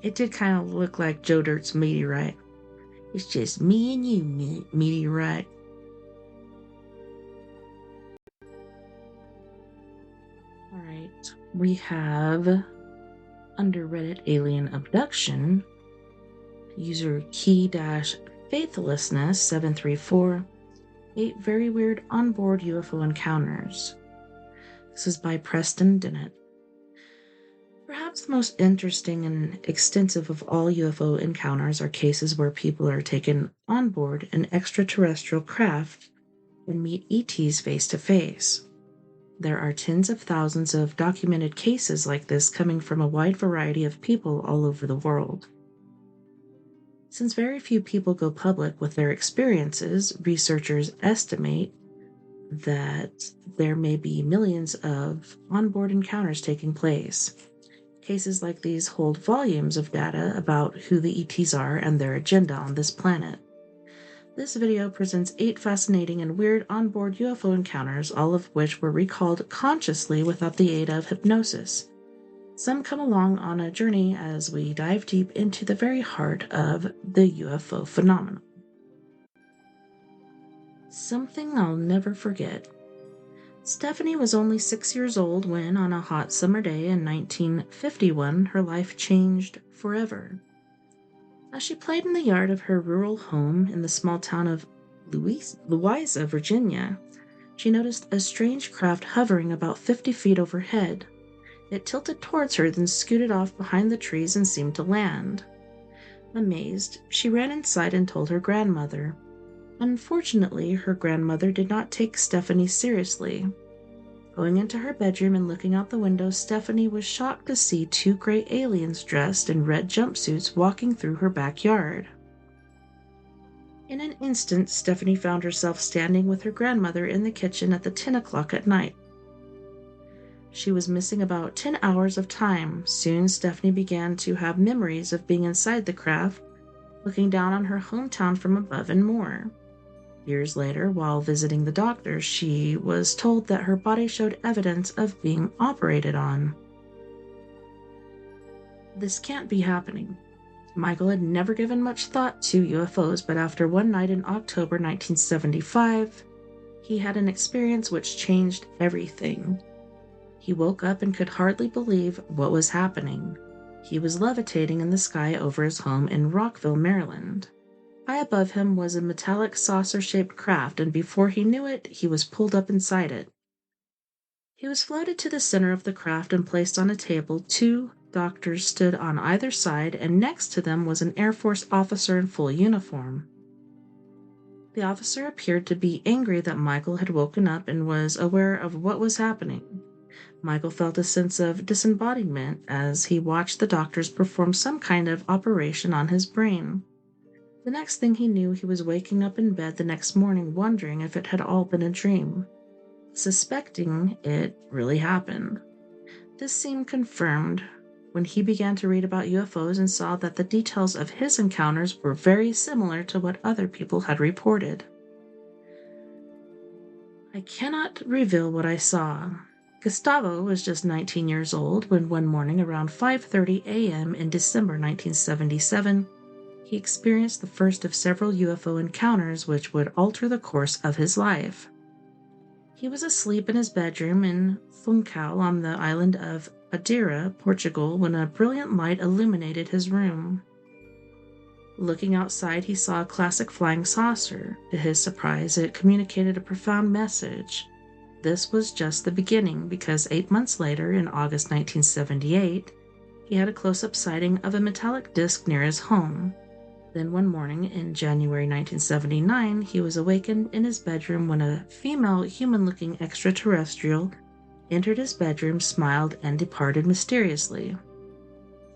It did kind of look like Joe Dirt's meteorite. It's just me and you, meteorite. Alright, we have under Reddit alien abduction, user key-faithlessness734, 8 very weird onboard UFO encounters. This is by Preston Dennett. Perhaps the most interesting and extensive of all UFO encounters are cases where people are taken on board an extraterrestrial craft and meet ETs face to face. There are tens of thousands of documented cases like this coming from a wide variety of people all over the world. Since very few people go public with their experiences, researchers estimate that there may be millions of onboard encounters taking place. Cases like these hold volumes of data about who the ETs are and their agenda on this planet. This video presents 8 fascinating and weird onboard UFO encounters, all of which were recalled consciously without the aid of hypnosis. Some come along on a journey as we dive deep into the very heart of the UFO phenomenon. Something I'll never forget. Stephanie was only 6 years old when, on a hot summer day in 1951, her life changed forever. As she played in the yard of her rural home in the small town of Louisa, Virginia, she noticed a strange craft hovering about 50 feet overhead. It tilted towards her, then scooted off behind the trees and seemed to land. Amazed, she ran inside and told her grandmother. Unfortunately, her grandmother did not take Stephanie seriously. Going into her bedroom and looking out the window, Stephanie was shocked to see 2 gray aliens dressed in red jumpsuits walking through her backyard. In an instant, Stephanie found herself standing with her grandmother in the kitchen at 10 o'clock at night. She was missing about 10 hours of time. Soon, Stephanie began to have memories of being inside the craft, looking down on her hometown from above, and more. Years later, while visiting the doctor, she was told that her body showed evidence of being operated on. This can't be happening. Michael had never given much thought to UFOs, but after one night in October 1975, he had an experience which changed everything. He woke up and could hardly believe what was happening. He was levitating in the sky over his home in Rockville, Maryland. High above him was a metallic saucer-shaped craft, and before he knew it, he was pulled up inside it. He was floated to the center of the craft and placed on a table. 2 doctors stood on either side, and next to them was an Air Force officer in full uniform. The officer appeared to be angry that Michael had woken up and was aware of what was happening. Michael felt a sense of disembodiment as he watched the doctors perform some kind of operation on his brain. The next thing he knew, he was waking up in bed the next morning wondering if it had all been a dream, suspecting it really happened. This seemed confirmed when he began to read about UFOs and saw that the details of his encounters were very similar to what other people had reported. I cannot reveal what I saw. Gustavo was just 19 years old when one morning around 5:30 a.m. in December 1977, he experienced the first of several UFO encounters which would alter the course of his life. He was asleep in his bedroom in Funchal on the island of Madeira, Portugal, when a brilliant light illuminated his room. Looking outside, he saw a classic flying saucer. To his surprise, it communicated a profound message. This was just the beginning, because 8 months later, in August 1978, he had a close-up sighting of a metallic disc near his home. Then one morning in January 1979, he was awakened in his bedroom when a female human-looking extraterrestrial entered his bedroom, smiled, and departed mysteriously.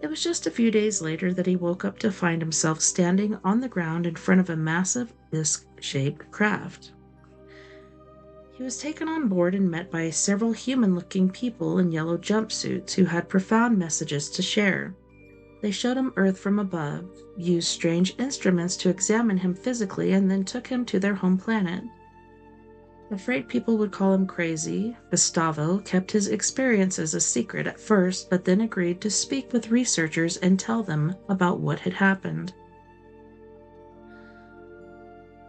It was just a few days later that he woke up to find himself standing on the ground in front of a massive disc-shaped craft. He was taken on board and met by several human-looking people in yellow jumpsuits who had profound messages to share. They showed him Earth from above, used strange instruments to examine him physically, and then took him to their home planet. Afraid people would call him crazy, Gustavo kept his experiences a secret at first, but then agreed to speak with researchers and tell them about what had happened.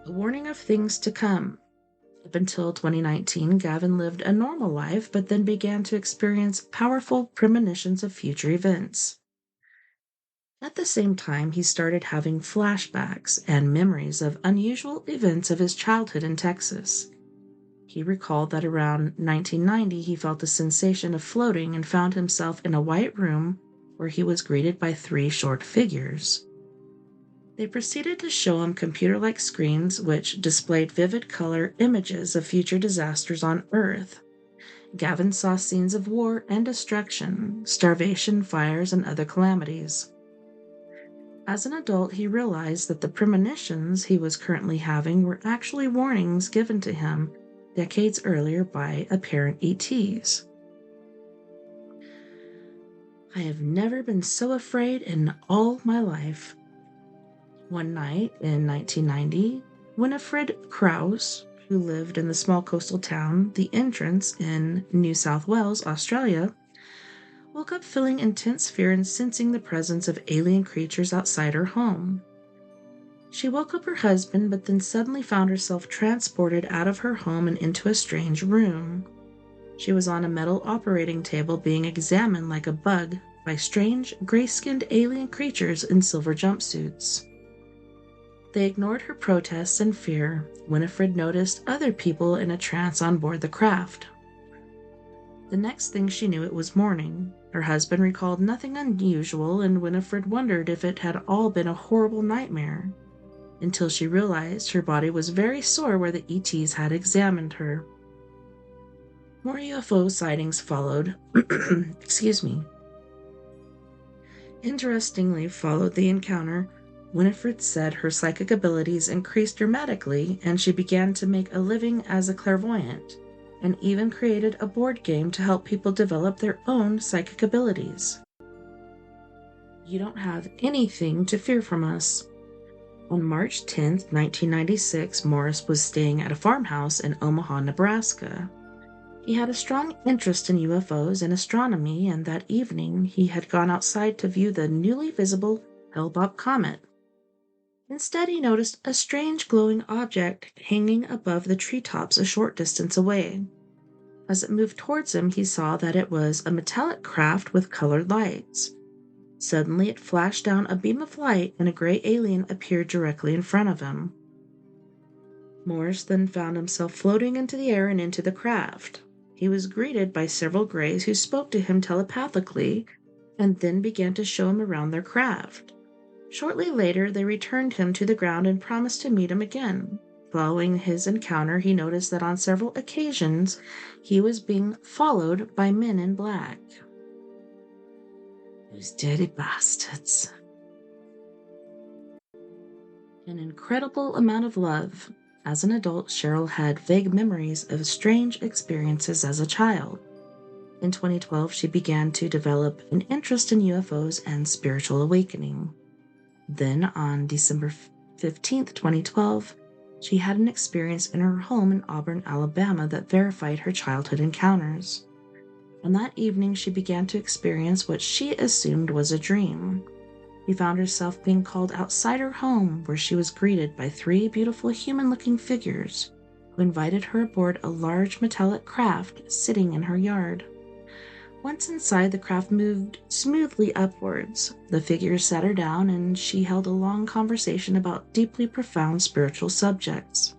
A warning of things to come. Up until 2019, Gavin lived a normal life, but then began to experience powerful premonitions of future events. At the same time, he started having flashbacks and memories of unusual events of his childhood in Texas. He recalled that around 1990 he felt a sensation of floating and found himself in a white room where he was greeted by 3 short figures. They proceeded to show him computer-like screens which displayed vivid color images of future disasters on Earth. Gavin saw scenes of war and destruction, starvation, fires, and other calamities. As an adult, he realized that the premonitions he was currently having were actually warnings given to him decades earlier by apparent ETs. I have never been so afraid in all my life. One night in 1990, Winifred Krause, who lived in the small coastal town The Entrance in New South Wales, Australia, woke up feeling intense fear and sensing the presence of alien creatures outside her home. She woke up her husband, but then suddenly found herself transported out of her home and into a strange room. She was on a metal operating table being examined like a bug by strange, gray-skinned alien creatures in silver jumpsuits. They ignored her protests and fear. Winifred noticed other people in a trance on board the craft. The next thing she knew, it was morning. Her husband recalled nothing unusual, and Winifred wondered if it had all been a horrible nightmare, until she realized her body was very sore where the ETs had examined her. More UFO sightings followed. Excuse me. Interestingly, followed the encounter, Winifred said her psychic abilities increased dramatically and she began to make a living as a clairvoyant, and even created a board game to help people develop their own psychic abilities. You don't have anything to fear from us. On March 10, 1996, Morris was staying at a farmhouse in Omaha, Nebraska. He had a strong interest in UFOs and astronomy, and that evening he had gone outside to view the newly visible Hale-Bopp comet. Instead, he noticed a strange glowing object hanging above the treetops a short distance away. As it moved towards him, he saw that it was a metallic craft with colored lights. Suddenly, it flashed down a beam of light and a gray alien appeared directly in front of him. Morris then found himself floating into the air and into the craft. He was greeted by several grays who spoke to him telepathically and then began to show him around their craft. Shortly later, they returned him to the ground and promised to meet him again. Following his encounter, he noticed that on several occasions he was being followed by men in black. Those dirty bastards. An incredible amount of love. As an adult, Cheryl had vague memories of strange experiences as a child. In 2012, she began to develop an interest in UFOs and spiritual awakening. Then, on December 15, 2012, she had an experience in her home in Auburn, Alabama that verified her childhood encounters. On that evening, she began to experience what she assumed was a dream. She found herself being called outside her home, where she was greeted by 3 beautiful human-looking figures who invited her aboard a large metallic craft sitting in her yard. Once inside, the craft moved smoothly upwards. The figures sat her down, and she held a long conversation about deeply profound spiritual subjects.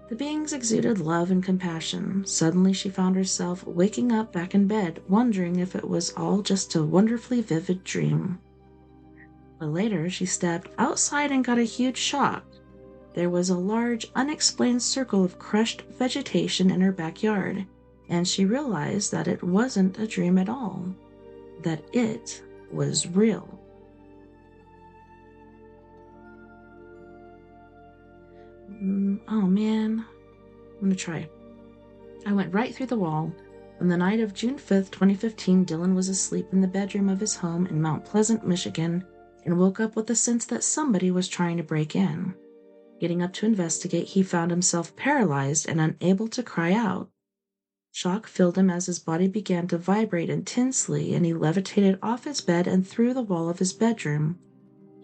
The beings exuded love and compassion. Suddenly, she found herself waking up back in bed, wondering if it was all just a wonderfully vivid dream. But later, she stepped outside and got a huge shock. There was a large, unexplained circle of crushed vegetation in her backyard, and she realized that it wasn't a dream at all, that it was real. Oh man, I'm gonna try. I went right through the wall. On the night of June 5th, 2015, Dylan was asleep in the bedroom of his home in Mount Pleasant, Michigan, and woke up with the sense that somebody was trying to break in. Getting up to investigate, he found himself paralyzed and unable to cry out. Shock filled him as his body began to vibrate intensely, and he levitated off his bed and through the wall of his bedroom.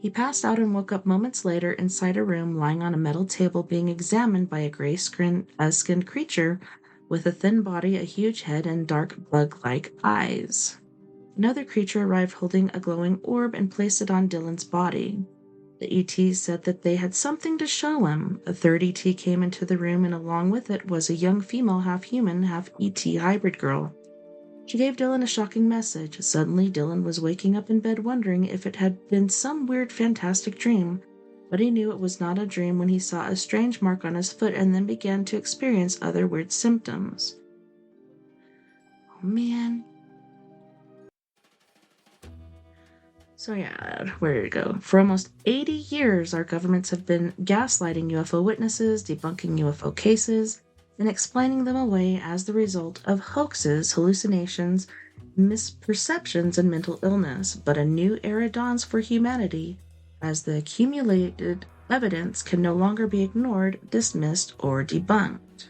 He passed out and woke up moments later inside a room lying on a metal table being examined by a gray-skinned creature with a thin body, a huge head, and dark bug-like eyes. Another creature arrived holding a glowing orb and placed it on Dylan's body. The ET said that they had something to show him. A third ET came into the room, and along with it was a young female half-human, half-ET hybrid girl. She gave Dylan a shocking message. Suddenly, Dylan was waking up in bed wondering if it had been some weird, fantastic dream, but he knew it was not a dream when he saw a strange mark on his foot and then began to experience other weird symptoms. Oh, man. So yeah, where to go? For almost 80 years, our governments have been gaslighting UFO witnesses, debunking UFO cases, and explaining them away as the result of hoaxes, hallucinations, misperceptions, and mental illness. But a new era dawns for humanity, as the accumulated evidence can no longer be ignored, dismissed, or debunked.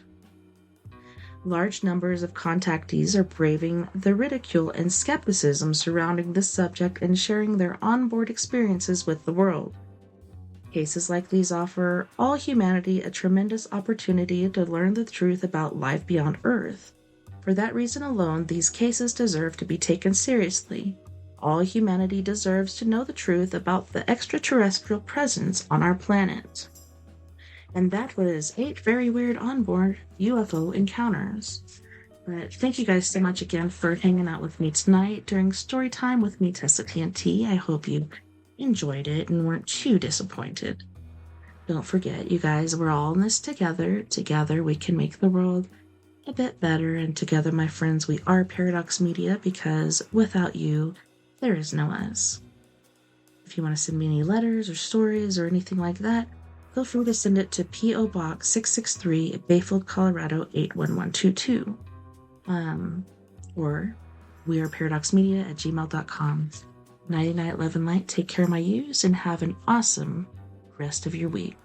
Large numbers of contactees are braving the ridicule and skepticism surrounding this subject and sharing their onboard experiences with the world. Cases like these offer all humanity a tremendous opportunity to learn the truth about life beyond Earth. For that reason alone, these cases deserve to be taken seriously. All humanity deserves to know the truth about the extraterrestrial presence on our planet. And that was 8 very weird onboard UFO encounters. But thank you guys so much again for hanging out with me tonight during story time with me, TessaTNT. I hope you enjoyed it and weren't too disappointed. Don't forget, you guys, we're all in this together. Together we can make the world a bit better. And together, my friends, we are Paradox Media, because without you, there is no us. If you want to send me any letters or stories or anything like that, feel free to send it to P.O. Box 663, Bayfield, Colorado 81122. Or weareparadoxmedia@gmail.com. Nighty night, love and light. Take care, my yous, and have an awesome rest of your week.